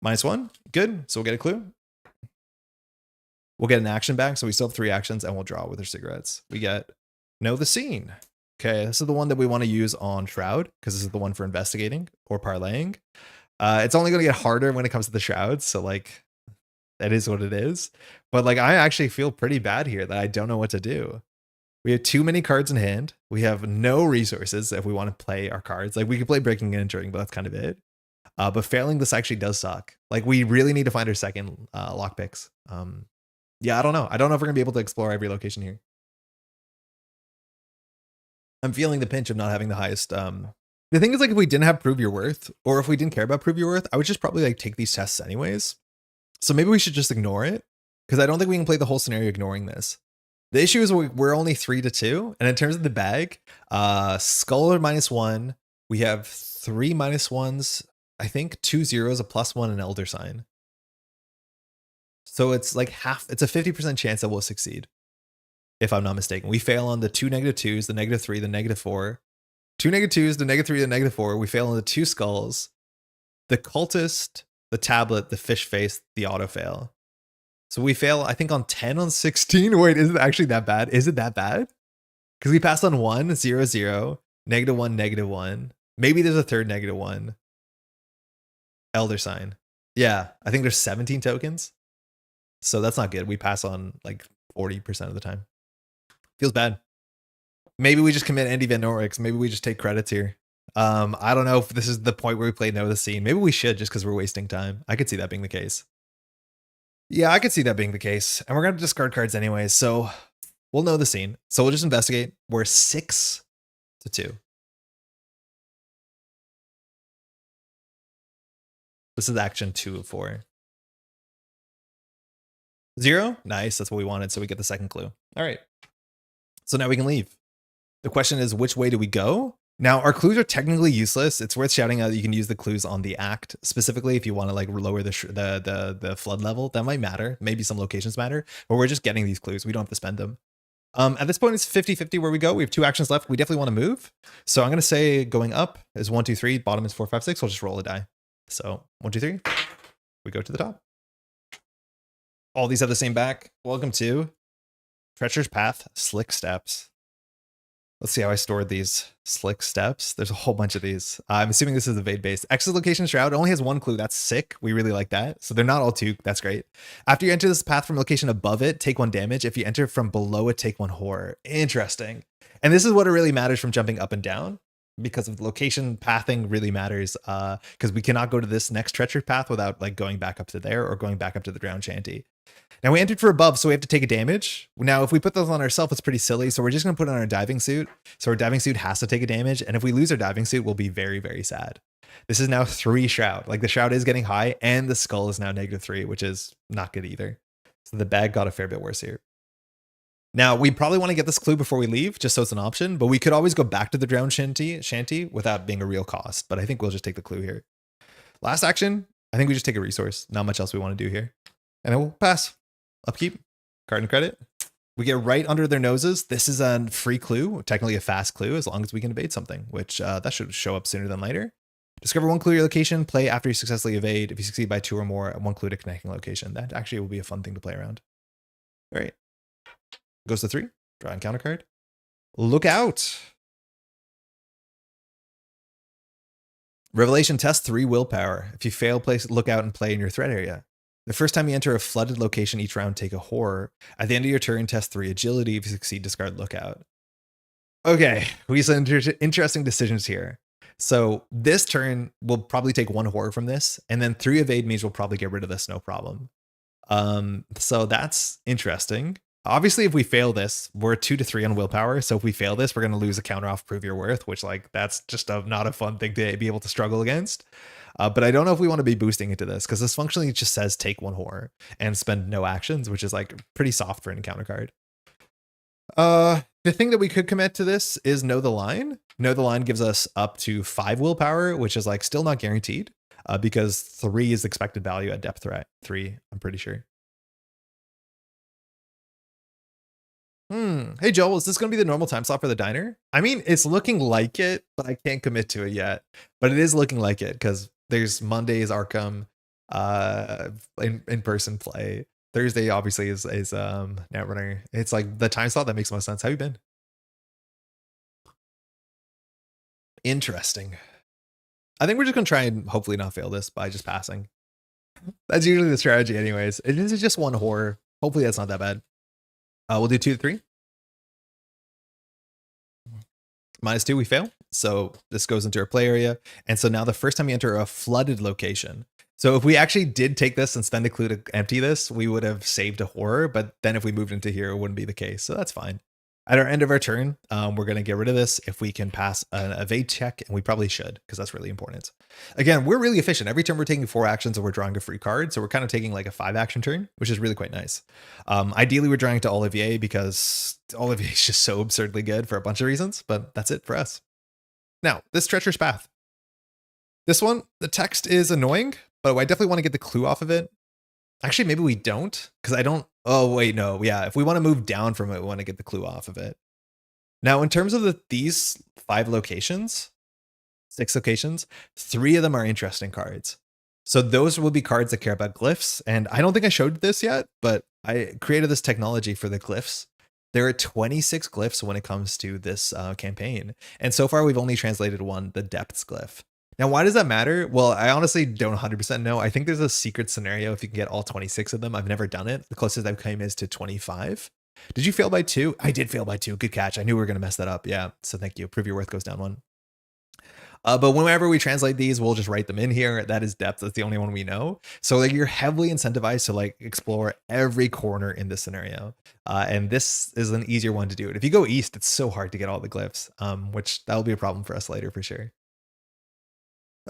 -1, good. So we'll get a clue. We'll get an action back, so we still have 3 actions, and we'll draw with our cigarettes. We get know the scene. Okay, this is the one that we want to use on Shroud, because this is the one for investigating or parlaying. It's only going to get harder when it comes to the Shrouds, so like, that is what it is. But like, I actually feel pretty bad here that I don't know what to do. We have too many cards in hand. We have no resources if we want to play our cards. Like, we could play breaking and entering, but that's kind of it. But failing this actually does suck. Like, we really need to find our second lockpicks. Yeah, I don't know. I don't know if we're going to be able to explore every location here. I'm feeling the pinch of not having the highest. The thing is, like, if we didn't have Prove Your Worth, or if we didn't care about Prove Your Worth, I would just probably like take these tests anyways. So maybe we should just ignore it, because I don't think we can play the whole scenario ignoring this. The issue is we're only 3 to 2, and in terms of the bag, Skull are -1. We have 3 -1s. I think 2 zeros, a +1, and Elder Sign. So it's like it's a 50% chance that we'll succeed, if I'm not mistaken. We fail on the 2 -2s, the -3, the -4. 2 -2s, the -3, the -4. We fail on the 2 skulls, the cultist, the tablet, the fish face, the auto fail. So we fail, I think, on 10 on 16. Wait, is it actually that bad? Is it that bad? Because we passed on 1, 0, 0, -1, -1. Maybe there's a third -1. Elder Sign. Yeah, I think there's 17 tokens. So that's not good. We pass on like 40% of the time. Feels bad. Maybe we just commit Andy Van Nortwick. Maybe we just take credits here. I don't know if this is the point where we play Know the Scene. Maybe we should, just because we're wasting time. I could see that being the case. Yeah, I could see that being the case. And we're going to discard cards anyways, so we'll know the scene. So we'll just investigate. We're 6 to 2. This is action 2 of 4. 0? Nice, that's what we wanted, so we get the second clue. All right. So now we can leave. The question is, which way do we go? Now, our clues are technically useless. It's worth shouting out that you can use the clues on the act, specifically if you want to like lower the flood level. That might matter. Maybe some locations matter, but we're just getting these clues. We don't have to spend them. At this point, it's 50-50 where we go. We have 2 actions left. We definitely want to move. So I'm going to say going up is 1, 2, 3. Bottom is 4, 5, 6. We'll just roll a die. So 1, 2, 3. We go to the top. All these have the same back. Welcome to Treacherous Path, Slick Steps. Let's see how I stored these slick steps. There's a whole bunch of these. I'm assuming this is evade based. Exit location Shroud only has 1 clue. That's sick. We really like that. So they're not all 2. That's great. After you enter this path from location above it, take 1 damage. If you enter from below it, take 1 horror. Interesting. And this is what it really matters from jumping up and down, because of the location pathing really matters, because we cannot go to this next treacherous path without like going back up to there or going back up to the drowned shanty. Now we entered for above, so we have to take a damage. Now, if we put those on ourselves, it's pretty silly. So we're just going to put on our diving suit. So our diving suit has to take a damage. And if we lose our diving suit, we'll be very, very sad. This is now 3 Shroud. Like, the Shroud is getting high, and the skull is now -3, which is not good either. So the bag got a fair bit worse here. Now, we probably want to get this clue before we leave, just so it's an option. But we could always go back to the drowned shanty without being a real cost. But I think we'll just take the clue here. Last action, I think we just take a resource. Not much else we want to do here. And then we'll pass. Upkeep, card and credit. We get right under their noses. This is a free clue, technically a fast clue, as long as we can evade something, which that should show up sooner than later. Discover 1 clue to your location, play after you successfully evade. If you succeed by 2 or more, 1 clue to connecting location. That actually will be a fun thing to play around. All right. Goes to 3. Draw and counter card. Look out. Revelation test 3 willpower. If you fail, place look out and play in your threat area. The first time you enter a flooded location each round, take a horror. At the end of your turn, test 3 agility. If you succeed, discard lookout. Okay, we have some interesting decisions here. So this turn, we'll probably take 1 horror from this, and then 3 evade means we'll probably get rid of this, no problem. So that's interesting. Obviously, if we fail this, we're 2 to 3 on willpower. So if we fail this, we're going to lose a counter off Prove Your Worth, which like that's just not a fun thing to be able to struggle against. But I don't know if we want to be boosting into this, because this functionally just says take 1 horror and spend no actions, which is like pretty soft for an encounter card. The thing that we could commit to this is Know the Line. Know the Line gives us up to 5 willpower, which is like still not guaranteed because 3 is expected value at depth threat. 3, I'm pretty sure. Hey Joel, is this going to be the normal time slot for the diner? I mean, it's looking like it, but I can't commit to it yet. But it is looking like it because there's Monday's Arkham in person play. Thursday obviously is Netrunner. It's like the time slot that makes most sense. How you been? Interesting. I think we're just gonna try and hopefully not fail this by just passing. That's usually the strategy anyways. It is just one horror. Hopefully that's not that bad. We'll do 2 to 3. -2, we fail. So this goes into our play area. And so now the first time you enter a flooded location. So if we actually did take this and spend a clue to empty this, we would have saved a horror. But then if we moved into here, it wouldn't be the case. So that's fine. At our end of our turn, we're going to get rid of this if we can pass an evade check, and we probably should because that's really important. Again, we're really efficient. Every turn we're taking 4 actions and we're drawing a free card. So we're kind of taking like a 5 action turn, which is really quite nice. Ideally, we're drawing to Olivier because Olivier is just so absurdly good for a bunch of reasons, but that's it for us. Now, this treacherous path. This one, the text is annoying, but I definitely want to get the clue off of it. Actually, maybe we don't, because I don't. Oh, wait, no. Yeah, if we want to move down from it, we want to get the clue off of it. Now, in terms of these 5 locations, 6 locations, 3 of them are interesting cards. So those will be cards that care about glyphs. And I don't think I showed this yet, but I created this technology for the glyphs. There are 26 glyphs when it comes to this campaign. And so far, we've only translated one, the depths glyph. Now, why does that matter? Well, I honestly don't 100% know. I think there's a secret scenario if you can get all 26 of them. I've never done it. The closest I've come is to 25. Did you fail by 2? I did fail by 2. Good catch. I knew we were going to mess that up. Yeah. So thank you. Prove your worth goes down 1. But whenever we translate these, we'll just write them in here. That is depth. That's the only one we know. So like you're heavily incentivized to like explore every corner in this scenario. And this is an easier one to do it. If you go east, it's so hard to get all the glyphs, which that'll be a problem for us later for sure.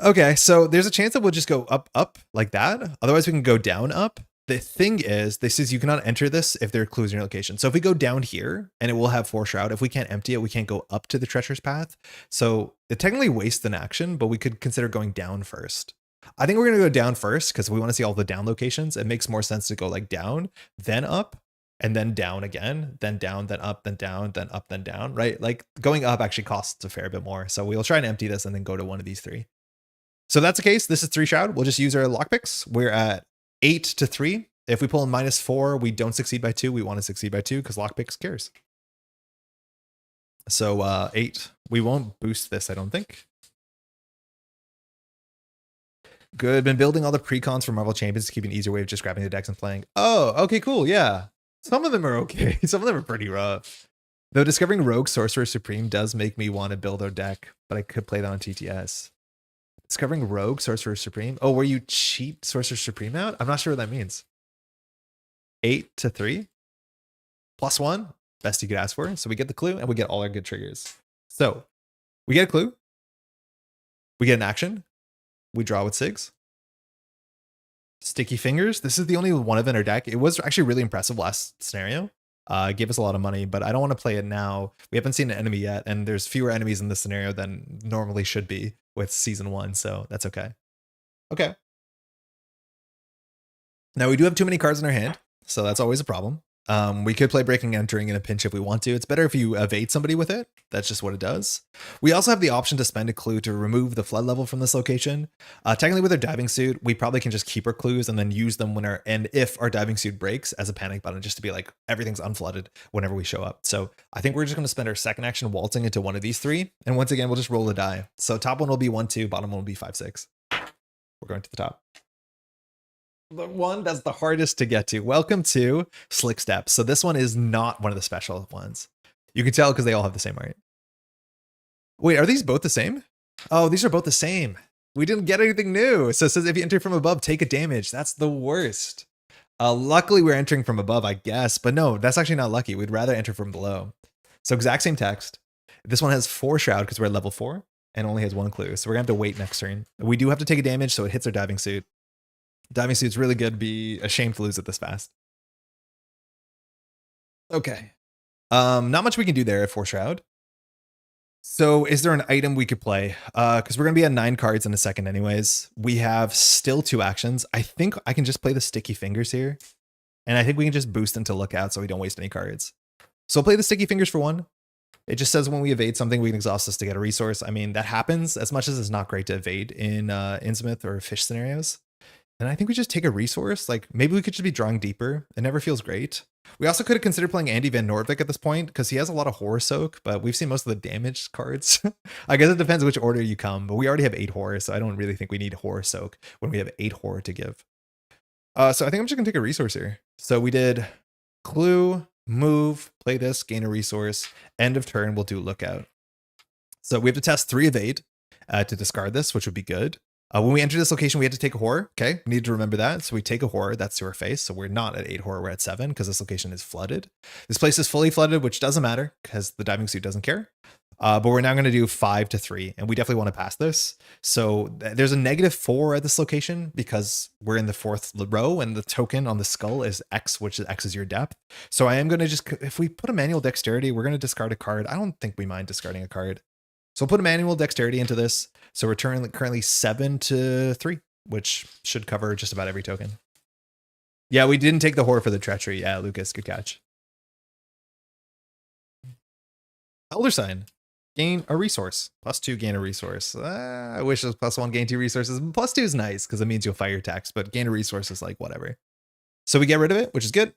Okay, so there's a chance that we'll just go up like that. Otherwise, we can go down, up. The thing is, this is you cannot enter this if there are clues in your location. So if we go down here, and it will have 4 shroud. If we can't empty it, we can't go up to the treacherous path. So it technically wastes an action, but we could consider going down first. I think we're going to go down first because we want to see all the down locations. It makes more sense to go like down, then up, and then down again, then down, then up, then down, then up, then down, right? Like going up actually costs a fair bit more. So we'll try and empty this and then go to one of these 3. So that's the case. This is 3 shroud. We'll just use our lockpicks. We're at 8 to 3. If we pull in -4, we don't succeed by 2. We want to succeed by 2 because lockpicks cares. So 8. We won't boost this, I don't think. Good. Been building all the precons for Marvel Champions to keep an easier way of just grabbing the decks and playing. Oh, okay, cool. Yeah. Some of them are okay. Some of them are pretty rough. Though discovering Rogue Sorcerer Supreme does make me want to build a deck, but I could play that on TTS. Discovering Rogue Sorcerer Supreme. Oh, where you cheat Sorcerer Supreme out? I'm not sure what that means. 8 to 3. +1. Best you could ask for. So we get the clue and we get all our good triggers. So we get a clue. We get an action. We draw with Sigs. Sticky Fingers. This is the only one of in our deck. It was actually really impressive last scenario. Gave us a lot of money, but I don't want to play it now. We haven't seen an enemy yet, and there's fewer enemies in this scenario than normally should be with season 1, so that's okay. Okay. Now we do have too many cards in our hand, so that's always a problem. We could play Breaking Entering in a pinch if we want to. It's better if you evade somebody with it. That's just what it does. We also have the option to spend a clue to remove the flood level from this location. Technically with our diving suit, we probably can just keep our clues and then use them when if our diving suit breaks as a panic button, just to be like, everything's unflooded whenever we show up. So I think we're just going to spend our second action waltzing into one of these 3. And once again, we'll just roll the die. So top one will be 1, 2, bottom one will be 5, 6. We're going to the top. The one that's the hardest to get to. Welcome to Slick Steps. So this one is not one of the special ones. You can tell because they all have the same art. Wait, are these both the same? Oh, these are both the same. We didn't get anything new. So it says if you enter from above, take a damage. That's the worst. Luckily, we're entering from above, I guess. But no, that's actually not lucky. We'd rather enter from below. So exact same text. This one has 4 shroud because we're at level 4 and only has 1 clue. So we're going to have to wait next turn. We do have to take a damage, so it hits our diving suit. Diving suit's really good. Be ashamed to lose it this fast. Okay. Not much we can do there at Force Shroud. So is there an item we could play? Because we're going to be at 9 cards in a second anyways. We have still 2 actions. I think I can just play the Sticky Fingers here. And I think we can just boost into Lookout so we don't waste any cards. So I'll play the Sticky Fingers for 1. It just says when we evade something, we can exhaust this to get a resource. I mean, that happens as much as it's not great to evade in Innsmouth or Fish scenarios. And I think we just take a resource. Like, maybe we could just be drawing deeper. It never feels great. We also could have considered playing Andy Van Nortwick at this point because he has a lot of Horror Soak, but we've seen most of the damaged cards. I guess it depends which order you come, but we already have 8 Horror, so I don't really think we need Horror Soak when we have 8 Horror to give. So I think I'm just going to take a resource here. So we did Clue, move, play this, gain a resource. End of turn, we'll do Lookout. So we have to test 3 evade to discard this, which would be good. When we enter this location, we had to take a horror. Okay, we need to remember that. So we take a horror, that's to our face. So we're not at 8 horror, we're at 7 because this location is flooded. This place is fully flooded, which doesn't matter because the diving suit doesn't care. But we're now going to do 5 to 3, and we definitely want to pass this. So there's a -4 at this location because we're in the 4th row, and the token on the skull is X, which is X is your depth. So I am going to just, if we put a manual dexterity, we're going to discard a card. I don't think we mind discarding a card. So we'll put a manual dexterity into this. So we're currently 7 to 3, which should cover just about every token. Yeah, we didn't take the horror for the treachery. Yeah, Lucas, good catch. Elder Sign. Gain a resource. +2, gain a resource. I wish it was +1, gain 2 resources. +2 is nice because it means you'll fire your attacks, but gain a resource is like whatever. So we get rid of it, which is good.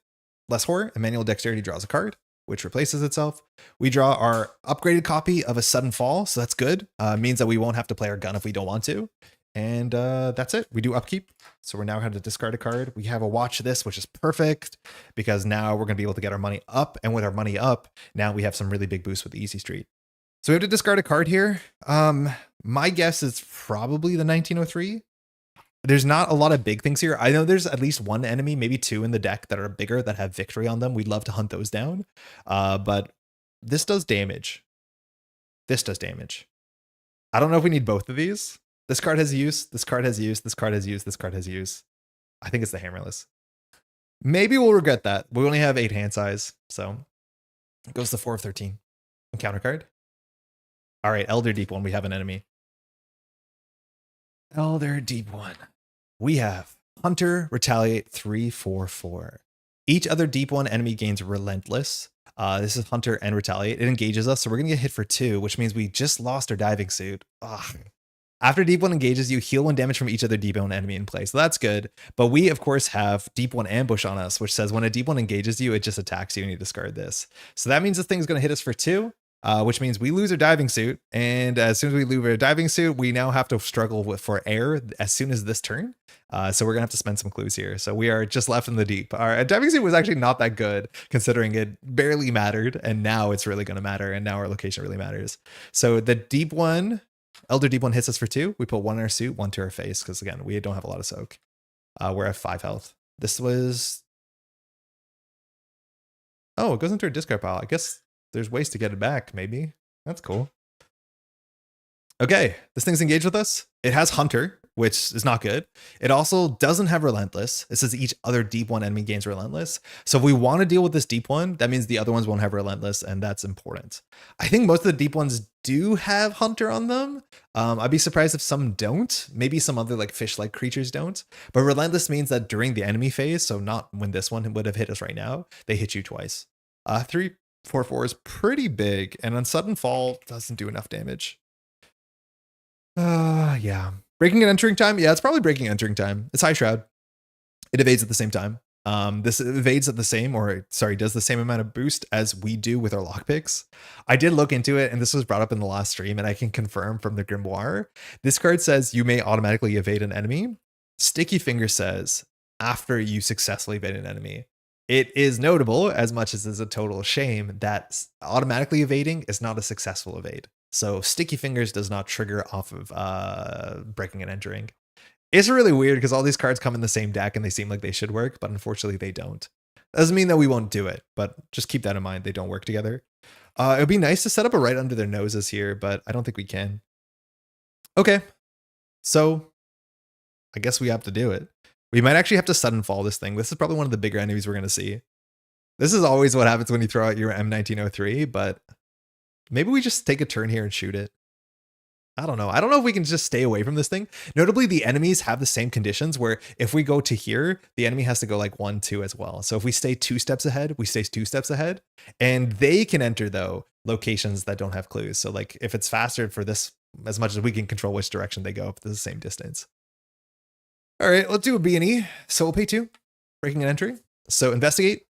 Less horror, and manual dexterity draws a card, which replaces itself. We draw our upgraded copy of a Sudden Fall, so that's good. Means that we won't have to play our gun if we don't want to. And that's it. We do upkeep. So we're now going to discard a card. We have a Watch This, which is perfect because now we're going to be able to get our money up. And with our money up, now we have some really big boosts with the Easy Street. So we have to discard a card here. My guess is probably the 1903. There's not a lot of big things here. I know there's at least 1 enemy, maybe 2 in the deck that are bigger that have victory on them. We'd love to hunt those down. But this does damage. This does damage. I don't know if we need both of these. This card has use. This card has use. This card has use. This card has use. I think it's the Hammerless. Maybe we'll regret that. We only have 8 hand size. So it goes to 4 of 13. Encounter card. All right, Elder Deep One. We have an enemy. Elder Deep One. We have Hunter, Retaliate, 3/4/4. Each other Deep One enemy gains Relentless. This is Hunter and Retaliate. It engages us, so we're going to get hit for 2, which means we just lost our diving suit. Ugh. After Deep One engages you, heal 1 damage from each other Deep One enemy in play. So that's good. But we, of course, have Deep One Ambush on us, which says when a Deep One engages you, it just attacks you and you discard this. So that means this thing is going to hit us for 2. Which means we lose our diving suit, and as soon as we lose our diving suit, we now have to struggle for air as soon as this turn. So we're gonna have to spend some clues here. So we are just left in the deep. Our diving suit was actually not that good, considering it barely mattered, and now it's really gonna matter, and now our location really matters. So the Deep One, Elder Deep One hits us for 2. We put 1 in our suit, 1 to our face, because again, we don't have a lot of soak. We're at 5 health. This was... Oh, it goes into our discard pile. I guess there's ways to get it back, maybe. That's cool. Okay, this thing's engaged with us. It has Hunter, which is not good. It also doesn't have Relentless. It says each other Deep One enemy gains Relentless. So if we want to deal with this Deep One, that means the other ones won't have Relentless, and that's important. I think most of the Deep Ones do have Hunter on them. I'd be surprised if some don't. Maybe some other like fish-like creatures don't. But Relentless means that during the enemy phase, so not when this one would have hit us right now, they hit you twice. 3/4/4 is pretty big, and on Sudden Fall doesn't do enough damage. Yeah. Breaking and entering time? Yeah, it's probably breaking and entering time. It's High Shroud. It evades at the same time. This evades at the same, or sorry, does the same amount of boost as we do with our lockpicks. I did look into it, and this was brought up in the last stream, and I can confirm from the Grimoire. This card says you may automatically evade an enemy. Sticky Finger says after you successfully evade an enemy. It is notable, as much as it's a total shame, that automatically evading is not a successful evade. So Sticky Fingers does not trigger off of breaking and entering. It's really weird because all these cards come in the same deck and they seem like they should work, but unfortunately they don't. Doesn't mean that we won't do it, but just keep that in mind. They don't work together. It would be nice to set up a right under their noses here, but I don't think we can. Okay, so I guess we have to do it. We might actually have to Sudden Fall this thing. This is probably one of the bigger enemies we're going to see. This is always what happens when you throw out your M1903, but maybe we just take a turn here and shoot it. I don't know. I don't know if we can just stay away from this thing. Notably, the enemies have the same conditions where if we go to here, the enemy has to go like 1, 2 as well. So if we stay 2 steps ahead, we stay 2 steps ahead. And they can enter, though, locations that don't have clues. So like if it's faster for this, as much as we can control which direction they go, if it's the same distance. All right, let's do a B&E. So we'll pay 2, breaking an entry. So investigate.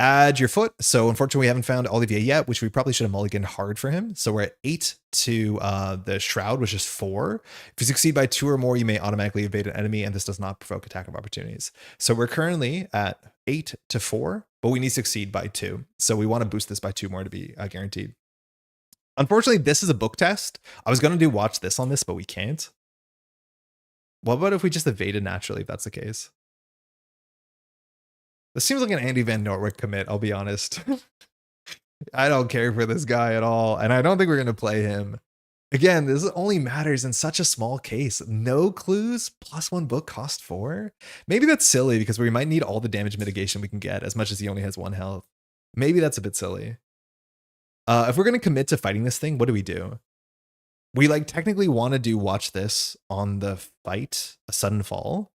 Add your foot. So unfortunately, we haven't found Olivier yet, which we probably should have mulliganed hard for him. So we're at 8 to the Shroud, which is 4. If you succeed by 2 or more, you may automatically evade an enemy, and this does not provoke attack of opportunities. So we're currently at 8 to 4, but we need to succeed by 2. So we want to boost this by 2 more to be guaranteed. Unfortunately, this is a book test. I was going to do watch this on this, but we can't. What about if we just evaded naturally, if that's the case? This seems like an Andy Van Nortwick commit, I'll be honest. I don't care for this guy at all, and I don't think we're going to play him. Again, this only matters in such a small case. No clues, +1 book, cost 4? Maybe that's silly because we might need all the damage mitigation we can get as much as he only has 1 health. Maybe that's a bit silly. If we're going to commit to fighting this thing, what do? We like technically want to do watch this on the fight, a sudden fall.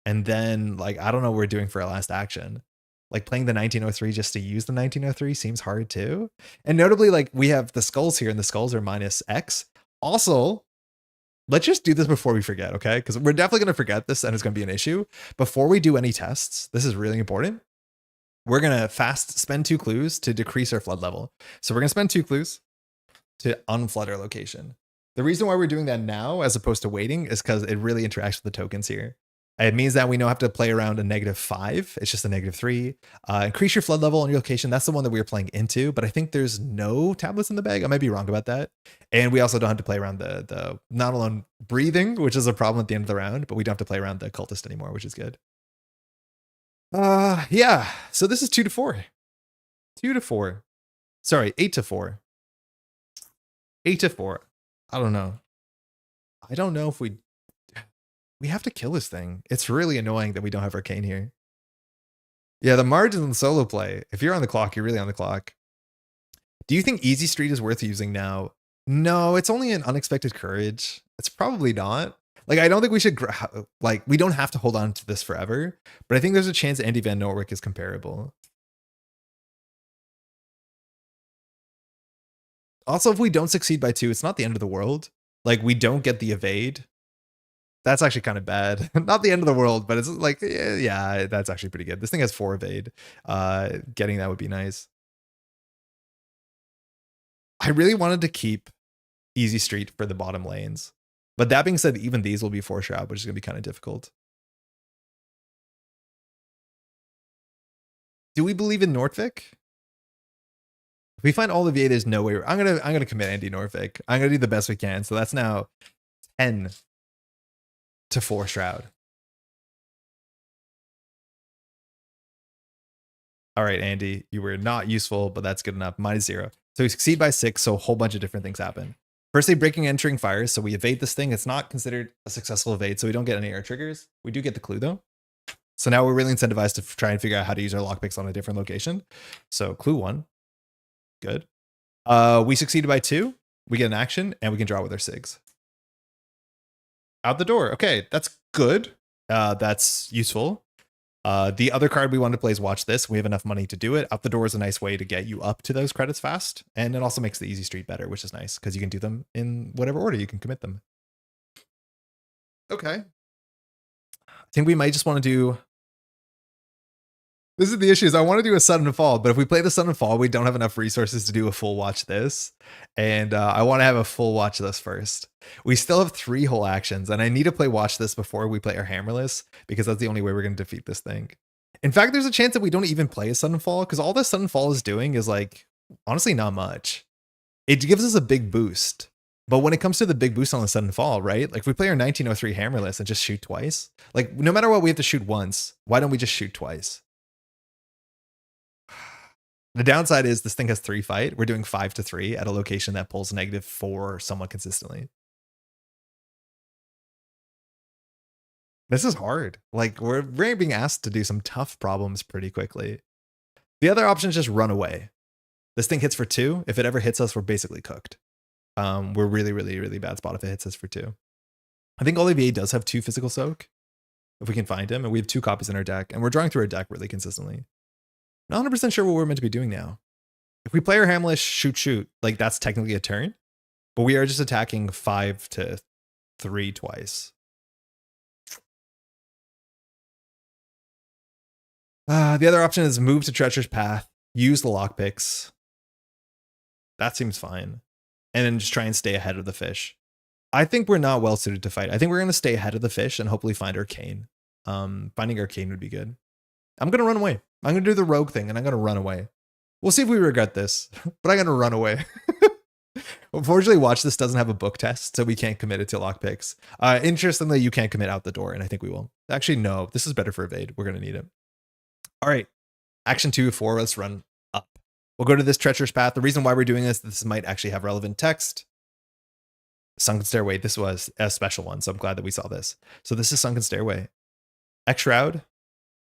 And then like, I don't know what we're doing for our last action. Like playing the 1903 just to use the 1903 seems hard too. And notably, like we have the skulls here and the skulls are -X. Also, let's just do this before we forget, okay? Because we're definitely going to forget this and it's going to be an issue. Before we do any tests, this is really important. We're going to fast spend 2 clues to decrease our flood level. So we're going to spend 2 clues to unflood our location. The reason why we're doing that now as opposed to waiting is because it really interacts with the tokens here. It means that we don't have to play around a -5. It's just a -3. Increase your flood level on your location. That's the one that we were playing into, but I think there's no tablets in the bag. I might be wrong about that. And we also don't have to play around the not alone breathing, which is a problem at the end of the round, but we don't have to play around the cultist anymore, which is good. Yeah. So this is 2 to 4. 2 to 4. Sorry, 8 to 4. 8 to 4. I don't know. I don't know if we have to kill this thing. It's really annoying that we don't have Arcane here. Yeah, the margins in solo play. If you're on the clock, you're really on the clock. Do you think Easy Street is worth using now? No, it's only an unexpected courage. It's probably not. Like, I don't think we should, like, we don't have to hold on to this forever, but I think there's a chance Andy Van Nortwick is comparable. Also, if we don't succeed by 2, it's not the end of the world. Like, we don't get the evade. That's actually kind of bad. Not the end of the world, but it's like, yeah, that's actually pretty good. This thing has 4 evade. Getting that would be nice. I really wanted to keep Easy Street for the bottom lanes. But that being said, even these will be 4 Shroud, which is going to be kind of difficult. Do we believe in Nortwick? If we find Olivier, there's no way. I'm gonna commit Andy Nortwick. I'm gonna do the best we can. So that's now 10 to 4 Shroud. All right, Andy, you were not useful, but that's good enough. -0. So we succeed by 6, so a whole bunch of different things happen. Firstly, breaking and entering fires. So we evade this thing. It's not considered a successful evade, so we don't get any air triggers. We do get the clue, though. So now we're really incentivized to try and figure out how to use our lockpicks on a different location. So clue 1. Good. We succeeded by 2. We get an action, and we can draw with our SIGs. Out the door. Okay, that's good. That's useful. The other card we want to play is Watch This. We have enough money to do it. Out the door is a nice way to get you up to those credits fast. And it also makes the Easy Street better, which is nice because you can do them in whatever order you can commit them. Okay. I think we might just want to do... This is the issue, is I want to do a sudden fall, but if we play the sudden fall, we don't have enough resources to do a full Watch This. And I want to have a full Watch This first. We still have 3 whole actions, and I need to play Watch This before we play our Hammerless, because that's the only way we're going to defeat this thing. In fact, there's a chance that we don't even play a sudden fall, because all this sudden fall is doing is like, honestly, not much. It gives us a big boost. But when it comes to the big boost on the sudden fall, right? Like if we play our 1903 Hammerless and just shoot twice, like no matter what, we have to shoot once. Why don't we just shoot twice? The downside is this thing has 3 fight. We're doing 5 to 3 at a location that pulls -4 somewhat consistently. This is hard. Like we're being asked to do some tough problems pretty quickly. The other option is just run away. This thing hits for 2. If it ever hits us, we're basically cooked. We're really, really, really bad spot if it hits us for 2. I think Olivier does have 2 physical soak, if we can find him, and we have 2 copies in our deck, and we're drawing through our deck really consistently. Not 100% sure what we're meant to be doing now. If we play our Hamlish shoot, like that's technically a turn, but we are just attacking 5 to 3 twice. The other option is move to Treacherous Path, use the lockpicks. That seems fine. And then just try and stay ahead of the fish. I think we're not well suited to fight. I think we're going to stay ahead of the fish and hopefully find Arcane. Finding Arcane would be good. I'm going to run away. I'm going to do the rogue thing and I'm going to run away. We'll see if we regret this, but I'm going to run away. Unfortunately, Watch This doesn't have a book test, so we can't commit it to lockpicks. Interestingly, you can't commit out the door, and I think we will. Actually, no, this is better for evade. We're going to need it. All right, action 2 of 4, let's run up. We'll go to this Treacherous Path. The reason why we're doing this might actually have relevant text. Sunken Stairway, this was a special one, so I'm glad that we saw this. So this is Sunken Stairway. X Shroud,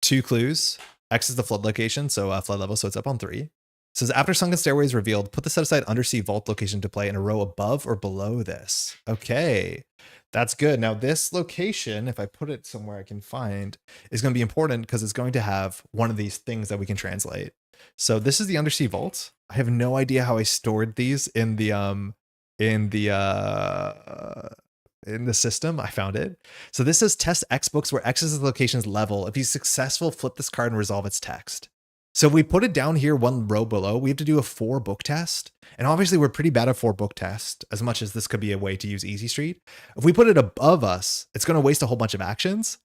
2 clues. X is the flood location, so flood level, so it's up on 3. It says, after Sunken Stairway is revealed, put the set-aside undersea vault location to play in a row above or below this. Okay, that's good. Now this location, if I put it somewhere I can find, is going to be important because it's going to have one of these things that we can translate. So this is the undersea vault. I have no idea how I stored these in the system. I found it. So this says test X books where X is the location's level. If he's successful, flip this card and resolve its text. So if we put it down here one row below, we have to do a 4 book test. And obviously we're pretty bad at 4 book test, as much as this could be a way to use Easy Street. If we put it above us, it's going to waste a whole bunch of actions.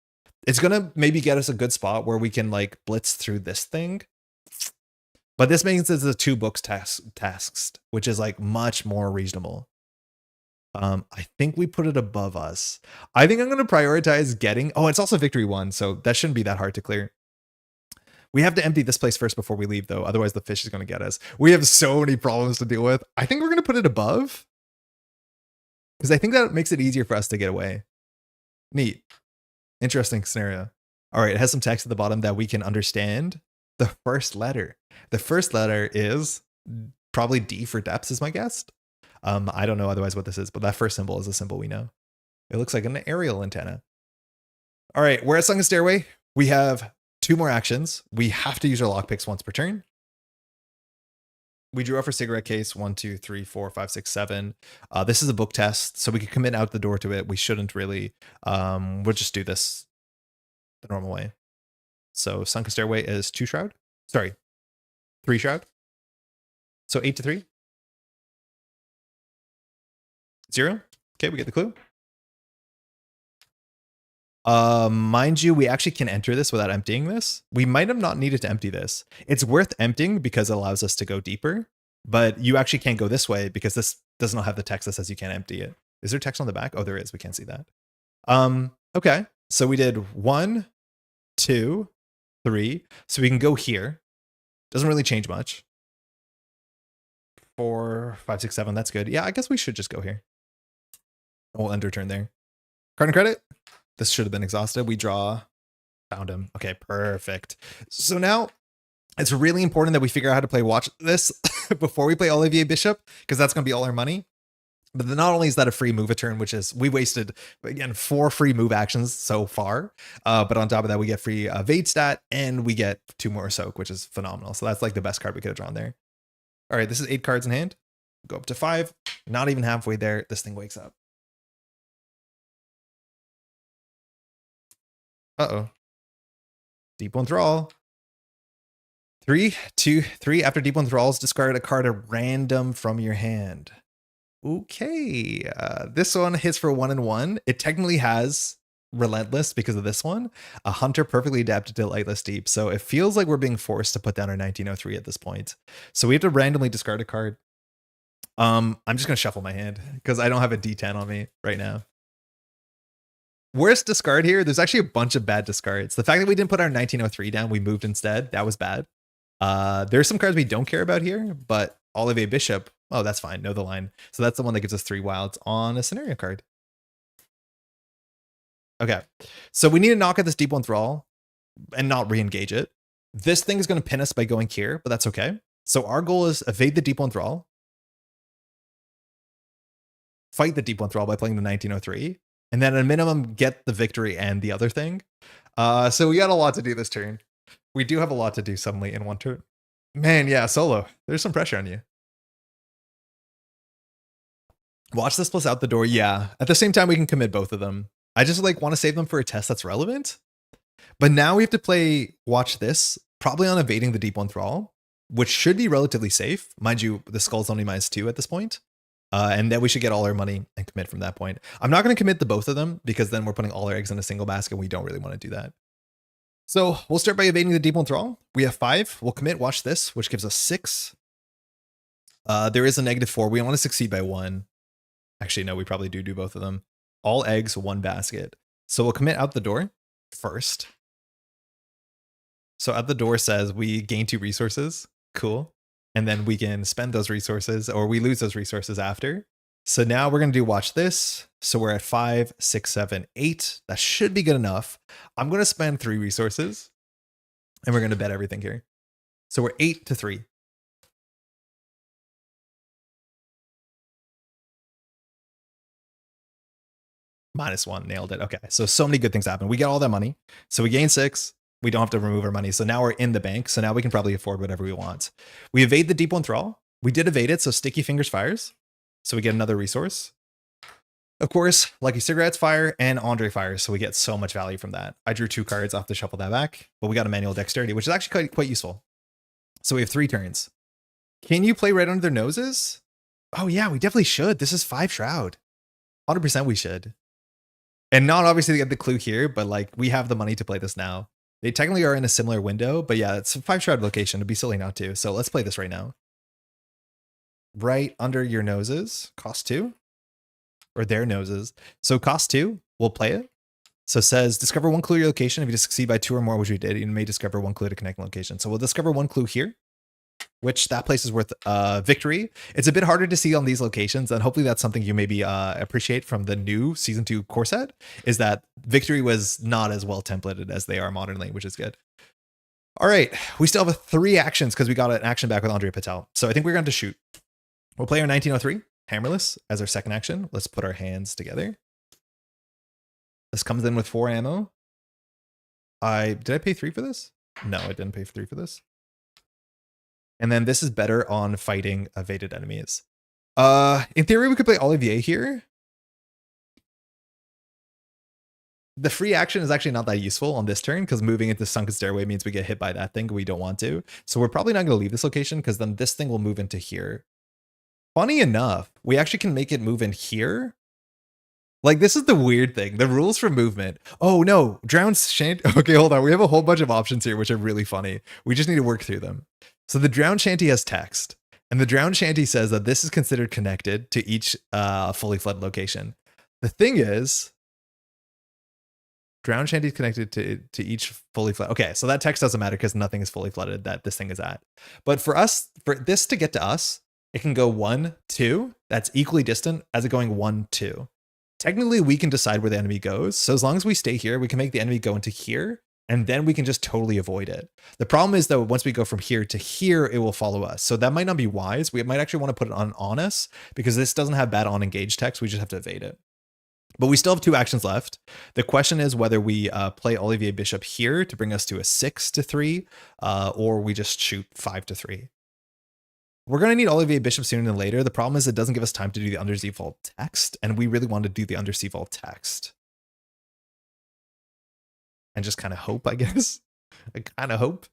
It's going to maybe get us a good spot where we can like blitz through this thing. But this means it's a 2 books tasks, which is like much more reasonable. I think we put it above us. I think I'm going to prioritize getting, oh, it's also victory 1, so that shouldn't be that hard to clear. We have to empty this place first before we leave, though. Otherwise, the fish is going to get us. We have so many problems to deal with. I think we're going to put it above, because I think that makes it easier for us to get away. Neat. Interesting scenario. All right, it has some text at the bottom that we can understand. The first letter. The first letter is probably D for depths, is my guess. I don't know otherwise what this is, but that first symbol is a symbol we know. It looks like an aerial antenna. All right, we're at Sunken Stairway. We have 2 more actions. We have to use our lockpicks once per turn. We drew up for cigarette case 1, 2, 3, 4, 5, 6, 7. This is a book test, so we can commit out the door to it. We shouldn't really. We'll just do this the normal way. So Sunken Stairway is 2 shroud. Sorry, 3 shroud. So 8 to 3. 0. Okay, we get the clue. Mind you, we actually can enter this without emptying this. We might have not needed to empty this. It's worth emptying because it allows us to go deeper, but you actually can't go this way because this does not have the text that says you can't empty it. Is there text on the back? Oh, there is. We can't see that. Okay, so we did 1, 2, 3. So we can go here. Doesn't really change much. 4, 5, 6, 7. That's good. Yeah, I guess we should just go here. We'll end our turn there. Card and credit. This should have been exhausted. We draw. Found him. Okay, perfect. So now it's really important that we figure out how to play Watch This before we play Olivier Bishop, because that's going to be all our money. But then not only is that a free move a turn, which is, we wasted, again, 4 free move actions so far. But on top of that, we get free evade stat and we get 2 more soak, which is phenomenal. So that's like the best card we could have drawn there. All right, this is 8 cards in hand. Go up to 5. Not even halfway there. This thing wakes up. Uh-oh. Deep One Thrall. 3, 2, 3. After Deep One Thralls, discard a card at random from your hand. Okay. This one hits for 1 and 1. It technically has Relentless because of this one. A Hunter perfectly adapted to Lightless Deep. So it feels like we're being forced to put down our 1903 at this point. So we have to randomly discard a card. I'm just going to shuffle my hand because I don't have a D10 on me right now. Worst discard here, there's actually a bunch of bad discards. The fact that we didn't put our 1903 down, we moved instead, that was bad. There's some cards we don't care about here, but Olivier Bishop, oh, that's fine, know the line. So that's the one that gives us 3 wilds on a scenario card. Okay, so we need to knock at this Deep One Thrall and not re-engage it. This thing is going to pin us by going here, but that's okay. So our goal is evade the Deep One Thrall, fight the Deep One Thrall by playing the 1903, and then at a minimum get the victory and the other thing. So we got a lot to do this turn. We do have a lot to do suddenly in one turn. Man, yeah, solo. There's some pressure on you. Watch this plus out the door. Yeah. At the same time, we can commit both of them. I just like want to save them for a test that's relevant. But now we have to play watch this, probably on evading the Deep One Thrall, which should be relatively safe. Mind you, the skull's only -2 at this point. And then we should get all our money and commit from that point. I'm not going to commit the both of them because then we're putting all our eggs in a single basket. We don't really want to do that. So we'll start by evading the Deep One Thrall. We have 5. We'll commit watch this, which gives us 6. There is a -4. We want to succeed by 1. Actually, no, we probably do both of them. All eggs, 1 basket. So we'll commit out the door first. So out the door says we gain 2 resources. Cool. And then we can spend those resources or we lose those resources after. So now we're going to do watch this. So we're at 5, 6, 7, 8. That should be good enough. I'm going to spend 3 resources and we're going to bet everything here. So we're 8 to 3. -1, nailed it. Okay, so many good things happen. We get all that money. So we gain 6. We don't have to remove our money. So now we're in the bank. So now we can probably afford whatever we want. We evade the Deep One Thrall. We did evade it, so Sticky Fingers fires. So we get another resource. Of course, Lucky Cigarettes fire and André fires, so we get so much value from that. I drew 2 cards off to shuffle that back, but we got a manual dexterity, which is actually quite useful. So we have 3 turns. Can you play right under their noses? Oh yeah, we definitely should. This is 5 Shroud. 100% we should. And not obviously get the clue here, but like we have the money to play this now. They technically are in a similar window, but yeah, it's a 5 Shroud location. It'd be silly not to. So let's play this right now. Right under your noses, cost 2. Or their noses. So cost 2, we'll play it. So it says discover 1 clue your location. If you succeed by 2 or more, which we did, you may discover 1 clue to connect location. So we'll discover 1 clue here, which that place is worth victory. It's a bit harder to see on these locations, and hopefully that's something you maybe appreciate from the new season 2 core set, is that victory was not as well templated as they are modernly, which is good. All right, we still have 3 actions because we got an action back with André Patel. So I think we're going to shoot. We'll play our 1903 Hammerless as our second action. Let's put our hands together. This comes in with 4 ammo. Did I pay 3 for this? No, I didn't pay 3 for this. And then this is better on fighting evaded enemies. In theory, we could play Olivier here. The free action is actually not that useful on this turn because moving into Sunken Stairway means we get hit by that thing we don't want to. So we're probably not going to leave this location because then this thing will move into here. Funny enough, we actually can make it move in here. Like, this is the weird thing. The rules for movement. Oh, no. Drowned Shanty. Okay, hold on. We have a whole bunch of options here, which are really funny. We just need to work through them. So the Drowned Shanty has text. And the Drowned Shanty says that this is considered connected to each fully flooded location. The thing is, Drowned Shanty is connected to each fully flooded. Okay, so that text doesn't matter because nothing is fully flooded that this thing is at. But for us, for this to get to us, it can go 1, 2. That's equally distant as it going 1, 2. Technically, we can decide where the enemy goes. So as long as we stay here, we can make the enemy go into here, and then we can just totally avoid it. The problem is, though, once we go from here to here, it will follow us. So that might not be wise. We might actually want to put it on us because this doesn't have bad on engage text. We just have to evade it. But we still have 2 actions left. The question is whether we play Olivier Bishop here to bring us to a 6 to 3, or we just shoot 5 to 3. We're going to need Olivier Bishop sooner than later. The problem is it doesn't give us time to do the Undersea Vault text, and we really want to do the Undersea Vault text. And just kind of hope, I guess. I kind of hope.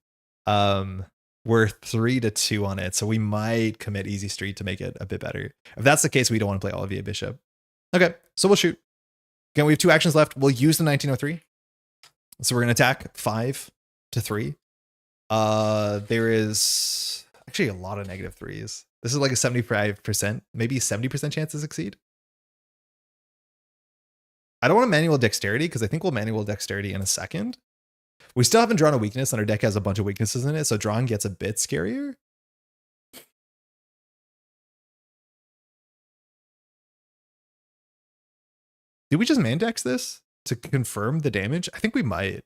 We're 3 to 2 on it, so we might commit Easy Street to make it a bit better. If that's the case, we don't want to play Olivier Bishop. Okay, so we'll shoot. Again, we have 2 actions left. We'll use the 1903. So we're going to attack 5 to 3. There is actually a lot of -3s. This is like a 75%, maybe 70% chance to succeed. I don't want to manual dexterity because I think we'll manual dexterity in a second. We still haven't drawn a weakness, and our deck has a bunch of weaknesses in it, so drawing gets a bit scarier. Did we just Mandex this to confirm the damage? I think we might.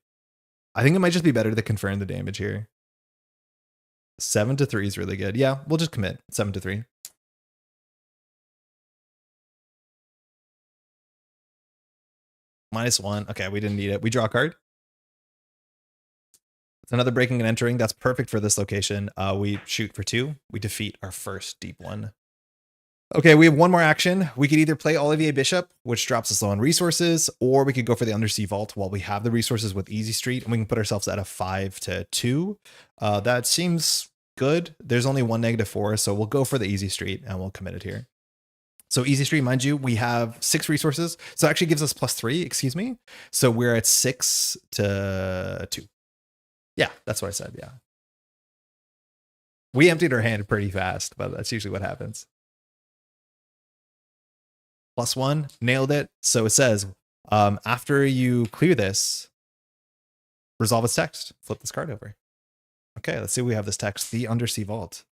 I think it might just be better to confirm the damage here. 7-3 is really good. Yeah, we'll just commit 7-3. -1. Okay, we didn't need it. We draw a card. It's another breaking and entering. That's perfect for this location. We shoot for 2. We defeat our first deep one. Okay, we have one more action. We could either play Olivier Bishop, which drops us low on resources, or we could go for the Undersea Vault while we have the resources with Easy Street, and we can put ourselves at a 5-2. That seems good. There's only one -4, so we'll go for the Easy Street, and we'll commit it here. So Easy Street, mind you, we have 6 resources, so it actually gives us +3, excuse me. So we're at 6-2. Yeah, that's what I said, yeah. We emptied our hand pretty fast, but that's usually what happens. +1, nailed it. So it says, after you clear this, resolve its text. Flip this card over. Okay, let's see. We have this text, the Undersea Vault.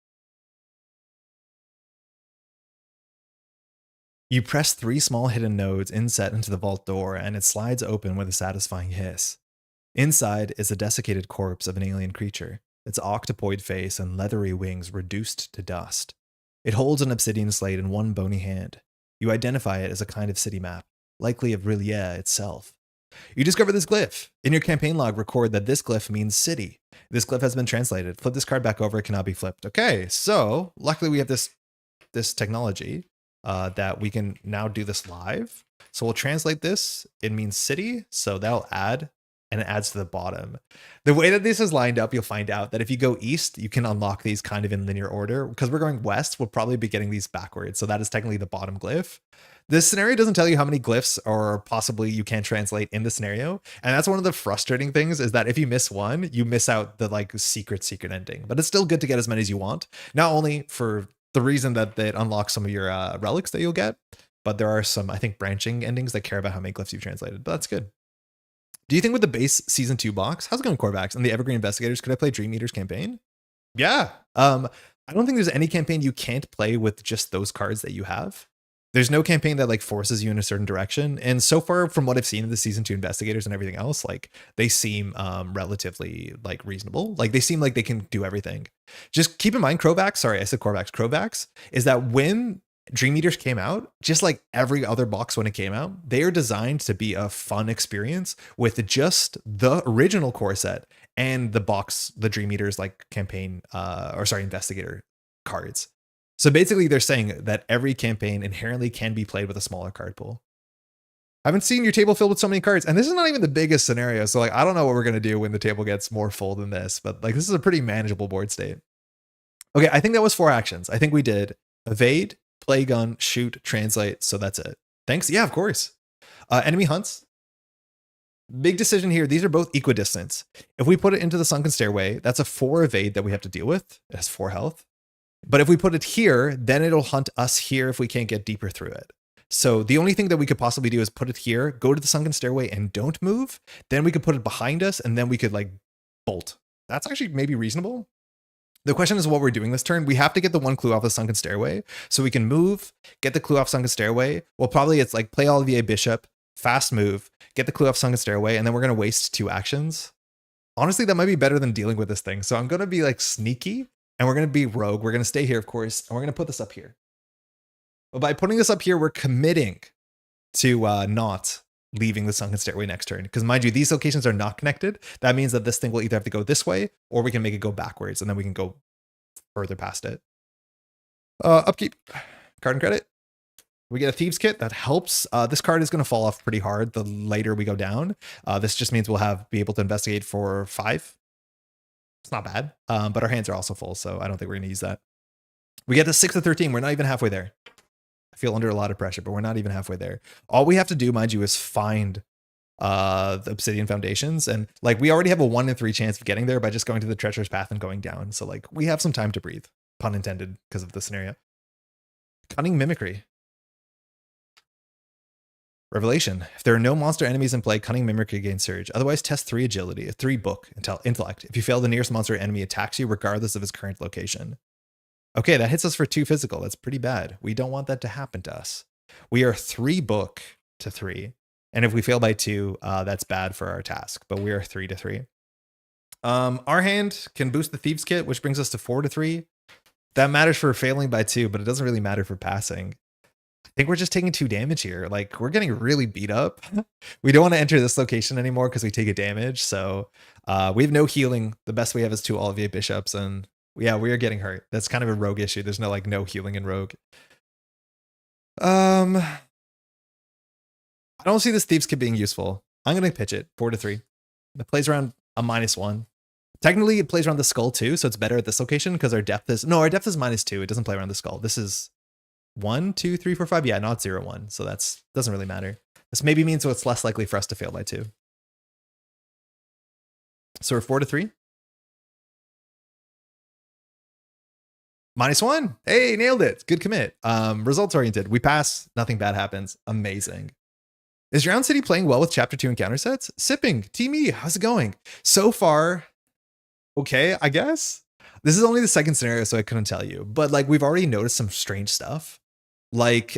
You press 3 small hidden nodes inset into the vault door, and it slides open with a satisfying hiss. Inside is a desiccated corpse of an alien creature, its octopoid face and leathery wings reduced to dust. It holds an obsidian slate in one bony hand. You identify it as a kind of city map, likely of Rillier itself. You discover this glyph. In your campaign log, record that this glyph means city. This glyph has been translated. Flip this card back over. It cannot be flipped. Okay, so luckily we have this technology that we can now do this live. So we'll translate this. It means city, so that'll add, and it adds to the bottom. The way that this is lined up, you'll find out that if you go east, you can unlock these kind of in linear order. Because we're going west, we'll probably be getting these backwards. So that is technically the bottom glyph. This scenario doesn't tell you how many glyphs or possibly you can translate in the scenario. And that's one of the frustrating things, is that if you miss one, you miss out the like secret ending. But it's still good to get as many as you want. Not only for the reason that it unlocks some of your relics that you'll get, but there are some, I think, branching endings that care about how many glyphs you've translated. But that's good. Do you think with the base season 2 box, how's it going, Corvax, and the Evergreen Investigators, could I play Dream Eater's campaign? Yeah. I don't think there's any campaign you can't play with just those cards that you have. There's no campaign that like forces you in a certain direction. And so far, from what I've seen of the season 2 Investigators and everything else, like they seem relatively like reasonable. Like they seem like they can do everything. Just keep in mind, Corvax is that when Dream Eaters came out, just like every other box when it came out, they are designed to be a fun experience with just the original core set and the box, the Dream Eaters like campaign, investigator cards. So basically they're saying that every campaign inherently can be played with a smaller card pool. I haven't seen your table filled with so many cards, and this is not even the biggest scenario. So like, I don't know what we're going to do when the table gets more full than this, but like, this is a pretty manageable board state. Okay. I think that was 4 actions. I think we did evade, play gun, shoot, translate. So that's it. Thanks. Yeah, of course. Enemy hunts. Big decision here. These are both equidistant. If we put it into the sunken stairway, that's a 4 evade that we have to deal with. It has 4 health. But if we put it here, then it'll hunt us here if we can't get deeper through it. So the only thing that we could possibly do is put it here, go to the sunken stairway and don't move. Then we could put it behind us and then we could like bolt. That's actually maybe reasonable. The question is what we're doing this turn. We have to get the 1 clue off the sunken stairway so we can move, get the clue off sunken stairway. Well, probably it's like play Olivier Bishop, fast move, get the clue off sunken stairway, and then we're going to waste 2 actions. Honestly, that might be better than dealing with this thing. So I'm going to be like sneaky and we're going to be rogue. We're going to stay here, of course, and we're going to put this up here. But by putting this up here, we're committing to not leaving the sunken stairway next turn. Because mind you, these locations are not connected. That means that this thing will either have to go this way or we can make it go backwards and then we can go further past it. Upkeep, card and credit. We get a Thieves Kit that helps. This card is going to fall off pretty hard the later we go down. This just means we'll be able to investigate for 5. It's not bad, but our hands are also full, so I don't think we're going to use that. We get to 6-13. We're not even halfway there. I feel under a lot of pressure, but we're not even halfway there. All we have to do, mind you, is find the Obsidian Foundations. And like we already have a 1 in 3 chance of getting there by just going to the treacherous path and going down. So like we have some time to breathe, pun intended, because of the scenario. Cunning Mimicry. Revelation. If there are no monster enemies in play, Cunning Mimicry gains Surge. Otherwise, test 3 agility, 3 book, intellect. If you fail, the nearest monster enemy attacks you regardless of its current location. Okay, that hits us for 2 physical. That's pretty bad. We don't want that to happen to us. We are 3 book to 3. And if we fail by 2, that's bad for our task. But we are 3 to 3. Our hand can boost the Thieves Kit, which brings us to 4-3. That matters for failing by 2, but it doesn't really matter for passing. I think we're just taking 2 damage here. Like, we're getting really beat up. We don't want to enter this location anymore because we take a damage. So we have no healing. The best we have is 2 Olivier Bishops. And yeah, we are getting hurt. That's kind of a rogue issue. There's no, like, no healing in rogue. I don't see this Thieves Kit being useful. I'm going to pitch it 4-3. It plays around a -1. Technically, it plays around the skull too, so it's better at this location because our depth is -2. It doesn't play around the skull. This is 1, 2, 3, 4, 5. Yeah, not 0, 1. So that's doesn't really matter. This maybe means it's less likely for us to fail by 2. So we're 4-3. -1. Hey, nailed it. Good commit. Results oriented. We pass. Nothing bad happens. Amazing. Is Drowned City playing well with Chapter 2 encounter sets? Sipping. Team E, how's it going? So far, okay, I guess. This is only the second scenario, so I couldn't tell you. But like, we've already noticed some strange stuff. Like,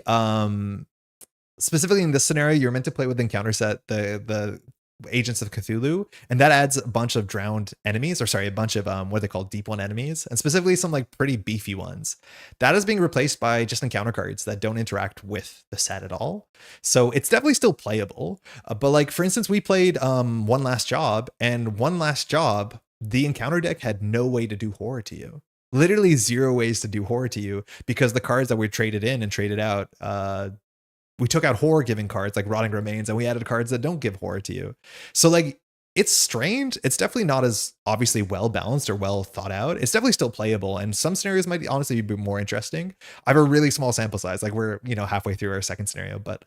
specifically in this scenario, you're meant to play with encounter set the Agents of Cthulhu, and that adds a bunch of drowned enemies, or sorry, a bunch of what are they called, deep one enemies, and specifically some like pretty beefy ones. That is being replaced by just encounter cards that don't interact with the set at all. So it's definitely still playable. But like, for instance, we played One Last Job, and One Last Job, the encounter deck had no way to do horror to you. Literally 0 ways to do horror to you because the cards that we traded in and traded out, we took out horror giving cards like Rotting Remains, and we added cards that don't give horror to you. So like, it's strange. It's definitely not as obviously well balanced or well thought out. It's definitely still playable, and some scenarios might honestly be more interesting. I have a really small sample size. Like, we're, you know, halfway through our second scenario, but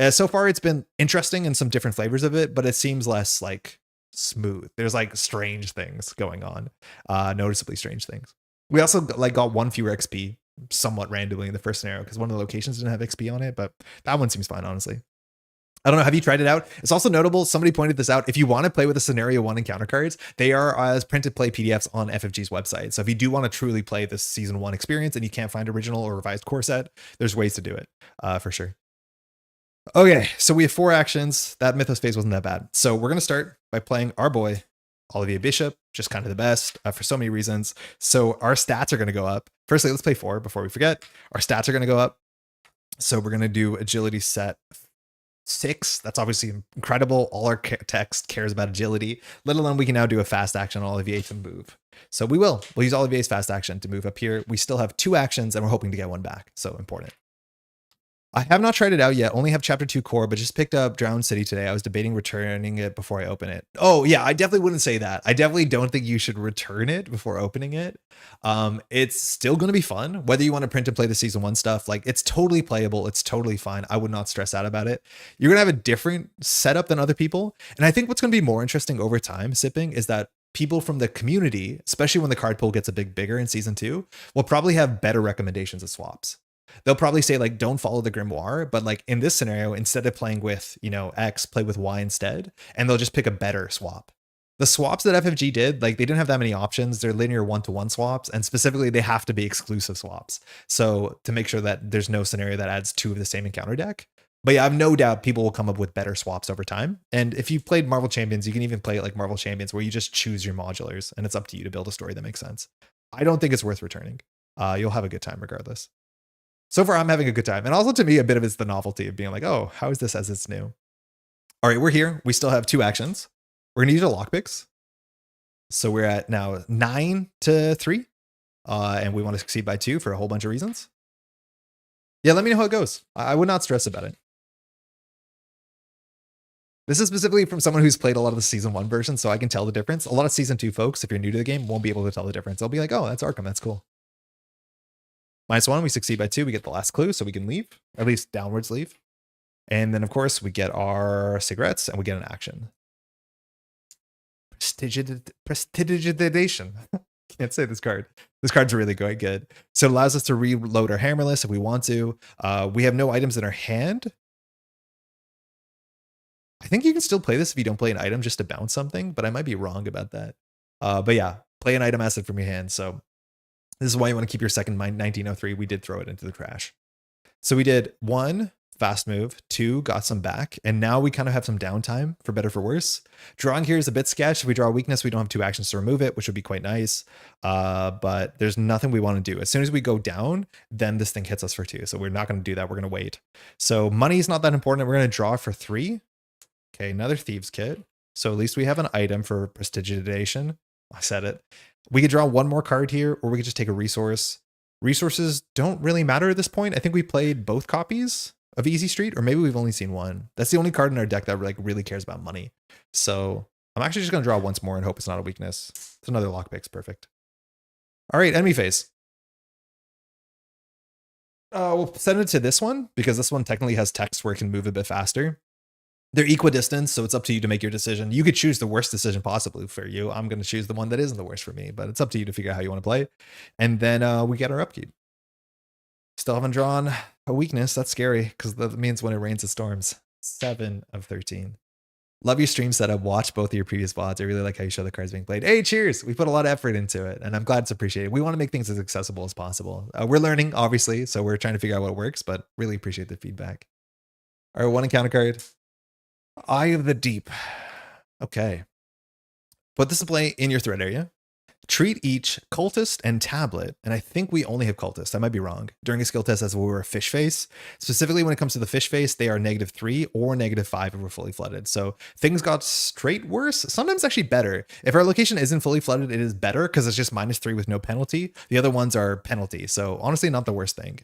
so far it's been interesting and some different flavors of it, but it seems less like smooth. There's like strange things going on, noticeably strange things. We also like got 1 fewer XP somewhat randomly in the first scenario because one of the locations didn't have XP on it, but that one seems fine, honestly. I don't know. Have you tried it out? It's also notable. Somebody pointed this out. If you want to play with the scenario 1 encounter cards, they are as printed play PDFs on FFG's website. So if you do want to truly play this season 1 experience and you can't find original or revised core set, there's ways to do it for sure. Okay, so we have 4 actions. That Mythos phase wasn't that bad. So we're going to start by playing our boy, Olivier Bishop, just kind of the best for so many reasons. So our stats are going to go up. Firstly, let's play 4 before we forget. Our stats are going to go up. So we're going to do agility set 6. That's obviously incredible. All our text cares about agility, let alone we can now do a fast action on Olivier to move. So we'll use Olivier's fast action to move up here. We still have 2 actions and we're hoping to get 1 back. So important. I have not tried it out yet. Only have Chapter 2 core, but just picked up Drowned City today. I was debating returning it before I open it. Oh yeah, I definitely wouldn't say that. I definitely don't think you should return it before opening it. It's still going to be fun. Whether you want to print and play the season 1 stuff, like, it's totally playable. It's totally fine. I would not stress out about it. You're going to have a different setup than other people. And I think what's going to be more interesting over time, Sipping, is that people from the community, especially when the card pool gets a bit bigger in season 2, will probably have better recommendations of swaps. They'll probably say like, don't follow the grimoire, but like in this scenario, instead of playing with, you know, X, play with Y instead, and they'll just pick a better swap. The swaps that FFG did, like, they didn't have that many options. They're linear 1-to-1 swaps, and specifically they have to be exclusive swaps. So to make sure that there's no scenario that adds 2 of the same encounter deck. But yeah, I have no doubt people will come up with better swaps over time. And if you've played Marvel Champions, you can even play it like Marvel Champions, where you just choose your modulars and it's up to you to build a story that makes sense. I don't think it's worth returning. You'll have a good time regardless. So far, I'm having a good time. And also, to me, a bit of it's the novelty of being like, oh, how is this as it's new? All right, we're here. We still have 2 actions. We're going to use our lockpicks. So we're at now 9-3. And we want to succeed by 2 for a whole bunch of reasons. Yeah, let me know how it goes. I would not stress about it. This is specifically from someone who's played a lot of the season 1 version, so I can tell the difference. A lot of season 2 folks, if you're new to the game, won't be able to tell the difference. They'll be like, oh, that's Arkham. That's cool. -1, we succeed by 2. We get the last clue, so we can leave, or at least downwards leave. And then, of course, we get our cigarettes and we get an action. Prestidigitation. Can't say this card. This card's really going good. So it allows us to reload our hammerless if we want to. We have no items in our hand. I think you can still play this if you don't play an item just to bounce something, but I might be wrong about that. But yeah, play an item asset from your hand. So this is why you want to keep your second 1903. We did throw it into the trash. So we did 1, fast move. 2, got some back. And now we kind of have some downtime, for better for worse. Drawing here is a bit sketch. If we draw a weakness, we don't have 2 actions to remove it, which would be quite nice. But there's nothing we want to do. As soon as we go down, then this thing hits us for 2. So we're not going to do that. We're going to wait. So money is not that important. We're going to draw for 3. Okay, another Thieves Kit. So at least we have an item for prestidigitation. I said it. We could draw 1 more card here, or we could just take a resource. Resources don't really matter at this point. I think we played both copies of Easy Street, or maybe we've only seen 1. That's the only card in our deck that like really cares about money. So I'm actually just going to draw once more and hope it's not a weakness. It's another lockpicks. Perfect. All right, enemy phase. We'll send it to this one because this one technically has text where it can move a bit faster. They're equidistant, so it's up to you to make your decision. You could choose the worst decision possibly for you. I'm going to choose the one that isn't the worst for me, but it's up to you to figure out how you want to play. And then we get our upkeep. Still haven't drawn a weakness. That's scary because that means when it rains, it storms. 7 of 13. Love your stream setup. Watch both of your previous VODs. I really like how you show the cards being played. Hey, cheers. We put a lot of effort into it, and I'm glad it's appreciated. We want to make things as accessible as possible. We're learning, obviously, so we're trying to figure out what works, but really appreciate the feedback. All right, 1 encounter card. Eye of the Deep. Okay. Put this to play in your threat area. Treat each cultist and tablet, and I think we only have cultist. I might be wrong. During a skill test as we were a fish face. Specifically when it comes to the fish face, they are -3 or -5 if we're fully flooded. So things got straight worse, sometimes actually better. If our location isn't fully flooded, it is better because it's just -3 with no penalty. The other ones are penalty. So honestly, not the worst thing.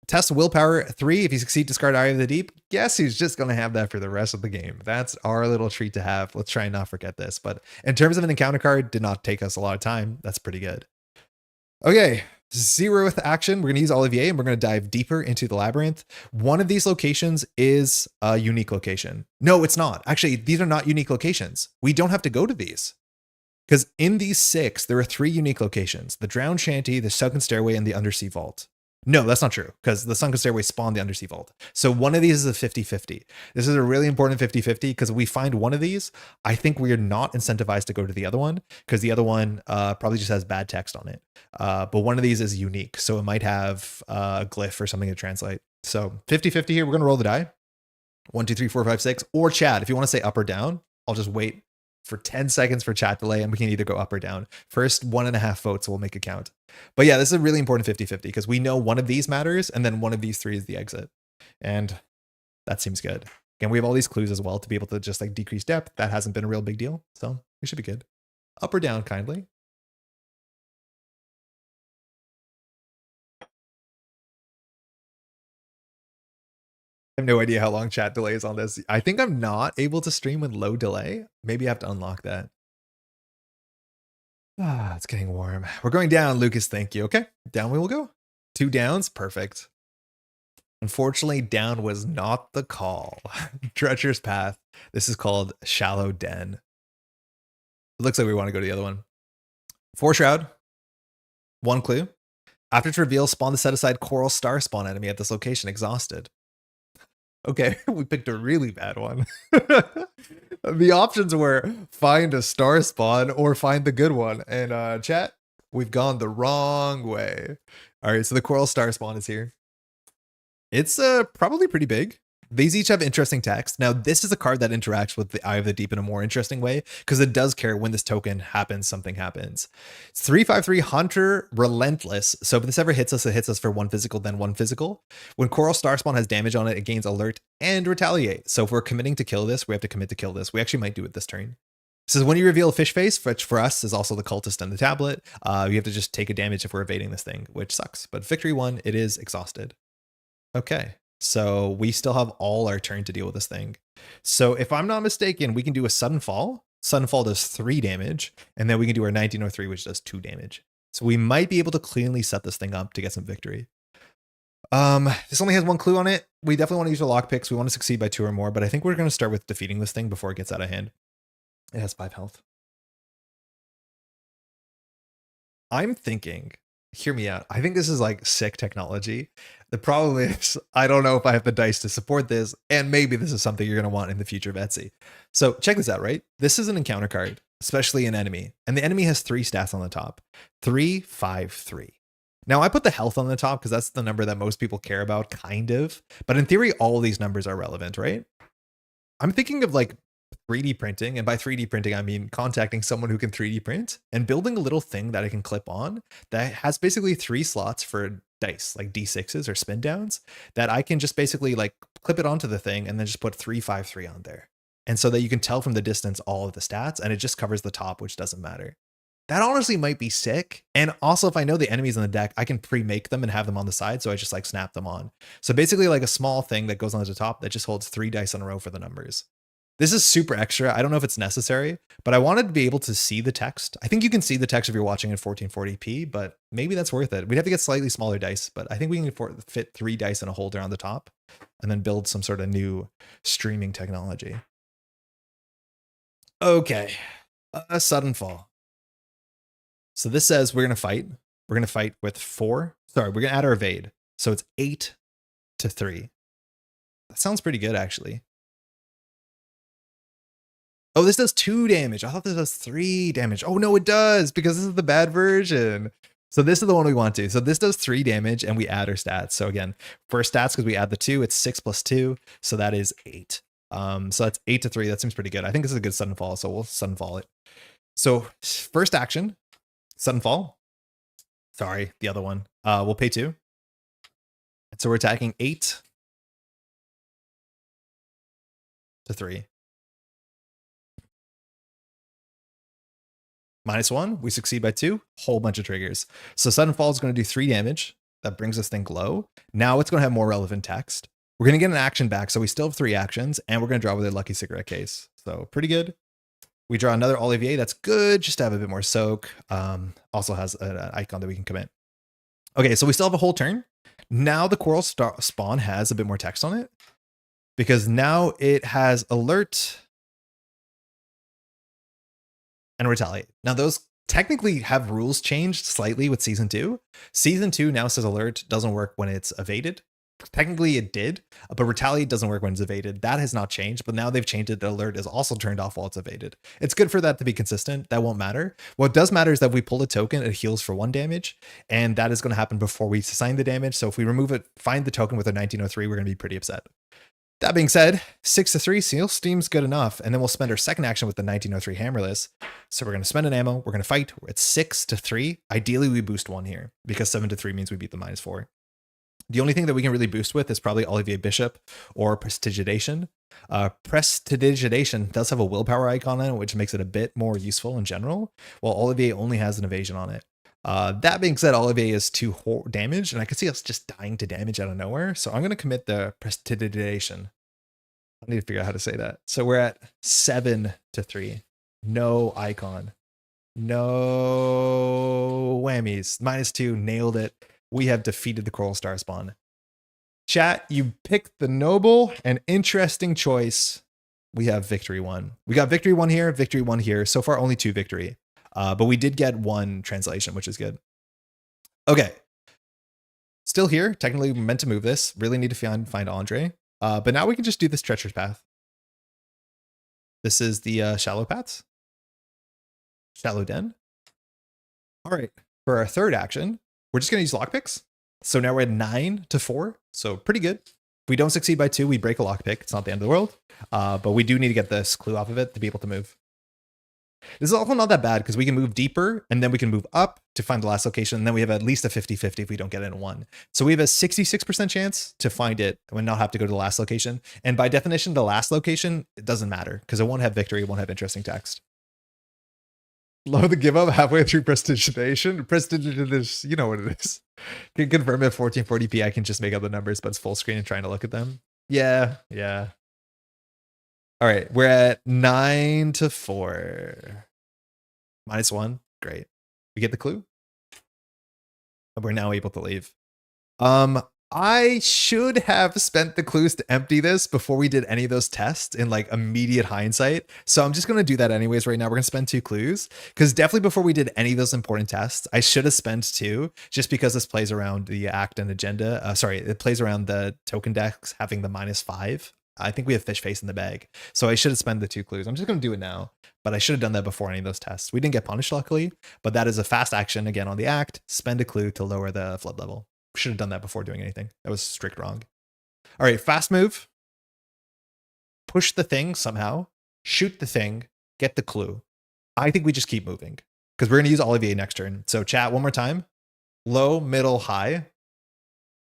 Test willpower 3. If you succeed, discard Eye of the Deep. Guess he's just going to have that for the rest of the game. That's our little treat to have. Let's try and not forget this. But in terms of an encounter card, did not take us a lot of time. That's pretty good. Okay, 0th action. We're going to use Olivier and we're going to dive deeper into the labyrinth. One of these locations is a unique location. No, it's not. Actually, these are not unique locations. We don't have to go to these. Because in these 6, there are 3 unique locations. The Drowned Shanty, the Sunken Stairway, and the Undersea Vault. No, that's not true, because the Sunken Stairway spawned the Undersea Vault. So one of these is a 50-50. This is a really important 50-50, because if we find one of these, I think we are not incentivized to go to the other one, because the other one probably just has bad text on it. But one of these is unique, so it might have a glyph or something to translate. So 50-50 here, we're going to roll the die. 1, 2, 3, 4, 5, 6. Or chat, if you want to say up or down, I'll just wait for 10 seconds for chat delay, and we can either go up or down. First 1.5 votes will make a count. But yeah, this is a really important 50-50 because we know one of these matters and then one of these 3 is the exit. And that seems good. Again, we have all these clues as well to be able to just like decrease depth. That hasn't been a real big deal. So we should be good. Up or down kindly. I have no idea how long chat delay is on this. I think I'm not able to stream with low delay. Maybe I have to unlock that. It's getting warm. We're going down, Lucas. Thank you. Okay, down we will go. 2 downs. Perfect. Unfortunately, down was not the call. Treacherous Path. This is called Shallow Den. It looks like we want to go to the other one. 4 Shroud. 1 clue. After it's revealed, spawn the set-aside Coral Star spawn enemy at this location, exhausted. Okay, we picked a really bad one. The options were find a star spawn or find the good one. And chat, we've gone the wrong way. All right, so the Coral Star spawn is here. It's probably pretty big. These each have interesting text. Now, this is a card that interacts with the Eye of the Deep in a more interesting way because it does care when this token happens, something happens. It's 3/5/3 Hunter Relentless. So if this ever hits us, it hits us for 1 physical, then 1 physical. When Coral Star Spawn has damage on it, it gains Alert and Retaliate. So if we're committing to kill this, we have to commit to kill this. We actually might do it this turn. So when you reveal a fish face, which for us is also the cultist and the tablet, you have to just take a damage if we're evading this thing, which sucks. But victory 1, it is exhausted. Okay. So we still have all our turn to deal with this thing. So if I'm not mistaken, we can do a Sudden Fall. Sudden Fall does 3 damage. And then we can do our 1903, which does 2 damage. So we might be able to cleanly set this thing up to get some victory. This only has 1 clue on it. We definitely want to use our lockpicks. We want to succeed by 2 or more. But I think we're going to start with defeating this thing before it gets out of hand. It has 5 health. I'm thinking... Hear me out. I think this is like sick technology. The problem is I don't know if I have the dice to support this, and maybe this is something you're going to want in the future of Etsy. So check this out, right? This is an encounter card, especially an enemy, and the enemy has 3 stats on the top. 3, 5, 3. Now I put the health on the top because that's the number that most people care about, kind of. But in theory, all of these numbers are relevant, right? I'm thinking of like 3D printing, and by 3D printing, I mean contacting someone who can 3D print and building a little thing that I can clip on that has basically 3 slots for dice, like D6s or spin downs, that I can just basically like clip it onto the thing and then just put 353 on there. And so that you can tell from the distance all of the stats, and it just covers the top, which doesn't matter. That honestly might be sick. And also, if I know the enemies in the deck, I can pre-make them and have them on the side. So I just like snap them on. So basically like a small thing that goes on the top that just holds 3 dice in a row for the numbers. This is super extra. I don't know if it's necessary, but I wanted to be able to see the text. I think you can see the text if you're watching in 1440p, but maybe that's worth it. We'd have to get slightly smaller dice, but I think we can fit 3 dice in a holder on the top and then build some sort of new streaming technology. Okay, a sudden fall. So this says we're going to fight. We're going to fight with 4. Sorry, we're going to add our evade. So it's 8 to 3. That sounds pretty good, actually. Oh, this does 2 damage. I thought this does 3 damage. Oh, no, it does, because this is the bad version. So this is the one we want to. So this does 3 damage, and we add our stats. So again, for stats, because we add the 2, it's 6 plus 2. So that is 8. So that's 8 to 3. That seems pretty good. I think this is a good sudden fall, so we'll sudden fall it. So first action, sudden fall. Sorry, the other one. We'll pay 2. So we're attacking 8 to 3. -1, we succeed by 2, whole bunch of triggers. So sudden fall is going to do 3 damage. That brings this thing low. Now it's going to have more relevant text. We're going to get an action back, so we still have 3 actions, and we're going to draw with a lucky cigarette case. So pretty good. We draw another Olivier. That's good, just to have a bit more soak. Also has an icon that we can commit. Okay, so we still have a whole turn. Now the Coral Spawn has a bit more text on it, because now it has alert and retaliate. Now those technically have rules changed slightly with season 2. Season 2 now says alert doesn't work when it's evaded. Technically it did, but retaliate doesn't work when it's evaded. That has not changed, but now they've changed it. The alert is also turned off while it's evaded. It's good for that to be consistent. That won't matter. What does matter is that we pull a token, it heals for 1 damage, and that is going to happen before we assign the damage. So if we remove it, find the token with a 1903, we're going to be pretty upset. That being said, 6 to 3 seal seems good enough, and then we'll spend our second action with the 1903 hammerless. So we're going to spend an ammo, we're going to fight. We're at 6 to 3. Ideally, we boost 1 here, because 7 to 3 means we beat the -4. The only thing that we can really boost with is probably Olivier Bishop or Prestidigitation. Prestidigitation does have a willpower icon on it, which makes it a bit more useful in general, while Olivier only has an evasion on it. That being said, Olivier is 2 damage, and I can see us just dying to damage out of nowhere. So I'm going to commit the Prestidigitation. I need to figure out how to say that. So we're at 7 to 3. No icon. No whammies. -2, nailed it. We have defeated the Coral Star Spawn. Chat, you picked the noble and interesting choice. We have victory 1. We got victory 1 here, victory 1 here. So far, only 2 victory. But we did get 1 translation, which is good. Okay. Still here. Technically meant to move this. Really need to find André. But now we can just do this treacherous path. This is the shallow paths. Shallow den. All right. For our third action, we're just going to use lockpicks. So now we're at 9 to 4. So pretty good. If we don't succeed by 2, we break a lockpick. It's not the end of the world. But we do need to get this clue off of it to be able to move. This is also not that bad because we can move deeper and then we can move up to find the last location. And then we have at least a 50-50 if we don't get it in 1. So we have a 66% chance to find it and not have to go to the last location. And by definition, the last location, it doesn't matter because it won't have victory. It won't have interesting text. Low the give up halfway through prestidigitation. Prestidigitation, you know what it is. Can confirm at 1440p. I can just make up the numbers, but it's full screen and trying to look at them. Yeah. All right, we're at 9 to 4. -1. Great. We get the clue. And we're now able to leave. I should have spent the clues to empty this before we did any of those tests in like immediate hindsight. So I'm just going to do that anyways right now. We're going to spend 2 clues because definitely before we did any of those important tests, I should have spent 2 just because this plays around the act and agenda. It plays around the token decks having the -5 I think we have fish face in the bag. So I should have spent the 2 clues. I'm just going to do it now, but I should have done that before any of those tests. We didn't get punished, luckily, but that is a fast action again on the act. Spend a clue to lower the flood level. Should have done that before doing anything. That was strict wrong. All right, fast move. Push the thing somehow. Shoot the thing. Get the clue. I think we just keep moving because we're going to use Olivier next turn. So chat one more time. Low, middle, high.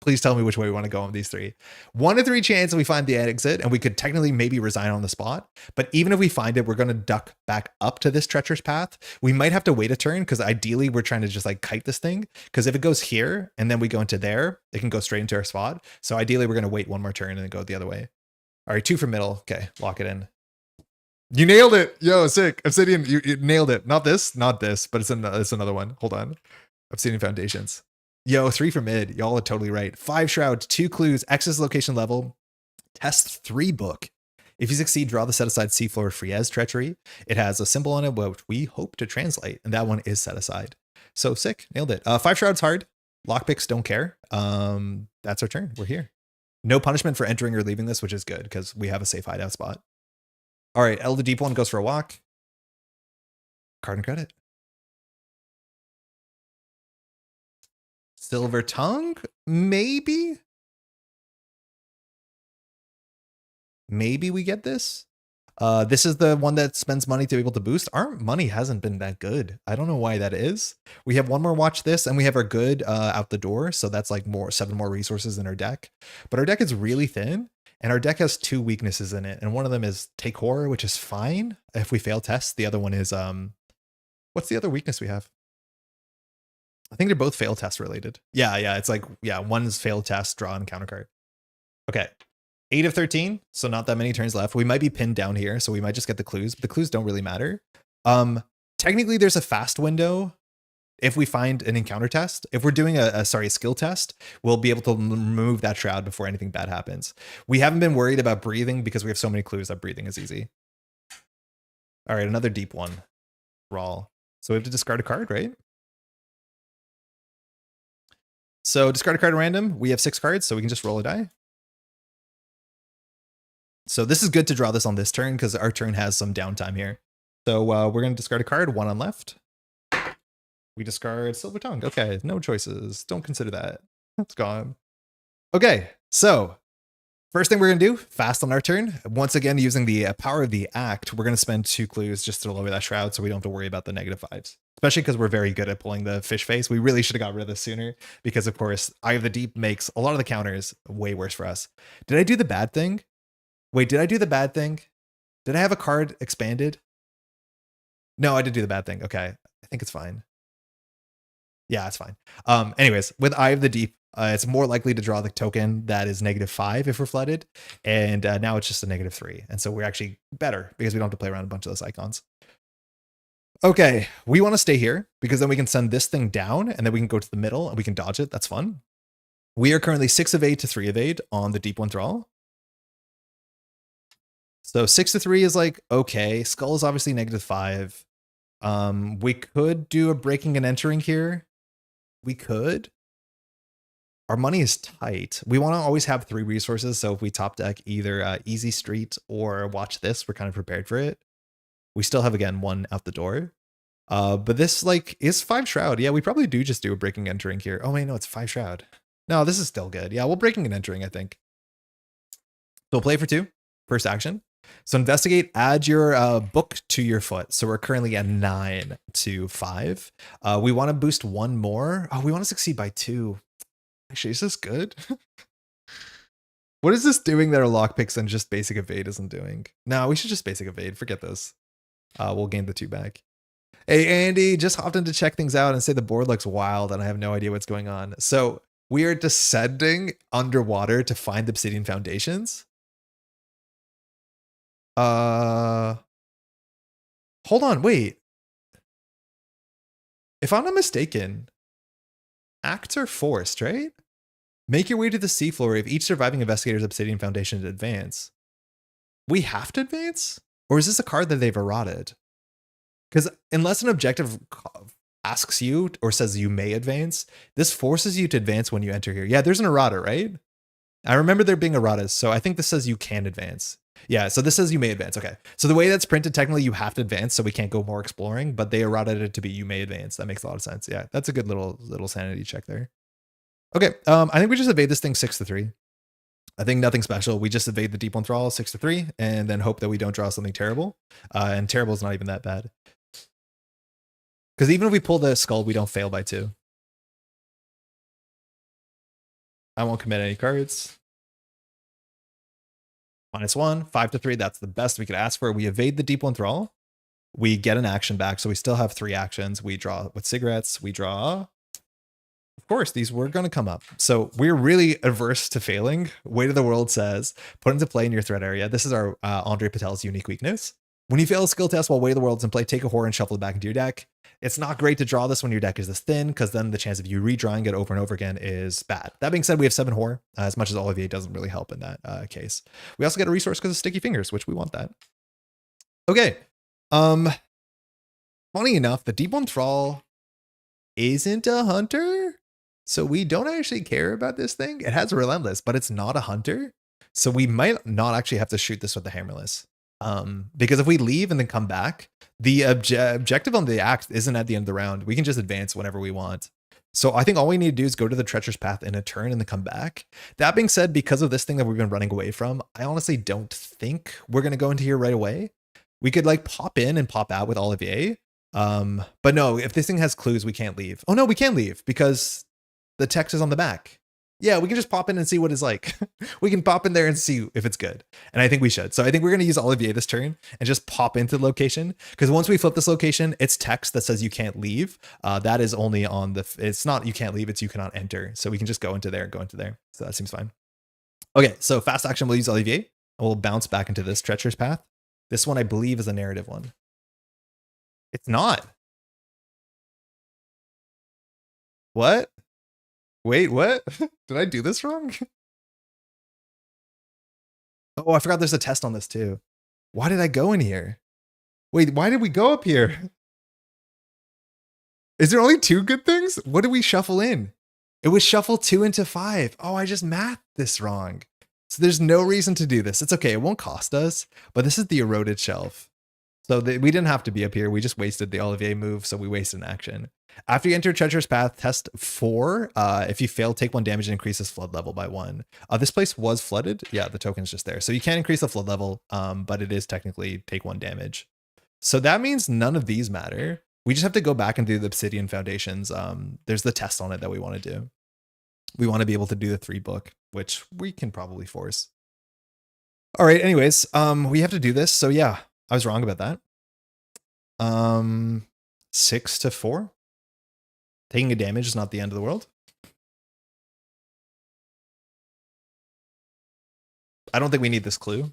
Please tell me which way we want to go on these 3. 1 in 3 chance we find the exit, and we could technically maybe resign on the spot. But even if we find it, we're going to duck back up to this treacherous path. We might have to wait a turn because ideally we're trying to just like kite this thing. Because if it goes here and then we go into there, it can go straight into our spot. So ideally we're going to wait one more turn and then go the other way. All right, 2 for middle. Okay, lock it in. You nailed it. Yo, sick. Obsidian, you nailed it. Not this, but it's another one. Hold on. Obsidian Foundations. Yo, 3 for mid. Y'all are totally right. 5 shrouds, 2 clues, X's location level, test 3 book. If you succeed, draw the set aside seafloor Frieze treachery. It has a symbol on it, which we hope to translate, and that one is set aside. So sick, nailed it. 5 shrouds hard. Lockpicks don't care. That's our turn. We're here. No punishment for entering or leaving this, which is good because we have a safe hideout spot. All right, L the deep one goes for a walk. Card and credit. Silver tongue, maybe. Maybe we get this. This is the one that spends money to be able to boost. Our money hasn't been that good. I don't know why that is. We have one more watch this, and we have our good out the door. So that's like 7 more resources in our deck. But our deck is really thin, and our deck has 2 weaknesses in it. And one of them is take horror, which is fine if we fail tests. The other one is what's the other weakness we have? I think they're both fail test related. Yeah. It's like, yeah, one's fail test, draw, and counter card. Okay. 8 of 13, so not that many turns left. We might be pinned down here, so we might just get the clues, but the clues don't really matter. Technically, there's a fast window if we find an encounter test. If we're doing a skill test, we'll be able to remove that shroud before anything bad happens. We haven't been worried about breathing because we have so many clues that breathing is easy. All right, another deep one. Raw. So we have to discard a card, right? So discard a card at random. We have 6 cards, so we can just roll a die. So this is good to draw this on this turn because our turn has some downtime here. So we're going to discard a card, 1 on left. We discard Silver Tongue. Okay, no choices. Don't consider that. It's gone. Okay, so first thing we're going to do, fast on our turn. Once again, using the power of the act, we're going to spend 2 clues just to lower that shroud so we don't have to worry about the -5s. Especially because we're very good at pulling the fish face. We really should have got rid of this sooner because, of course, Eye of the Deep makes a lot of the counters way worse for us. Did I do the bad thing? Wait, did I do the bad thing? Did I have a card expanded? No, I did do the bad thing. Okay, I think it's fine. Yeah, it's fine. Anyways, with Eye of the Deep, it's more likely to draw the token that is -5 if we're flooded. And now it's just a -3. And so we're actually better because we don't have to play around a bunch of those icons. Okay, we want to stay here because then we can send this thing down and then we can go to the middle and we can dodge it. That's fun. We are currently 6 of 8 to 3 of 8 on the deep one thrall. So 6 to 3 is like, okay. Skull is obviously -5. We could do a breaking and entering here. We could. Our money is tight. We want to always have 3 resources. So if we top deck either Easy Street or Watch This, we're kind of prepared for it. We still have, again, 1 out the door. But this, like, is 5 shroud. Yeah, we probably do just do a breaking entering here. Oh, wait, no, it's 5 shroud. No, this is still good. Yeah, we'll breaking and entering, I think. So we'll play for 2. First action. So investigate, add your book to your foot. So we're currently at 9 to 5. We want to boost 1 more. Oh, we want to succeed by 2. Actually, is this good? What is this doing that our lockpicks and just basic evade isn't doing? No, we should just basic evade. Forget this. We'll gain the 2 back. Hey, Andy, just hopped in to check things out and say the board looks wild and I have no idea what's going on. So we are descending underwater to find the Obsidian Foundations. Hold on, wait. If I'm not mistaken, acts are forced, right? Make your way to the seafloor if each surviving investigator's Obsidian Foundation to advance. We have to advance? Or is this a card that they've eroded? Because unless an objective asks you or says you may advance, this forces you to advance when you enter here. Yeah, there's an errata, right? I remember there being erratas, so I think this says you can advance. Yeah, so this says you may advance. Okay. So the way that's printed, technically you have to advance, so we can't go more exploring, but they errated it to be you may advance. That makes a lot of sense. Yeah, that's a good little sanity check there. Okay, I think we just evade this thing 6-3. I think nothing special. We just evade the deep one thrall 6-3, and then hope that we don't draw something terrible. And terrible is not even that bad. Because even if we pull the skull, we don't fail by 2. I won't commit any cards. -1, 5-3. That's the best we could ask for. We evade the deep one thrall. We get an action back, so we still have 3 actions. We draw with cigarettes. We draw. Of course, these were going to come up. So we're really averse to failing. Weight of the World says, put into play in your threat area. This is our André Patel's unique weakness. When you fail a skill test while Weight of the World's in play, take a horror and shuffle it back into your deck. It's not great to draw this when your deck is this thin, because then the chance of you redrawing it over and over again is bad. That being said, we have 7 horror, as much as Olivier doesn't really help in that case. We also get a resource because of Sticky Fingers, which we want that. Okay. Funny enough, the Deep One Thrall isn't a hunter, so we don't actually care about this thing. It has Relentless, but it's not a hunter, so we might not actually have to shoot this with the Hammerless. Because if we leave and then come back, the objective on the act isn't at the end of the round. We can just advance whenever we want. So I think all we need to do is go to the Treacherous Path in a turn and then come back. That being said, because of this thing that we've been running away from, I honestly don't think we're going to go into here right away. We could like pop in and pop out with Olivier. But no, if this thing has clues, we can't leave. Oh no, we can leave because the text is on the back. Yeah, we can just pop in and see what it's like. We can pop in there and see if it's good. And I think we should. So I think we're going to use Olivier this turn and just pop into the location. Because once we flip this location, it's text that says you can't leave. That is only on the, it's not you can't leave, it's you cannot enter. So we can just go into there and go into there. So that seems fine. Okay, so fast action, we'll use Olivier. And we'll bounce back into this Treacherous Path. This one, I believe, is a narrative one. It's not. What? Wait, what? Did I do this wrong? Oh, I forgot there's a test on this too. Why did I go in here? Wait, why did we go up here? Is there only 2 good things? What did we shuffle in? It was shuffle 2 into 5. Oh, I just mathed this wrong. So there's no reason to do this. It's okay. It won't cost us, but this is the eroded shelf. So we didn't have to be up here. We just wasted the Olivier move, so we wasted an action. After you enter Treacherous Path, test 4. If you fail, take 1 damage and increases flood level by 1. This place was flooded. Yeah, the token's just there. So you can increase the flood level, but it is technically take 1 damage. So that means none of these matter. We just have to go back and do the Obsidian Foundations. There's the test on it that we want to do. We want to be able to do the 3 book, which we can probably force. All right, anyways, we have to do this. So yeah, I was wrong about that. 6-4. Taking a damage is not the end of the world. I don't think we need this clue.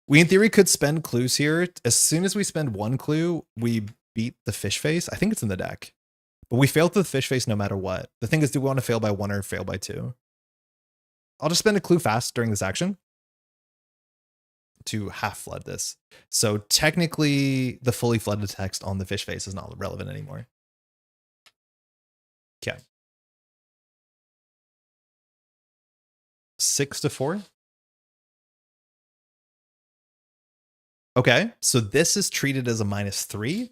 We, in theory, could spend clues here. As soon as we spend 1 clue, we beat the fish face. I think it's in the deck. But we fail to the fish face no matter what. The thing is, do we want to fail by 1 or fail by 2? I'll just spend a clue fast during this action to half flood this. So technically, the fully flooded text on the fish face is not relevant anymore. Okay. 6-4. Okay, so this is treated as a -3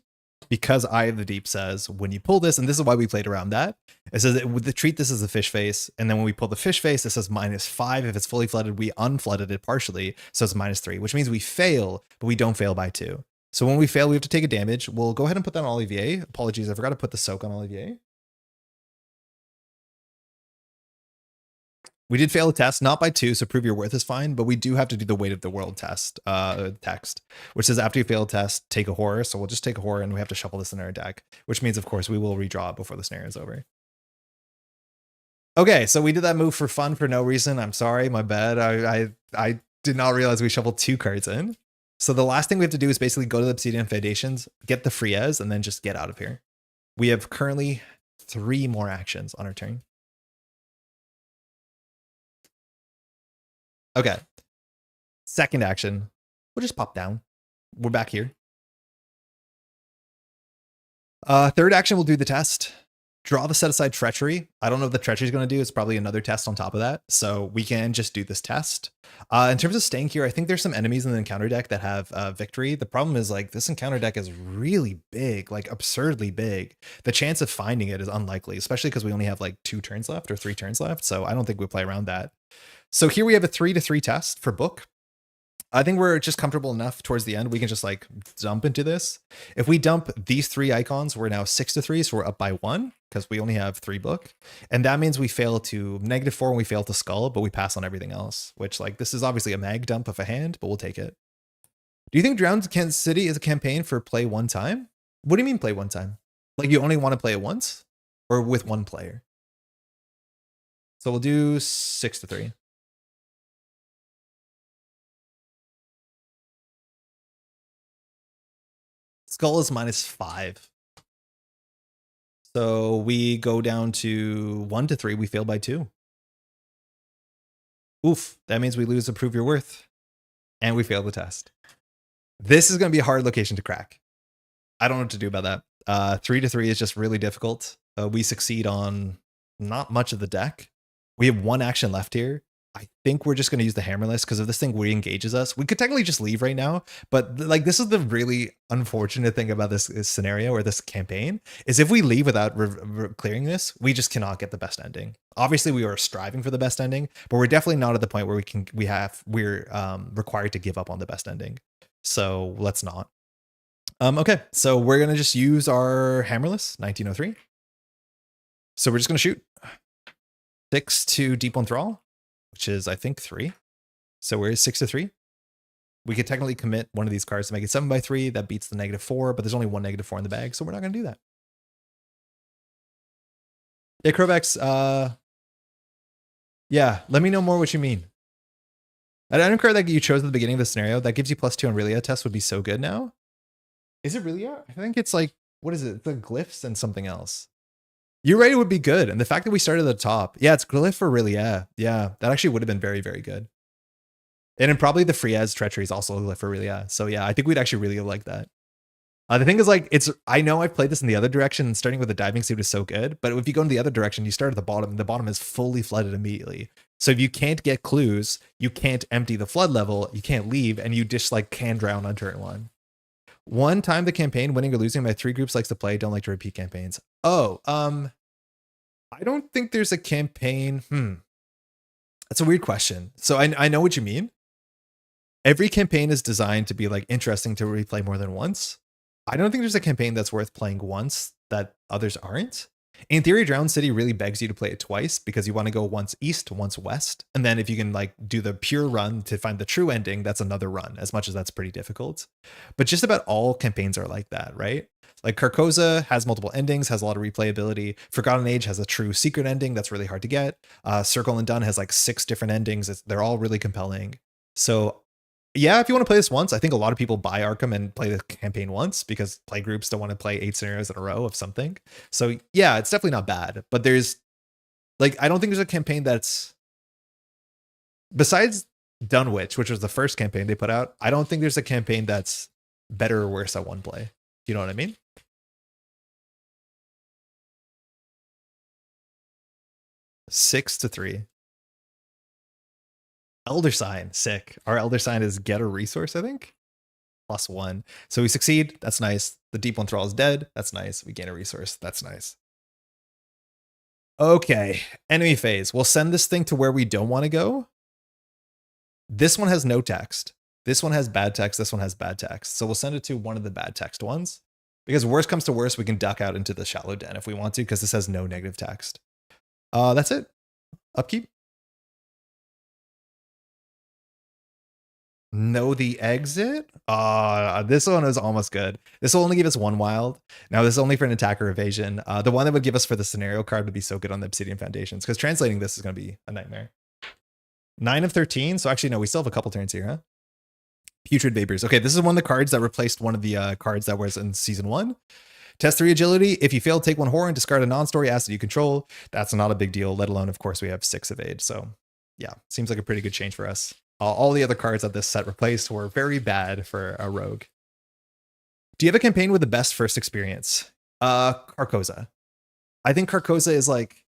because Eye of the Deep says when you pull this, and this is why we played around that. It says that with the treat this as a fish face, and then when we pull the fish face, it says -5. If it's fully flooded, we unflooded it partially, so it's -3, which means we fail, but we don't fail by 2. So when we fail, we have to take a damage. We'll go ahead and put that on Olivier. Apologies, I forgot to put the soak on Olivier. We did fail a test, not by 2, so prove your worth is fine, but we do have to do the weight of the world test text, which says after you fail a test, take a horror. So we'll just take a horror and we have to shuffle this in our deck, which means, of course, we will redraw it before the snare is over. Okay, so we did that move for fun for no reason. I'm sorry, my bad. I did not realize we shuffled 2 cards in. So the last thing we have to do is basically go to the Obsidian Foundations, get the Frieze, and then just get out of here. We have currently 3 more actions on our turn. Okay. Second action. We'll just pop down. We're back here. Third action, we'll do the test. Draw the set aside treachery. I don't know what the treachery is going to do. It's probably another test on top of that. So we can just do this test. In terms of staying here, I think there's some enemies in the encounter deck that have victory. The problem is like this encounter deck is really big, like absurdly big. The chance of finding it is unlikely, especially because we only have like 2 turns left or 3 turns left. So I don't think we'll play around that. So here we have a 3-3 test for book. I think we're just comfortable enough towards the end. We can just like dump into this. If we dump these 3 icons, we're now 6-3. So we're up by 1 because we only have 3 book. And that means we fail to -4 and we fail to skull, but we pass on everything else, which like this is obviously a mag dump of a hand, but we'll take it. Do you think Drowned Kansas City is a campaign for play 1 time? What do you mean play 1 time? Like you only want to play it once or with 1 player? So we'll do 6-3. Skull is -5. So we go down to 1-3. We fail by 2. Oof. That means we lose to Prove Your Worth. And we fail the test. This is going to be a hard location to crack. I don't know what to do about that. 3-3 is just really difficult. We succeed on not much of the deck. We have 1 action left here. I think we're just going to use the hammerless because if this thing re-engages us, we could technically just leave right now. But like this is the really unfortunate thing about this scenario or this campaign is if we leave without clearing this, we just cannot get the best ending. Obviously, we are striving for the best ending, but we're definitely not at the point where we're required to give up on the best ending. So let's not. Okay, so we're gonna just use our hammerless 1903. So we're just gonna shoot 6 to Deep Enthrall, which is, I think, 3. So we're 6-3. We could technically commit one of these cards to make it 7/3. That beats the -4, but there's only 1 -4 in the bag, so we're not going to do that. Yeah, Krovex, yeah, let me know more what you mean. An item card that you chose at the beginning of the scenario that gives you +2 on Relia test would be so good now. Is it Relia? I think it's like, what is it? The glyphs and something else. You're right, it would be good. And the fact that we started at the top. Yeah, it's glyph for really, yeah. Yeah, that actually would have been very, very good. And then probably the Friez treachery is also a glyph for really, yeah. So yeah, I think we'd actually really like that. The thing is like, I know I've played this in the other direction and starting with the diving suit is so good, but if you go in the other direction, you start at the bottom and the bottom is fully flooded immediately. So if you can't get clues, you can't empty the flood level, you can't leave, and you just like can drown on turn 1. One time the campaign, winning or losing, my 3 groups likes to play, don't like to repeat campaigns. Oh, I don't think there's a campaign. That's a weird question. So I know what you mean. Every campaign is designed to be like interesting to replay more than once. I don't think there's a campaign that's worth playing once that others aren't. In theory, Drowned City really begs you to play it twice because you want to go once east, once west. And then if you can like do the pure run to find the true ending, that's another run, as much as that's pretty difficult. But just about all campaigns are like that, right? Like Carcosa has multiple endings, has a lot of replayability. Forgotten Age has a true secret ending that's really hard to get. Circle and Done has like 6 different endings. They're all really compelling. So yeah, if you want to play this once, I think a lot of people buy Arkham and play the campaign once because play groups don't want to play 8 scenarios in a row of something. So yeah, it's definitely not bad. But there's like, I don't think there's a campaign that's besides Dunwich, which was the first campaign they put out. I don't think there's a campaign that's better or worse at one play. You know what I mean? Six to 3. Elder Sign, sick. Our Elder Sign is get a resource, I think. +1. So we succeed. That's nice. The Deep Enthrall is dead. That's nice. We gain a resource. That's nice. Okay. Enemy phase. We'll send this thing to where we don't want to go. This one has no text. This one has bad text. This one has bad text. So we'll send it to one of the bad text ones. Because worst comes to worst, we can duck out into the shallow den if we want to, because this has no negative text. That's it. Upkeep. Know the exit? This one is almost good. This will only give us 1 wild. Now this is only for an attacker evasion. The one that would give us for the scenario card would be so good on the Obsidian Foundations because translating this is going to be a nightmare. 9 of 13. So actually, no, we still have a couple turns here, huh? Putrid Vapors. Okay, this is one of the cards that replaced one of the cards that was in season 1. Test 3 agility. If you fail, take 1 horror and discard a non-story asset you control. That's not a big deal, let alone, of course, we have 6 evade. So yeah, seems like a pretty good change for us. All the other cards that this set replaced were very bad for a rogue. Do you have a campaign with the best first experience? Carcosa. I think Carcosa is like,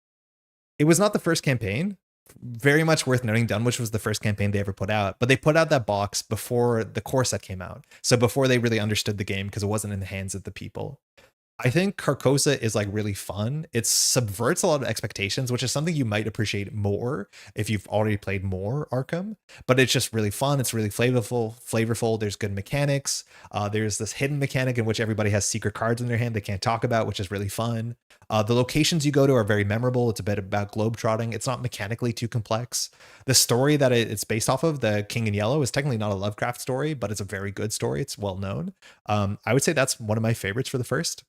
it was not the first campaign. Very much worth noting, Dunwich was the first campaign they ever put out, but they put out that box before the core set came out. So before they really understood the game because it wasn't in the hands of the people. I think Carcosa is like really fun. It subverts a lot of expectations, which is something you might appreciate more if you've already played more Arkham. But it's just really fun. It's really flavorful. There's good mechanics. There's this hidden mechanic in which everybody has secret cards in their hand they can't talk about, which is really fun. The locations you go to are very memorable. It's a bit about globetrotting. It's not mechanically too complex. The story that it's based off of, the King in Yellow, is technically not a Lovecraft story, but it's a very good story. It's well known. I would say that's one of my favorites for the first.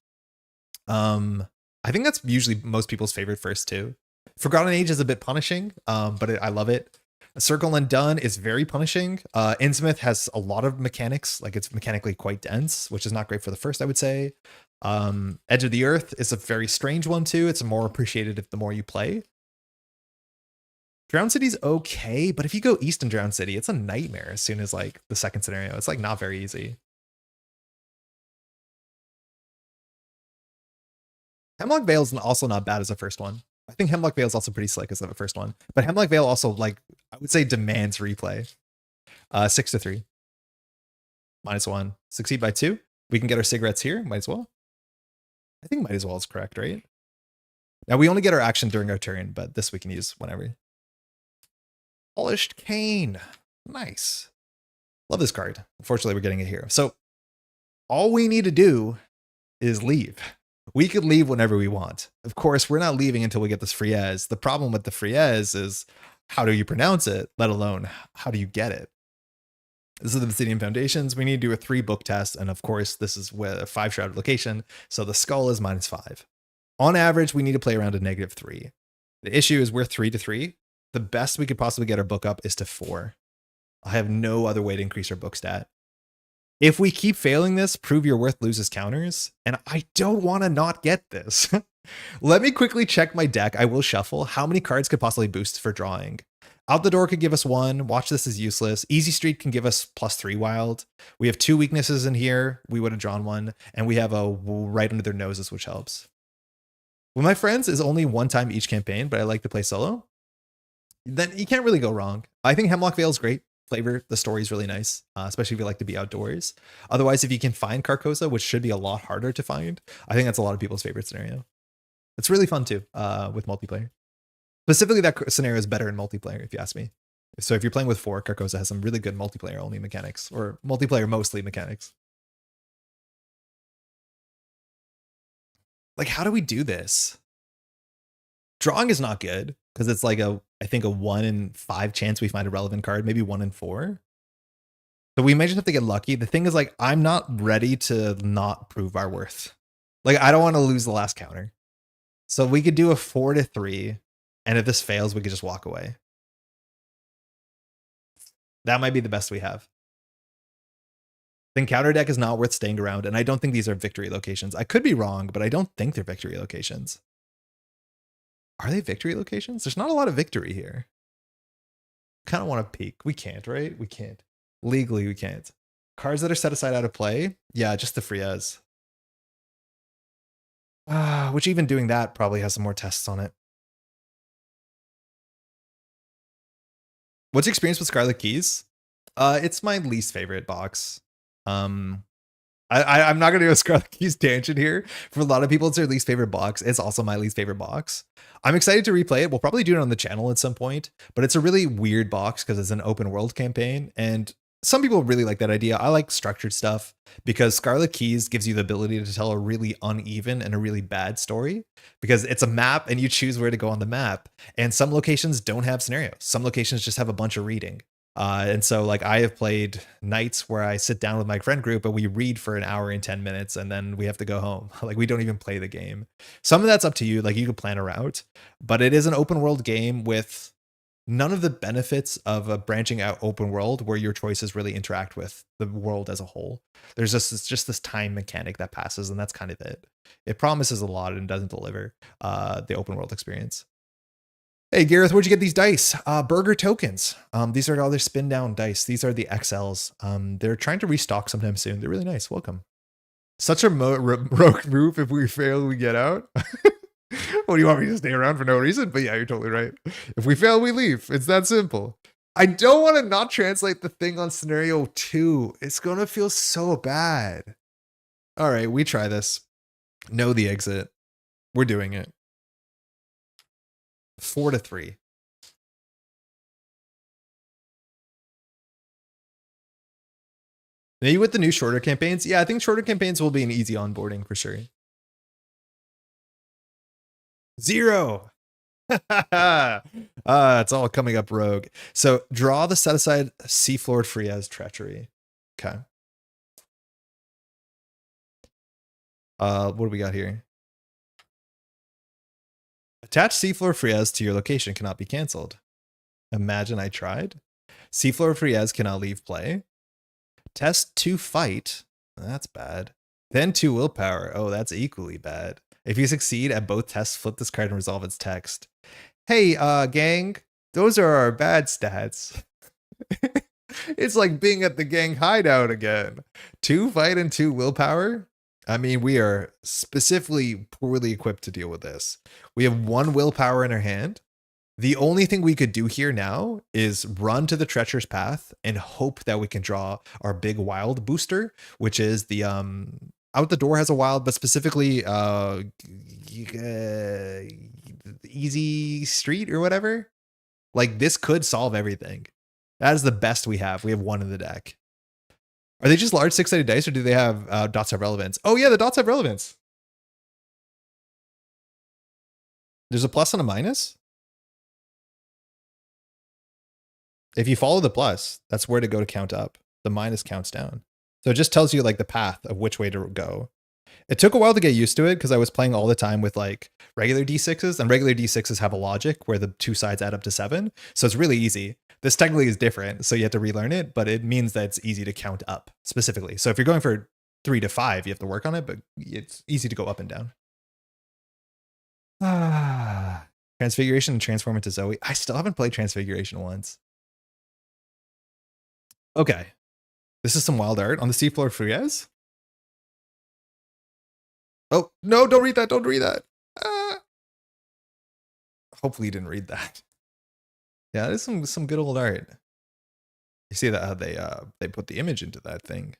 I think that's usually most people's favorite first too. Forgotten Age is a bit punishing, but I love it. Circle and Done is very punishing. Innsmouth has a lot of mechanics, like it's mechanically quite dense, which is not great for the first, I would say. Edge of the Earth is a very strange one too. It's more appreciated if the more you play. Drowned City's okay, but if you go east in Drowned City, it's a nightmare as soon as like the second scenario. It's like not very easy. Hemlock Vale is also not bad as a first one. I think Hemlock Vale is also pretty slick as the first one. But Hemlock Vale also, like, I would say demands replay. 6-3. -1. Succeed by 2. We can get our cigarettes here. Might as well. I think might as well is correct, right? Now, we only get our action during our turn, but this we can use whenever. Polished Cane. Nice. Love this card. Unfortunately, we're getting it here. So all we need to do is leave. We could leave whenever we want. Of course, we're not leaving until we get this Frieze. The problem with the Frieze is how do you pronounce it, let alone how do you get it? This is the Obsidian Foundations. We need to do a 3-book test. And of course, this is with a 5-shrouded location. So the skull is -5. On average, we need to play around a -3. The issue is we're 3-3. The best we could possibly get our book up is to 4. I have no other way to increase our book stat. If we keep failing this, Prove Your Worth loses counters, and I don't want to not get this. Let me quickly check my deck. I will shuffle. How many cards could possibly boost for drawing? Out the Door could give us 1. Watch This is useless. Easy Street can give us +3 wild. We have 2 weaknesses in here. We would have drawn 1, and we have a right under their noses, which helps. With my friends is only 1 time each campaign, but I like to play solo. Then you can't really go wrong. I think Hemlock Vale is great. Flavor, the story is really nice, especially if you like to be outdoors. Otherwise, if you can find Carcosa, which should be a lot harder to find, I think that's a lot of people's favorite scenario. It's really fun too, with multiplayer. Specifically, that scenario is better in multiplayer, if you ask me. So if you're playing with 4, Carcosa has some really good multiplayer only mechanics, or multiplayer mostly mechanics. Like, how do we do this? Drawing is not good because it's like I think a 1 in 5 chance we find a relevant card, maybe 1 in 4. So we might just have to get lucky. The thing is, like, I'm not ready to not prove our worth. Like, I don't want to lose the last counter. So we could do a 4-3, and if this fails, we could just walk away. That might be the best we have. Then counter deck is not worth staying around, and I don't think these are victory locations. I could be wrong, but I don't think they're victory locations. Are they victory locations? There's not a lot of victory here. Kind of want to peek. We can't, right? We can't. Legally, we can't. Cards that are set aside out of play? Yeah, just the Frieze. Which even doing that probably has some more tests on it. What's your experience with Scarlet Keys? It's my least favorite box. I'm not going to do a Scarlet Keys tangent here. For a lot of people, it's their least favorite box. It's also my least favorite box. I'm excited to replay it. We'll probably do it on the channel at some point, but it's a really weird box because it's an open world campaign. And some people really like that idea. I like structured stuff because Scarlet Keys gives you the ability to tell a really uneven and a really bad story because it's a map and you choose where to go on the map. And some locations don't have scenarios. Some locations just have a bunch of reading. And so like I have played nights where I sit down with my friend group and we read for an hour and 10 minutes and then we have to go home. Like we don't even play the game. Some of that's up to you. Like you can plan a route, but it is an open world game with none of the benefits of a branching out open world where your choices really interact with the world as a whole. There's just this time mechanic that passes and that's kind of it. It promises a lot and doesn't deliver the open world experience. Hey, Gareth, where'd you get these dice? Burger tokens. These are all their spin down dice. These are the XLs. They're trying to restock sometime soon. They're really nice. Welcome. Such a rogue move. If we fail, we get out. What do you want me to stay around for no reason? But yeah, you're totally right. If we fail, we leave. It's that simple. I don't want to not translate the thing on scenario 2. It's going to feel so bad. All right, we try this. Know the exit. We're doing it. 4-3. Maybe with the new shorter campaigns. Yeah, I think shorter campaigns will be an easy onboarding for sure. 0. It's all coming up rogue. So draw the set aside Seafloored free as treachery. Okay. What do we got here? Attach Seafloor Friez to your location cannot be cancelled. Imagine I tried. Seafloor Friez cannot leave play. Test 2 fight. That's bad. Then 2 willpower. Oh, that's equally bad. If you succeed at both tests, flip this card and resolve its text. Hey, gang, those are our bad stats. It's like being at the gang hideout again. 2 fight and 2 willpower. I mean, we are specifically poorly equipped to deal with this. We have 1 willpower in our hand. The only thing we could do here now is run to the treacherous path and hope that we can draw our big wild booster, which is the out the door has a wild, but specifically easy street or whatever. Like this could solve everything. That is the best we have. We have 1 in the deck. Are they just large 6-sided dice or do they have dots have relevance? Oh yeah, the dots have relevance. There's a plus and a minus. If you follow the plus, that's where to go to count up. The minus counts down. So it just tells you like the path of which way to go. It took a while to get used to it because I was playing all the time with like regular D6s, and regular D6s have a logic where the 2 sides add up to 7. So it's really easy. This technically is different, so you have to relearn it, but it means that it's easy to count up specifically. So if you're going for 3 to 5, you have to work on it, but it's easy to go up and down. Transfiguration and transform into Zoe. I still haven't played Transfiguration once. Okay. This is some wild art on the Seafloor Friez. Oh, no, don't read that. Don't read that. Hopefully you didn't read that. Yeah, there's some good old art. You see that how they put the image into that thing.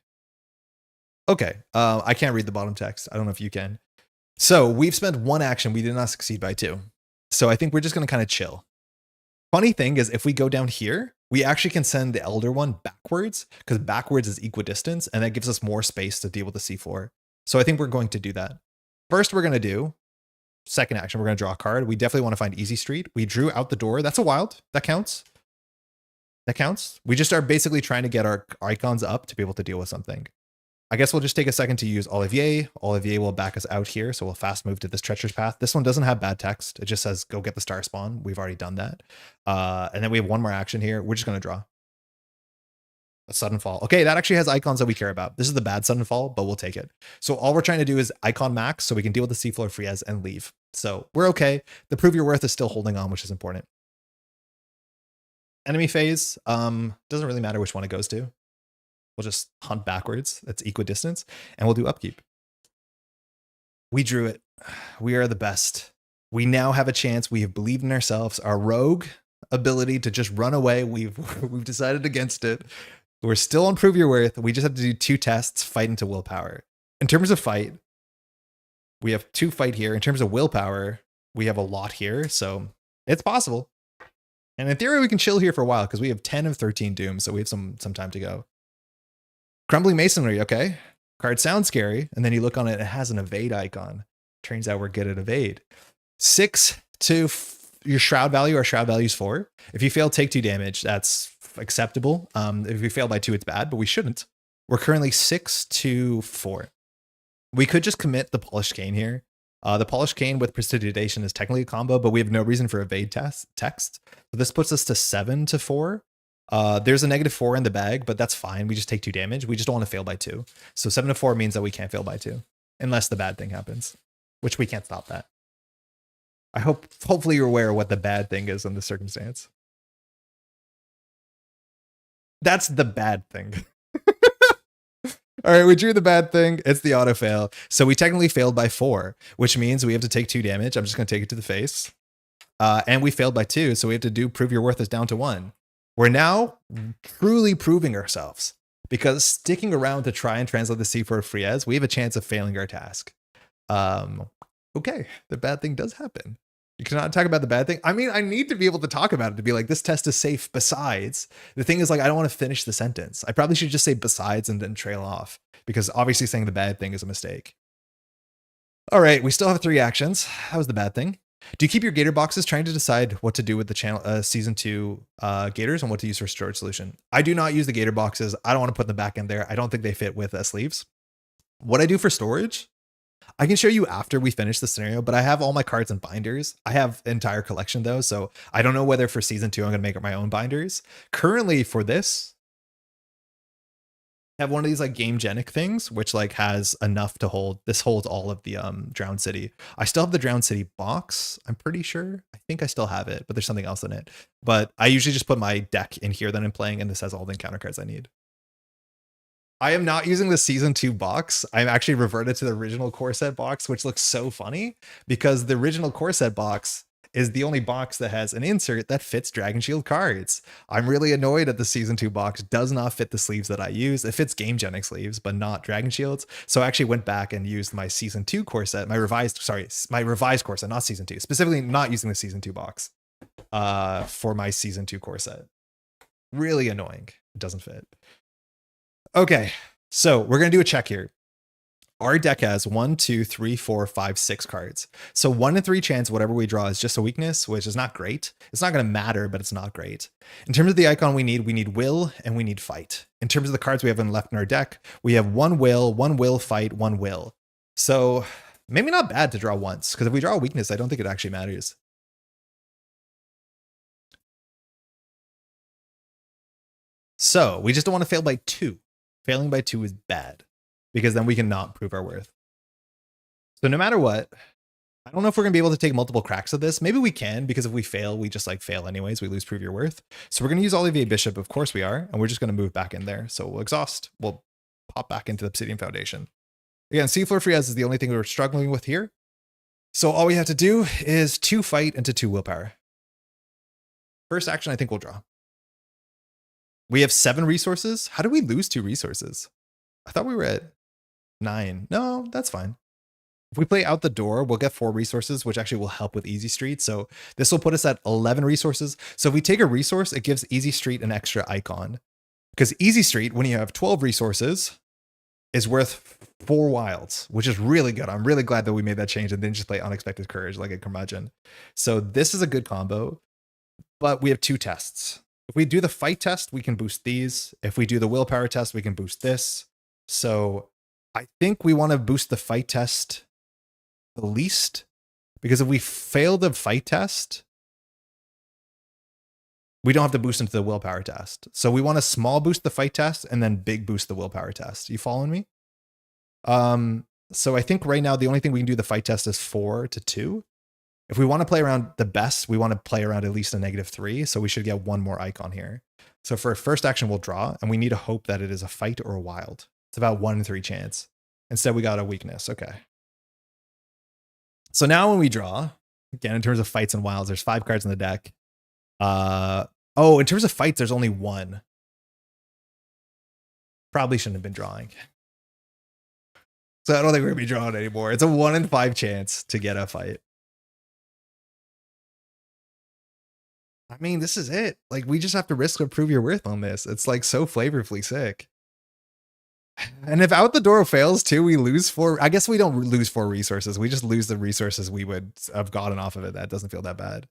Okay, I can't read the bottom text. I don't know if you can. So we've spent 1 action. We did not succeed by 2. So I think we're just going to kind of chill. Funny thing is if we go down here, we actually can send the Elder one backwards because backwards is equidistance and that gives us more space to deal with the seafloor. So I think we're going to do that. First, we're going to do second action. We're going to draw a card. We definitely want to find Easy Street. We drew out the door. That's a wild. That counts. That counts. We just are basically trying to get our icons up to be able to deal with something. I guess we'll just take a second to use Olivier. Olivier will back us out here, so we'll fast move to this treacherous path. This one doesn't have bad text. It just says, go get the star spawn. We've already done that. And then we have 1 more action here. We're just going to draw. A sudden fall. Okay, that actually has icons that we care about. This is the bad sudden fall, but we'll take it. So all we're trying to do is icon max so we can deal with the Seafloor Friez and leave. So we're okay. The prove your worth is still holding on, which is important. Enemy phase. Doesn't really matter which one it goes to. We'll just hunt backwards. That's equidistance. And we'll do upkeep. We drew it. We are the best. We now have a chance. We have believed in ourselves. Our rogue ability to just run away, we've decided against it. We're still on prove your worth. We just have to do 2 tests, fight into willpower. In terms of fight, we have 2 fight here. In terms of willpower, we have a lot here. So it's possible. And in theory, we can chill here for a while because we have 10 of 13 dooms. So we have some time to go. Crumbling Masonry, okay. Card sounds scary, and then you look on it, it has an evade icon. Turns out we're good at evade. 6 to your shroud value, our shroud value is 4. If you fail, take 2 damage. That's acceptable. If we fail by 2, it's bad, but we shouldn't. We're currently 6 to 4. We could just commit the Polished Cane here. The Polished Cane with Prestidigitation is technically a combo, but we have no reason for evade text. So this puts us to 7 to 4. There's a -4 in the bag, but that's fine. We just take 2 damage. We just don't want to fail by 2. So 7 to 4 means that we can't fail by 2 unless the bad thing happens, which we can't stop that. Hopefully you're aware of what the bad thing is in this circumstance. That's the bad thing. All right, we drew the bad thing. It's the auto fail. So we technically failed by 4, which means we have to take 2 damage. I'm just going to take it to the face. And we failed by 2, so we have to do prove your worth is down to 1. We're now truly proving ourselves, because sticking around to try and translate the C4 Frieze, we have a chance of failing our task. Okay, the bad thing does happen. You cannot talk about the bad thing. I mean, I need to be able to talk about it to be like, this test is safe. Besides, the thing is, like, I don't want to finish the sentence. I probably should just say besides and then trail off, because obviously saying the bad thing is a mistake. All right, we still have 3 actions. That was the bad thing. Do you keep your gator boxes trying to decide what to do with the channel season 2 gators and what to use for storage solution? I do not use the gator boxes. I don't want to put them back in there. I don't think they fit with sleeves. What I do for storage, I can show you after we finish the scenario, but I have all my cards in binders. I have an entire collection though, so I don't know whether for season 2 I'm going to make my own binders. Currently for this, I have one of these like game genic things, which like has enough to hold. This holds all of the Drowned City. I still have the Drowned City box. I'm pretty sure. I think I still have it, but there's something else in it. But I usually just put my deck in here that I'm playing, and this has all the encounter cards I need. I am not using the season 2 box. I'm actually reverted to the original core set box, which looks so funny because the original core set box is the only box that has an insert that fits Dragon Shield cards. I'm really annoyed that the season 2 box does not fit the sleeves that I use. It fits Game Genic sleeves, but not Dragon Shields. So I actually went back and used my season 2 core set, my revised core set, not season 2, specifically not using the season 2 box for my season 2 core set. Really annoying. It doesn't fit. Okay, so we're going to do a check here. Our deck has 1, 2, 3, 4, 5, 6 cards. So 1 in 3 chance whatever we draw is just a weakness, which is not great. It's not going to matter, but it's not great. In terms of the icon we need will, and we need fight. In terms of the cards we have left in our deck, we have 1 will, fight, 1 will. So maybe not bad to draw once, because if we draw a weakness, I don't think it actually matters. So we just don't want to fail by 2. Failing by 2 is bad, because then we cannot prove our worth. So no matter what, I don't know if we're going to be able to take multiple cracks at this. Maybe we can, because if we fail, we just like fail anyways. We lose prove your worth. So we're going to use Olivier Bishop. Of course we are. And we're just going to move back in there. So we'll exhaust. We'll pop back into the Obsidian Foundation. Again, Seafloor Frieze is the only thing we're struggling with here. So all we have to do is 2 fight into 2 willpower. First action, I think we'll draw. We have 7 resources. How did we lose 2 resources? I thought we were at 9. No, that's fine. If we play out the door, we'll get 4 resources, which actually will help with Easy Street. So this will put us at 11 resources. So if we take a resource, it gives Easy Street an extra icon. Because Easy Street, when you have 12 resources, is worth 4 wilds, which is really good. I'm really glad that we made that change and didn't just play Unexpected Courage like a curmudgeon. So this is a good combo, but we have 2 tests. If we do the fight test, we can boost these. If we do the willpower test, we can boost this. So I think we want to boost the fight test the least, because if we fail the fight test, we don't have to boost into the willpower test. So we want to small boost the fight test and then big boost the willpower test. You following me? So I think right now the only thing we can do the fight test is 4 to 2. If we want to play around the best, we want to play around at least a -3. So we should get 1 more icon here. So for first action, we'll draw, and we need to hope that it is a fight or a wild. It's about 1 in 3 chance. Instead, we got a weakness. Okay. So now when we draw, again, in terms of fights and wilds, there's 5 cards in the deck. Oh, in terms of fights, there's only 1. Probably shouldn't have been drawing. So I don't think we're going to be drawing anymore. It's a 1 in 5 chance to get a fight. I mean, this is it. Like, we just have to risk to prove your worth on this. It's like so flavorfully sick. And if out the door fails too, we lose 4. I guess we don't lose 4 resources. We just lose the resources we would have gotten off of it. That doesn't feel that bad.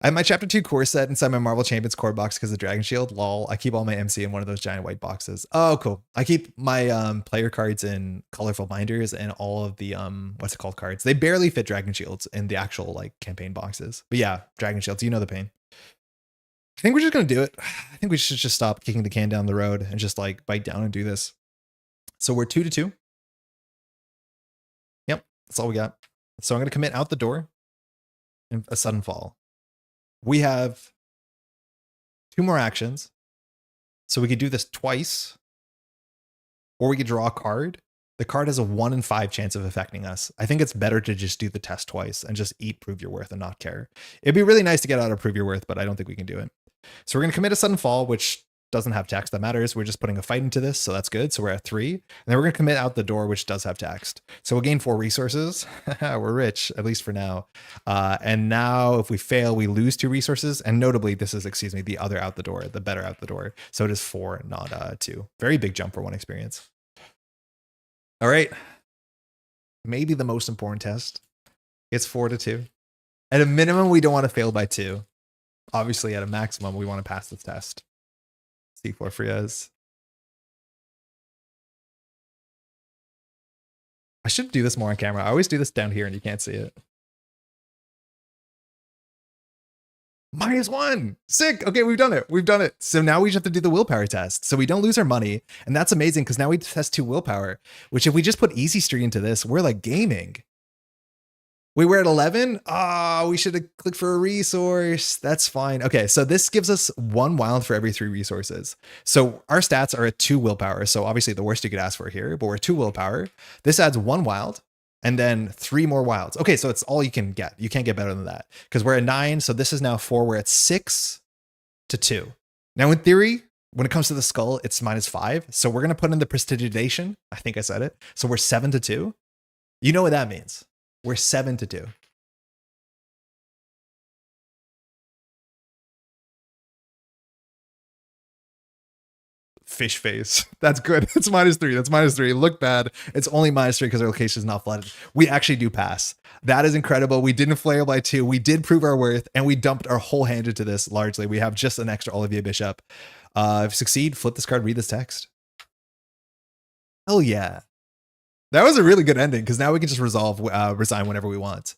I have my chapter 2 core set inside my Marvel Champions core box because of Dragon Shield. Lol. I keep all my MC in one of those giant white boxes. Oh, cool. I keep my player cards in colorful binders and all of the what's it called cards. They barely fit Dragon Shields in the actual like campaign boxes. But yeah, Dragon Shields, you know the pain. I think we're just gonna do it. I think we should just stop kicking the can down the road and just like bite down and do this. So we're 2 to 2. Yep, that's all we got. So I'm gonna commit out the door and a sudden fall. We have 2 more actions. So we could do this twice. or we could draw a card. The card has a 1 in 5 chance of affecting us. I think it's better to just do the test twice and just eat Prove Your Worth and not care. It'd be really nice to get out of Prove Your Worth, but I don't think we can do it. So we're going to commit a Sudden Fall, which doesn't have text that matters. We're just putting a fight into this, so that's good. So we're at 3. And then we're going to commit Out the Door, which does have text. So we'll gain 4 resources. We're rich, at least for now. And now if we fail, we lose 2 resources. And notably, this is, the other Out the Door, the better Out the Door. So it is 4, not 2. Very big jump for 1 experience. All right. Maybe the most important test. It's 4-2. At a minimum, we don't want to fail by 2. Obviously, at a maximum, we want to pass this test. C4 Friez. I should do this more on camera. I always do this down here and you can't see it. -1. Sick. Okay, we've done it. We've done it. So now we just have to do the willpower test. So we don't lose our money. And that's amazing because now we test 2 willpower, which if we just put Easy Street into this, we're like gaming. We were at 11. We should have clicked for a resource. That's fine. Okay, so this gives us 1 wild for every 3 resources. So our stats are at 2 willpower. So obviously the worst you could ask for here, but we're at 2 willpower. This adds 1 wild and then 3 more wilds. Okay, so it's all you can get. You can't get better than that because we're at 9. So this is now 4. We're at 6-2. Now in theory, when it comes to the skull, it's -5. So we're going to put in the prestidigitation. I think I said it. So we're 7-2. You know what that means. We're 7-2. Fish face. That's good. It's -3. That's -3. It looked bad. It's only -3 because our location is not flooded. We actually do pass. That is incredible. We didn't flail by 2. We did prove our worth, and we dumped our whole hand into this largely. We have just an extra Olivier Bishop. If succeed, flip this card, read this text. Hell yeah. That was a really good ending because now we can just resign whenever we want.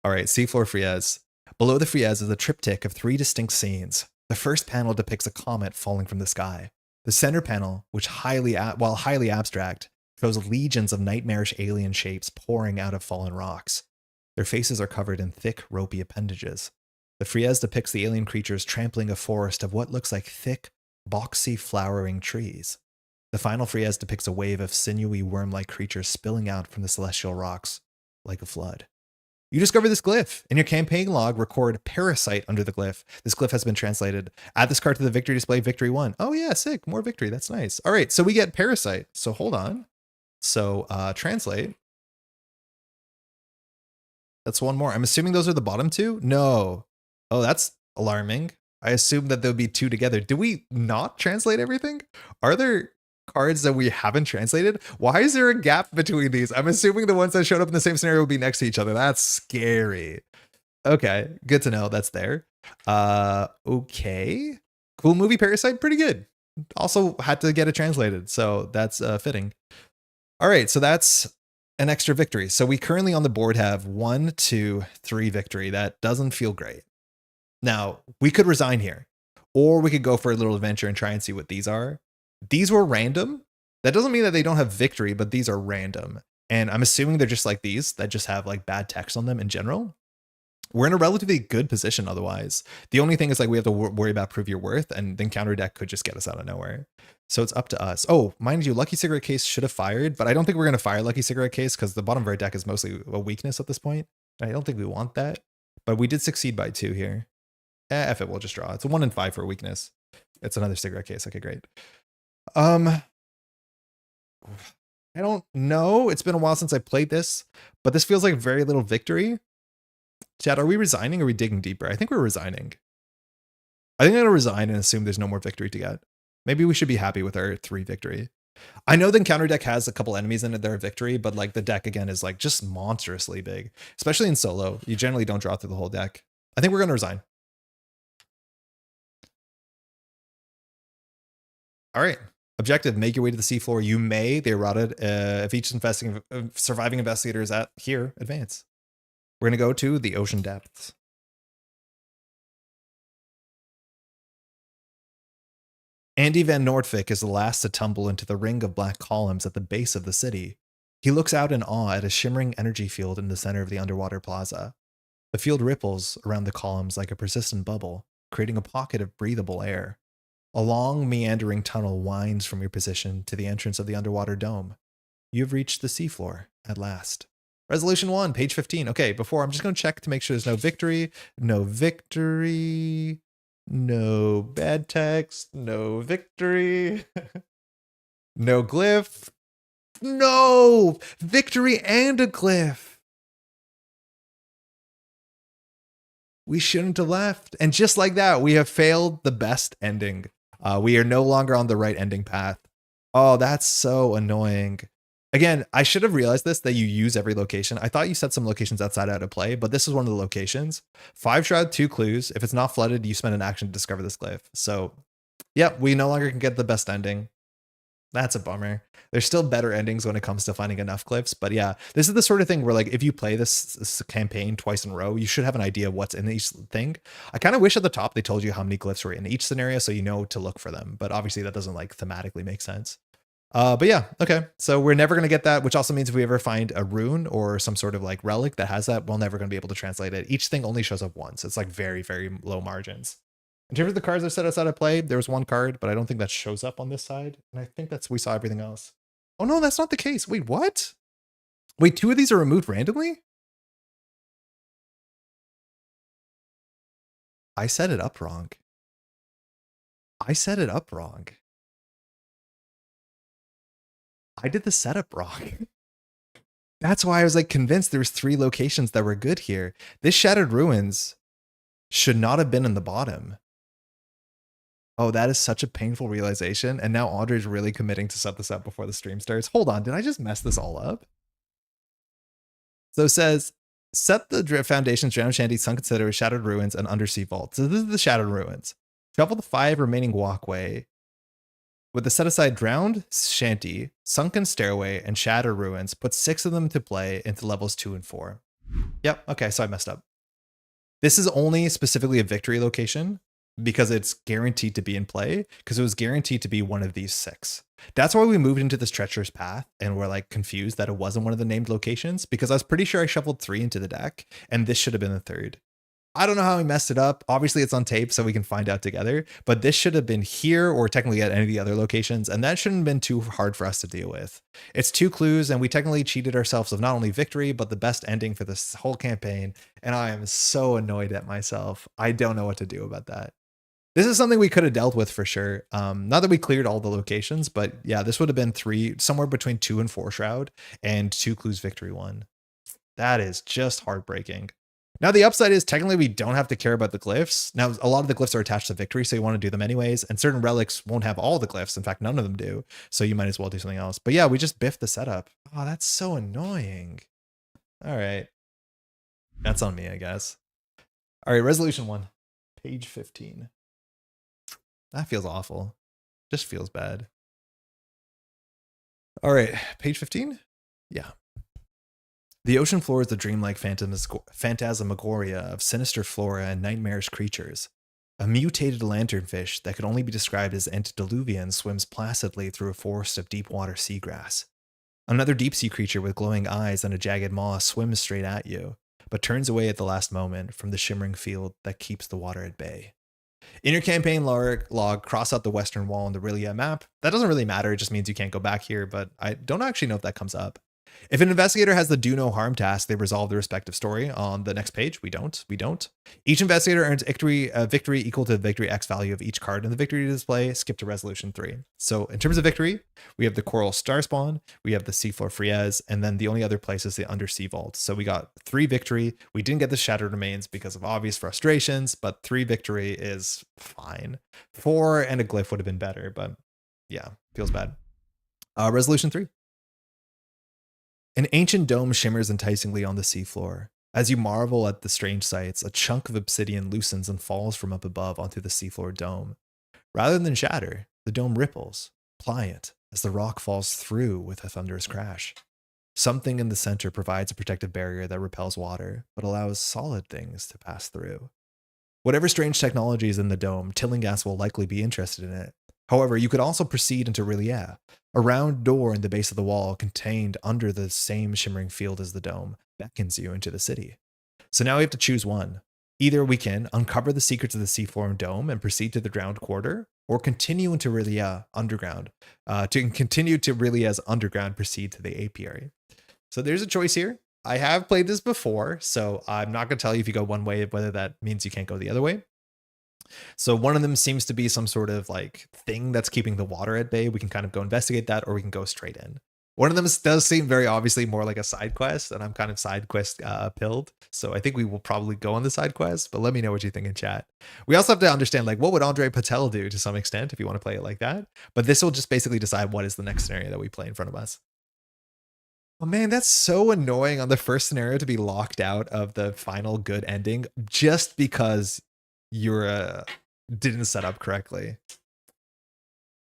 All right, seafloor Friez. Below the Friez is a triptych of 3 distinct scenes. The first panel depicts a comet falling from the sky. The center panel, which while highly abstract, shows legions of nightmarish alien shapes pouring out of fallen rocks. Their faces are covered in thick, ropey appendages. The Friez depicts the alien creatures trampling a forest of what looks like thick, boxy, flowering trees. The final Friez depicts a wave of sinewy, worm-like creatures spilling out from the celestial rocks like a flood. You discover this glyph. In your campaign log, record Parasite under the glyph. This glyph has been translated. Add this card to the victory display, victory 1. Oh yeah, sick. More victory. That's nice. All right, so we get Parasite. So hold on. So translate. That's 1 more. I'm assuming those are the bottom 2? No. Oh, that's alarming. I assumed that there'll be 2 together. Do we not translate everything? Are there cards that we haven't translated? Why is there a gap between these? I'm assuming the ones that showed up in the same scenario will be next to each other. That's scary. Okay, good to know that's there. Okay. Cool movie, Parasite, pretty good. Also had to get it translated, so that's fitting. All right, so that's an extra victory. So we currently on the board have 1, 2, 3 victory. That doesn't feel great. Now, we could resign here, or we could go for a little adventure and try and see what these are. These were random. That doesn't mean that they don't have victory, but these are random. And I'm assuming they're just like these that just have like bad text on them in general. We're in a relatively good position otherwise. The only thing is like we have to worry about Prove Your Worth, and then counter deck could just get us out of nowhere. So it's up to us. Oh, mind you, Lucky Cigarette Case should have fired, but I don't think we're going to fire Lucky Cigarette Case because the bottom of our deck is mostly a weakness at this point. I don't think we want that, but we did succeed by 2 here. F it, we'll just draw. It's a 1 in 5 for a weakness. It's another cigarette case. Okay, great. I don't know. It's been a while since I played this, but this feels like very little victory. Chad, are we resigning or are we digging deeper? I think we're resigning. I think I'm going to resign and assume there's no more victory to get. Maybe we should be happy with our 3 victory. I know the counter deck has a couple enemies in it that are victory, but like the deck again is like just monstrously big, especially in solo. You generally don't draw through the whole deck. I think we're going to resign. All right. Objective, make your way to the seafloor. You may, they eroded, if each surviving investigator is at here, advance. We're going to go to the ocean depths. Andy Van Nortwick is the last to tumble into the ring of black columns at the base of the city. He looks out in awe at a shimmering energy field in the center of the underwater plaza. The field ripples around the columns like a persistent bubble, creating a pocket of breathable air. A long, meandering tunnel winds from your position to the entrance of the underwater dome. You have reached the seafloor at last. Resolution 1, page 15. Okay, before I'm just going to check to make sure there's no victory, no bad text, no victory, no glyph, no victory and a glyph. We shouldn't have left. And just like that, we have failed the best ending. We are no longer on the right ending path. Oh, that's so annoying. Again, I should have realized this, that you use every location. I thought you set some locations outside out of play, but this is one of the locations. 5 shroud, 2 clues. If it's not flooded, you spend an action to discover this glyph. So, yep, we no longer can get the best ending. That's a bummer. There's still better endings when it comes to finding enough glyphs. But yeah, this is the sort of thing where, like, if you play this campaign twice in a row, you should have an idea of what's in each thing. I kind of wish at the top they told you how many glyphs were in each scenario so you know to look for them. But obviously that doesn't like thematically make sense. But yeah, okay. So we're never going to get that, which also means if we ever find a rune or some sort of like relic that has that, we're never going to be able to translate it. Each thing only shows up once. It's like very, very low margins. In terms of the cards that set us out of play, there was one card, but I don't think that shows up on this side. And I think we saw everything else. Oh no, that's not the case. Wait, what? Wait, 2 of these are removed randomly? I set it up wrong. I set it up wrong. I did the setup wrong. That's why I was like convinced there was 3 locations that were good here. This Shattered Ruins should not have been in the bottom. Oh, that is such a painful realization. And now Andre's really committing to set this up before the stream starts. Hold on, did I just mess this all up? So it says, set the foundations, drowned shanty, sunken citadel, shattered ruins, and undersea vault. So this is the Shattered Ruins. Travel the 5 remaining walkway with the set aside drowned shanty, sunken stairway, and shattered ruins. Put 6 of them to play into levels 2 and 4. Yep, okay, so I messed up. This is only specifically a victory location because it's guaranteed to be in play, because it was guaranteed to be one of these 6. That's why we moved into this treacherous path and we're like confused that it wasn't one of the named locations, because I was pretty sure I shuffled 3 into the deck and this should have been the 3rd. I don't know how we messed it up. Obviously it's on tape so we can find out together, but this should have been here or technically at any of the other locations, and that shouldn't have been too hard for us to deal with. It's 2 clues and we technically cheated ourselves of not only victory, but the best ending for this whole campaign. And I am so annoyed at myself. I don't know what to do about that. This is something we could have dealt with for sure. Not that we cleared all the locations, but yeah, this would have been 3, somewhere between 2 and 4 shroud and 2 clues victory 1. That is just heartbreaking. Now, the upside is technically we don't have to care about the glyphs. Now, a lot of the glyphs are attached to victory, so you want to do them anyways. And certain relics won't have all the glyphs. In fact, none of them do. So you might as well do something else. But yeah, we just biffed the setup. Oh, that's so annoying. All right. That's on me, I guess. All right, resolution 1, page 15. That feels awful. Just feels bad. All right, page 15? Yeah. The ocean floor is the dreamlike phantasmagoria of sinister flora and nightmarish creatures. A mutated lanternfish that could only be described as antediluvian swims placidly through a forest of deep-water seagrass. Another deep-sea creature with glowing eyes and a jagged maw swims straight at you, but turns away at the last moment from the shimmering field that keeps the water at bay. In your campaign log, cross out the western wall on the Rilia map. That doesn't really matter, it just means you can't go back here, but I don't actually know if that comes up. If an investigator has the do no harm task, they resolve the respective story on the next page. We don't. Each investigator earns victory equal to the victory X value of each card in the victory display. Skip to resolution 3. So in terms of victory, we have the Coral Star Spawn, we have the Seafloor Frieze, and then the only other place is the Undersea Vault. So we got 3 victory. We didn't get the Shattered Remains because of obvious frustrations, but 3 victory is fine. 4 and a glyph would have been better, but yeah, feels bad. Resolution 3. An ancient dome shimmers enticingly on the seafloor. As you marvel at the strange sights, a chunk of obsidian loosens and falls from up above onto the seafloor dome. Rather than shatter, the dome ripples, pliant, as the rock falls through with a thunderous crash. Something in the center provides a protective barrier that repels water, but allows solid things to pass through. Whatever strange technology is in the dome, Tillinghast will likely be interested in it. However, you could also proceed into Rilia, a round door in the base of the wall contained under the same shimmering field as the dome beckons you into the city. So now we have to choose one. Either we can uncover the secrets of the seafloor and dome and proceed to the ground quarter, or continue into Rilia underground. To continue to Rilia's underground, proceed to the apiary. So there's a choice here. I have played this before, so I'm not going to tell you if you go one way, whether that means you can't go the other way. So one of them seems to be some sort of like thing that's keeping the water at bay. We can kind of go investigate that, or we can go straight in. One of them does seem very obviously more like a side quest, and I'm kind of side quest pilled. So I think we will probably go on the side quest, but let me know what you think in chat. We also have to understand, like, what would André Patel do to some extent if you want to play it like that? But this will just basically decide what is the next scenario that we play in front of us. Oh man, that's so annoying on the first scenario to be locked out of the final good ending just because you're didn't set up correctly.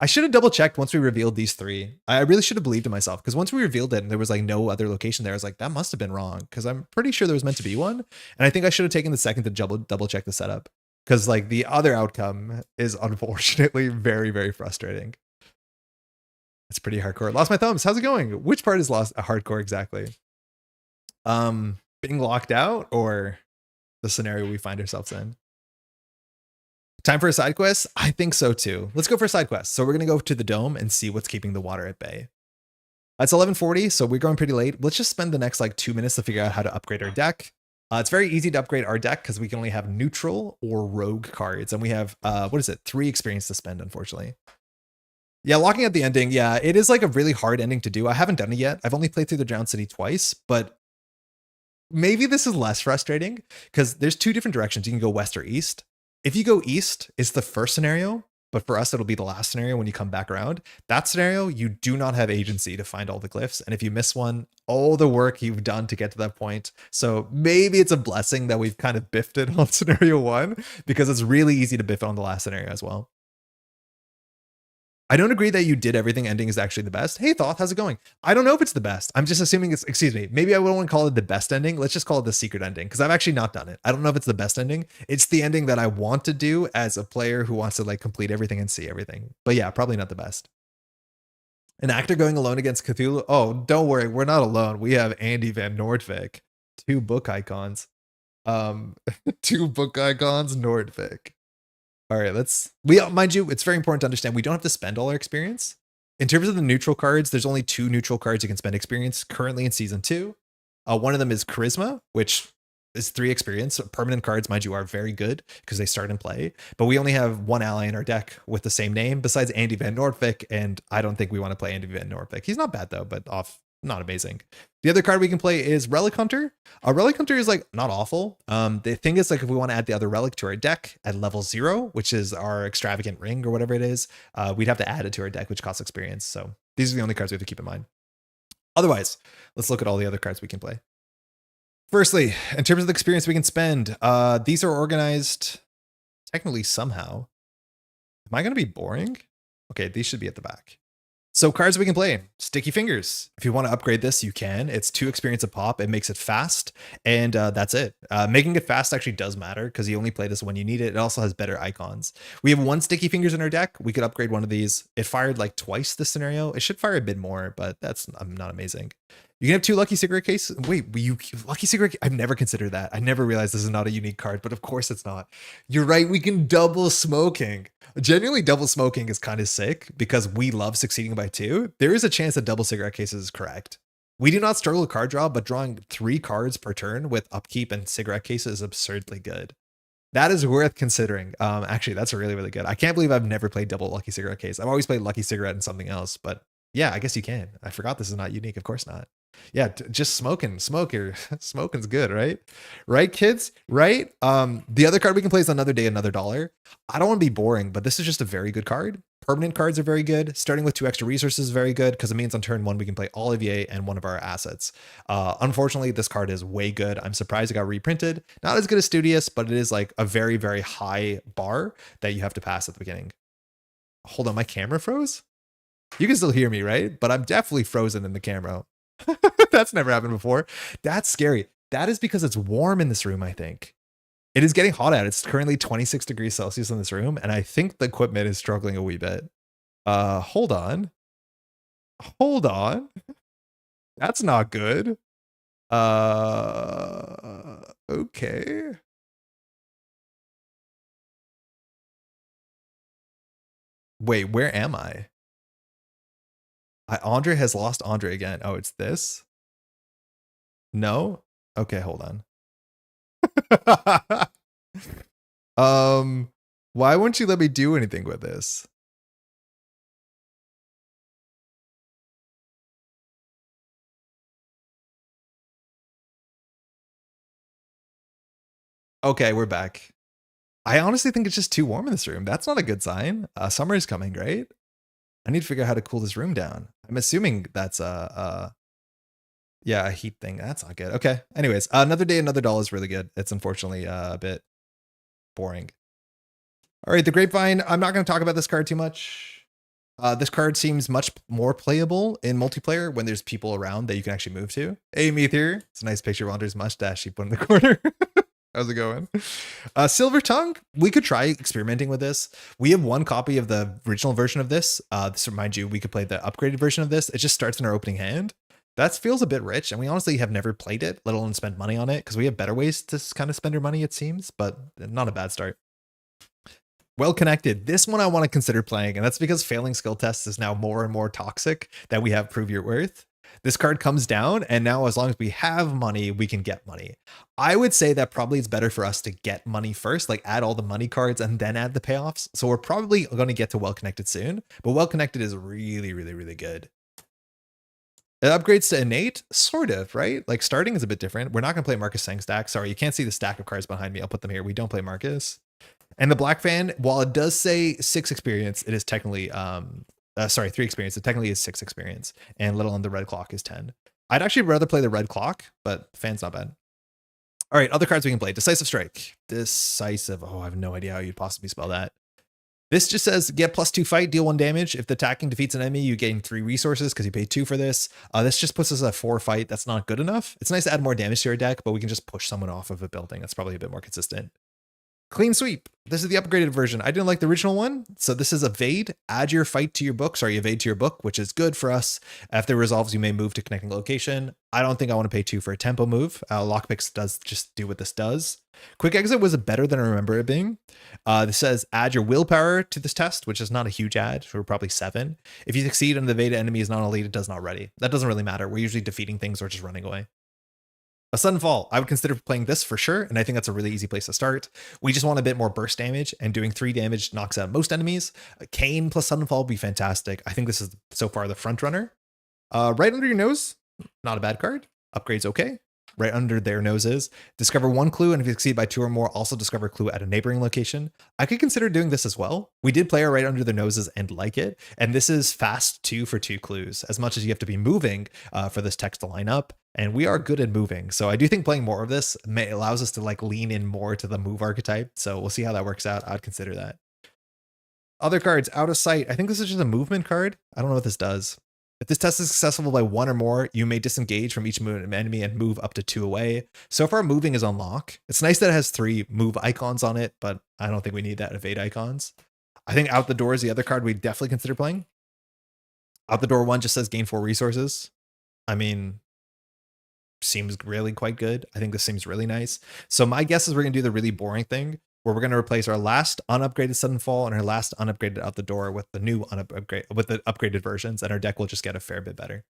I should have double checked once we revealed these three. I really should have believed in myself, because once we revealed it and there was like no other location there, I was like, that must have been wrong, because I'm pretty sure there was meant to be one. And I think I should have taken the second to double check the setup, because like the other outcome is unfortunately very, very frustrating. It's pretty hardcore. Lost my thumbs. How's it going? Which part is lost hardcore exactly? Being locked out, or the scenario we find ourselves in? Time for a side quest? I think so too. Let's go for a side quest. So we're going to go to the dome and see what's keeping the water at bay. It's 11:40, so we're going pretty late. Let's just spend the next like 2 minutes to figure out how to upgrade our deck. It's very easy to upgrade our deck because we can only have neutral or rogue cards. And we have, 3 experience to spend, unfortunately. Yeah, locking at the ending. Yeah, it is like a really hard ending to do. I haven't done it yet. I've only played through the Drowned City twice, but maybe this is less frustrating because there's 2 different directions. You can go west or east. If you go east, it's the first scenario, but for us, it'll be the last scenario when you come back around. That scenario, you do not have agency to find all the glyphs. And if you miss one, all the work you've done to get to that point. So maybe it's a blessing that we've kind of biffed it on scenario 1, because it's really easy to biff on the last scenario as well. I don't agree that you did everything ending is actually the best. Hey, Thoth, how's it going? I don't know if it's the best. I'm just assuming it's, excuse me, maybe I wouldn't call it the best ending. Let's just call it the secret ending, because I've actually not done it. I don't know if it's the best ending. It's the ending that I want to do as a player who wants to like complete everything and see everything. But yeah, probably not the best. An actor going alone against Cthulhu. Oh, don't worry. We're not alone. We have Andy Van Nortwick. 2 book icons. 2 book icons, Nordvik. All right, mind you, it's very important to understand we don't have to spend all our experience. In terms of the neutral cards, there's only 2 neutral cards you can spend experience currently in season 2. One of them is Charisma, which is 3 experience. Permanent cards, mind you, are very good because they start and play, but we only have 1 ally in our deck with the same name besides Andy Van Nortwick, and I don't think we want to play Andy Van Nortwick. He's not bad though, but not amazing. The other card we can play is Relic Hunter. A Relic Hunter is like not awful. The thing is, like, if we want to add the other relic to our deck at level 0, which is our extravagant ring or whatever it is, we'd have to add it to our deck, which costs experience. So these are the only cards we have to keep in mind. Otherwise, let's look at all the other cards we can play. Firstly, in terms of the experience we can spend, these are organized technically somehow. Am I going to be boring? Okay, these should be at the back. So cards we can play. Sticky Fingers. If you want to upgrade this, you can. It's 2 experience a pop. It makes it fast, and that's it. Making it fast actually does matter because you only play this when you need it. It also has better icons. We have 1 Sticky Fingers in our deck. We could upgrade one of these. It fired like twice this scenario. It should fire a bit more, but that's not amazing. You can have 2 Lucky Cigarette Case. Wait, Lucky Cigarette? I've never considered that. I never realized this is not a unique card, but of course it's not. You're right. We can double smoking. Genuinely, double smoking is kind of sick because we love succeeding by 2. There is a chance that double cigarette cases is correct. We do not struggle with card draw, but drawing 3 cards per turn with upkeep and cigarette cases is absurdly good. That is worth considering. Actually, that's really, really good. I can't believe I've never played double Lucky Cigarette Case. I've always played Lucky Cigarette and something else, but yeah, I guess you can. I forgot this is not unique. Of course not. Yeah, just smoking's good, right? Right, kids? Right? The other card we can play is Another Day, Another Dollar. I don't want to be boring, but this is just a very good card. Permanent cards are very good. Starting with 2 extra resources is very good because it means on turn 1 we can play Olivier and one of our assets. Unfortunately, this card is way good. I'm surprised it got reprinted. Not as good as Studious, but it is like a very, very high bar that you have to pass at the beginning. Hold on, my camera froze? You can still hear me, right? But I'm definitely frozen in the camera. That's never happened before. That's scary. That is because it's warm in this room, I think. It is getting hot out. It's currently 26 degrees Celsius in this room, and I think the equipment is struggling a wee bit. Hold on. Hold on. That's not good. Okay. Wait, where am I? Andre has lost Andre again. Oh, it's this? No? Okay, hold on. Why won't you let me do anything with this? Okay, we're back. I honestly think it's just too warm in this room. That's not a good sign. Summer is coming, right? I need to figure out how to cool this room down. I'm assuming that's a heat thing. That's not good. Okay. Anyways, Another Day, Another Doll is really good. It's unfortunately a bit boring. All right, the Grapevine. I'm not going to talk about this card too much. This card seems much more playable in multiplayer when there's people around that you can actually move to. Hey, Meteor. It's a nice picture of Andre's mustache he put in the corner. How's it going? Silver Tongue. We could try experimenting with this. We have one copy of the original version of this. This reminds you, we could play the upgraded version of this. It just starts in our opening hand. That feels a bit rich, and we honestly have never played it, let alone spend money on it, because we have better ways to kind of spend our money, it seems, but not a bad start. Well Connected. This one I want to consider playing, and that's because failing skill tests is now more and more toxic that we have Prove Your Worth. This card comes down, and now as long as we have money, we can get money. I would say that probably it's better for us to get money first, like add all the money cards and then add the payoffs. So we're probably going to get to Well Connected soon, but Well Connected is really, really, really good. It upgrades to innate, sort of, right? Like starting is a bit different. We're not going to play Marcus Sang stack. Sorry, you can't see the stack of cards behind me. I'll put them here. We don't play Marcus. And the Black Fan, while it does say 6 experience, it is technically 3 experience. It technically is 6 experience. And Little on the Red Clock is 10. I'd actually rather play the Red Clock, but Fan's not bad. All right, other cards we can play. Decisive Strike. Decisive. Oh, I have no idea how you'd possibly spell that. This just says get +2 fight, deal 1 damage. If the attacking defeats an enemy, you gain 3 resources because you paid 2 for this. This just puts us at 4 fight. That's not good enough. It's nice to add more damage to our deck, but we can just push someone off of a building. That's probably a bit more consistent. Clean Sweep. This is the upgraded version. I didn't like the original one. So this is Evade. Add your fight to your book. Sorry, Evade to your book, which is good for us. After it resolves, you may move to connecting location. I don't think I want to pay 2 for a tempo move. Lockpicks does just do what this does. Quick Exit was better than I remember it being. This says add your willpower to this test, which is not a huge add. We're probably 7. If you succeed and the Evade enemy is not elite, it does not ready. That doesn't really matter. We're usually defeating things or just running away. A Sudden Fall. I would consider playing this for sure, and I think that's a really easy place to start. We just want a bit more burst damage, and doing 3 damage knocks out most enemies. Kane plus Sudden Fall would be fantastic. I think this is so far the front runner. Right Under Your Nose, not a bad card. Upgrade's okay. Right under their noses. Discover 1 clue, and if you succeed by 2 or more, also discover a clue at a neighboring location. I could consider doing this as well. We did play our Right Under Their Noses and like it, and this is fast 2 for 2 clues, as much as you have to be moving for this text to line up, and we are good at moving. So I do think playing more of this allows us to like lean in more to the move archetype, so we'll see how that works out. I'd consider that. Other cards, Out of Sight. I think this is just a movement card. I don't know what this does. If this test is successful by 1 or more, you may disengage from each enemy and move up to 2 away. So far, moving is on lock. It's nice that it has 3 move icons on it, but I don't think we need that evade icons. I think Out the Door is the other card we'd definitely consider playing. Out the Door 1 just says gain 4 resources. I mean, seems really quite good. I think this seems really nice. So my guess is we're going to do the really boring thing, where we're going to replace our last unupgraded Sudden Fall and our last unupgraded Out the Door with the new with the upgraded versions, and our deck will just get a fair bit better.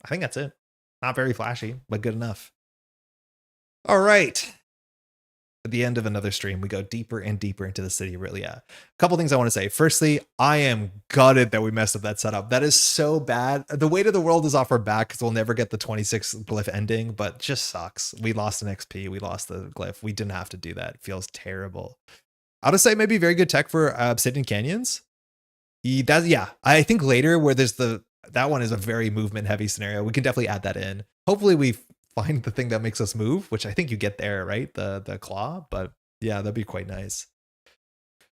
I think that's it. Not very flashy, but good enough. All right. At the end of another stream, we go deeper and deeper into the city. Really, yeah. A couple things I want to say. Firstly, I am gutted that we messed up that setup. That is so bad. The weight of the world is off our back because we'll never get the 26 glyph ending, but just sucks. We lost an XP. We lost the glyph. We didn't have to do that. It feels terrible. Out of Sight may be very good tech for Obsidian Canyons. Yeah, I think later where there's that one is a very movement heavy scenario. We can definitely add that in. Hopefully we find the thing that makes us move, which I think you get there, right? The claw, but yeah, that'd be quite nice.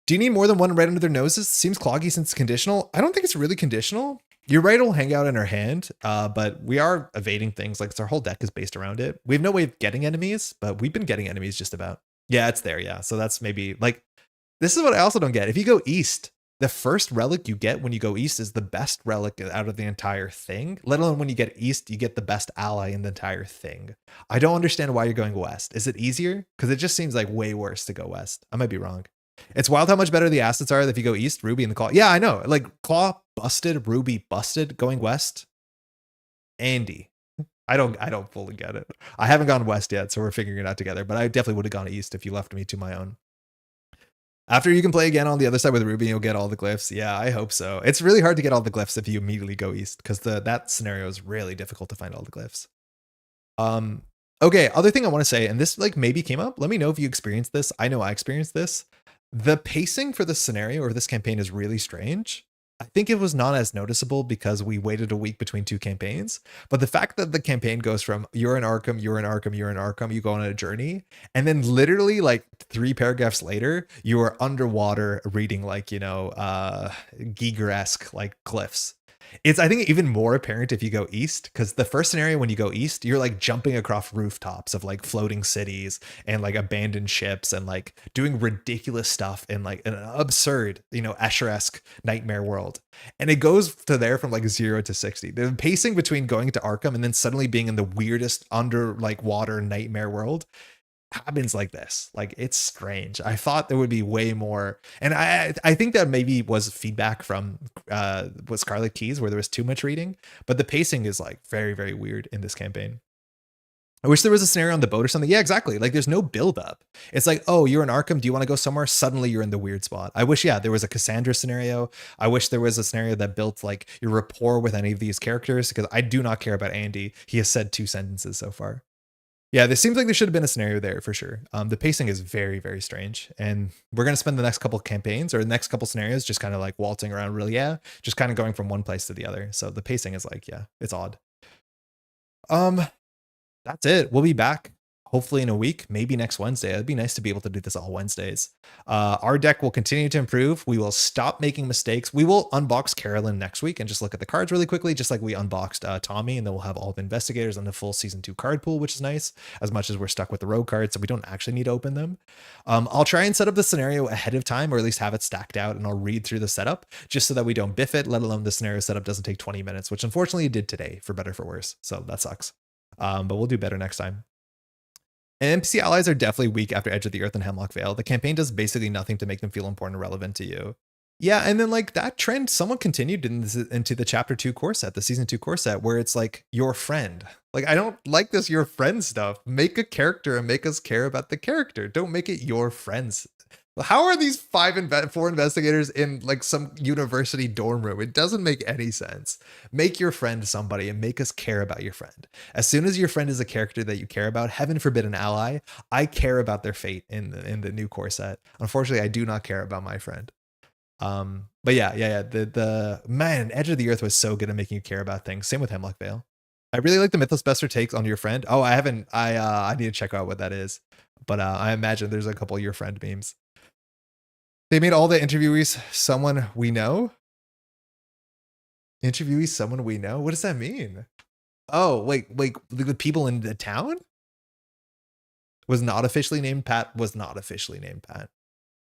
Do you need more than 1 right under their noses? Seems cloggy since it's conditional. I don't think it's really conditional. Your right will hang out in our hand, but we are evading things. Like our whole deck is based around it. We have no way of getting enemies, but we've been getting enemies just about. Yeah, it's there. Yeah, so that's maybe like, this is what I also don't get. If you go east, the first relic you get when you go east is the best relic out of the entire thing. Let alone when you get east, you get the best ally in the entire thing. I don't understand why you're going west. Is it easier? Because it just seems like way worse to go west. I might be wrong. It's wild how much better the assets are if you go east. Ruby and the Claw. Yeah, I know. Like Claw busted, Ruby busted. Going west, Andy. I don't fully get it. I haven't gone west yet, so we're figuring it out together. But I definitely would have gone east if you left me to my own. After you can play again on the other side with Ruby, you'll get all the glyphs. Yeah, I hope so. It's really hard to get all the glyphs if you immediately go east, because that scenario is really difficult to find all the glyphs. Okay, other thing I want to say, and this like maybe came up. Let me know if you experienced this. I know I experienced this. The pacing for this scenario or this campaign is really strange. I think it was not as noticeable because we waited a week between two campaigns. But the fact that the campaign goes from you're in Arkham, you're in Arkham, you're in Arkham, you go on a journey, and then literally like 3 paragraphs later, you are underwater reading like, you know, Giger-esque like glyphs. It's, I think, even more apparent if you go east, because the first scenario when you go east, you're like jumping across rooftops of like floating cities and like abandoned ships and like doing ridiculous stuff in like an absurd, you know, Escher-esque nightmare world. And it goes to there from like 0 to 60. The pacing between going to Arkham and then suddenly being in the weirdest under like water nightmare world happens like this. Like, it's strange. I thought there would be way more, and I think that maybe was feedback from was Scarlet Keys, where there was too much reading, but the pacing is like very, very weird in this campaign. I wish there was a scenario on the boat or something. Yeah, exactly. Like, there's no build up. It's like, oh, you're in Arkham, do you want to go somewhere? Suddenly you're in the weird spot. I wish, yeah, there was a Cassandra scenario. I wish there was a scenario that built like your rapport with any of these characters, because I do not care about Andy. He has said 2 sentences so far. Yeah, this seems like there should have been a scenario there for sure. The pacing is very, very strange. And we're going to spend the next couple campaigns or the next couple scenarios just kind of like waltzing around really, just kind of going from one place to the other. So the pacing is like, yeah, it's odd. That's it. We'll be back hopefully in a week, maybe next Wednesday. It'd be nice to be able to do this all Wednesdays. Our deck will continue to improve. We will stop making mistakes. We will unbox Carolyn next week and just look at the cards really quickly, just like we unboxed Tommy, and then we'll have all the investigators on the full season 2 card pool, which is nice, as much as we're stuck with the rogue cards, so we don't actually need to open them. I'll try and set up the scenario ahead of time, or at least have it stacked out, and I'll read through the setup just so that we don't biff it, let alone the scenario setup doesn't take 20 minutes, which unfortunately it did today, for better or for worse. So that sucks. But we'll do better next time. And NPC allies are definitely weak after Edge of the Earth and Hemlock Vale. The campaign does basically nothing to make them feel important or relevant to you. Yeah, and then like that trend, someone continued into the chapter 2 core set, the season 2 core set, where it's like your friend. Like, I don't like this your friend stuff. Make a character and make us care about the character. Don't make it your friends. How are these 4 investigators in like some university dorm room? It doesn't make any sense. Make your friend somebody and make us care about your friend. As soon as your friend is a character that you care about, heaven forbid an ally, I care about their fate in the new core set. Unfortunately, I do not care about my friend. But yeah. The man, Edge of the Earth was so good at making you care about things. Same with Hemlock Vale. I really like the Mythos Bester takes on your friend. Oh, I haven't. I need to check out what that is. But I imagine there's a couple of your friend memes. They made all the interviewees someone we know. Interviewees someone we know? What does that mean? Oh, wait, the people in the town? Was not officially named Pat. Was not officially named Pat.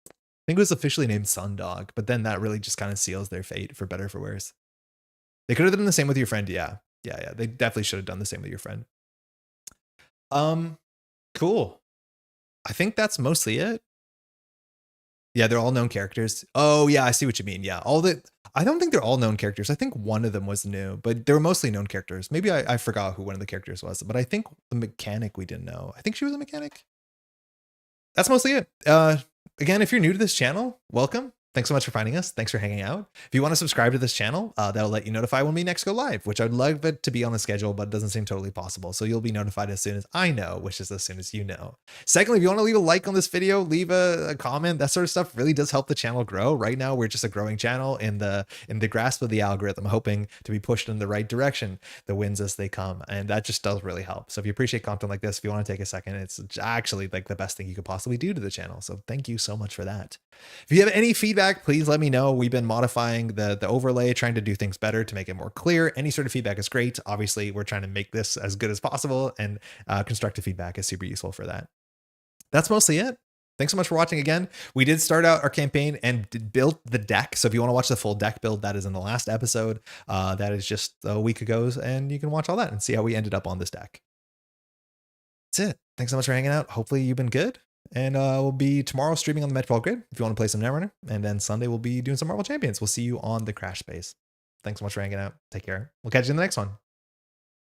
I think it was officially named Sundog, but then that really just kind of seals their fate, for better or for worse. They could have done the same with your friend. Yeah. They definitely should have done the same with your friend. Cool. I think that's mostly it. Yeah, they're all known characters. Oh, yeah, I see what you mean. Yeah, I don't think they're all known characters. I think one of them was new, but they were mostly known characters. Maybe I forgot who one of the characters was, but I think the mechanic we didn't know. I think she was a mechanic. That's mostly it. Again, if you're new to this channel, welcome. Thanks so much for finding us. Thanks for hanging out. If you want to subscribe to this channel, that'll let you notify when we next go live, which I'd love it to be on the schedule, but it doesn't seem totally possible. So you'll be notified as soon as I know, which is as soon as you know. Secondly, if you want to leave a like on this video, leave a comment, that sort of stuff really does help the channel grow. Right now, we're just a growing channel in the grasp of the algorithm, hoping to be pushed in the right direction, the wins as they come. And that just does really help. So if you appreciate content like this, if you want to take a second, it's actually like the best thing you could possibly do to the channel. So thank you so much for that. If you have any feedback, please let me know. We've been modifying the overlay, trying to do things better to make it more clear. Any sort of feedback is great. Obviously, we're trying to make this as good as possible, and constructive feedback is super useful for that. That's mostly it. Thanks so much for watching again. We did start out our campaign and built the deck. So if you want to watch the full deck build, that is in the last episode. That is just a week ago, and you can watch all that and see how we ended up on this deck. That's it. Thanks so much for hanging out. Hopefully you've been good. And we'll be tomorrow streaming on the Met 12 grid if you want to play some Netrunner. And then Sunday we'll be doing some Marvel Champions. We'll see you on the Crash Space. Thanks so much for hanging out. Take care. We'll catch you in the next one.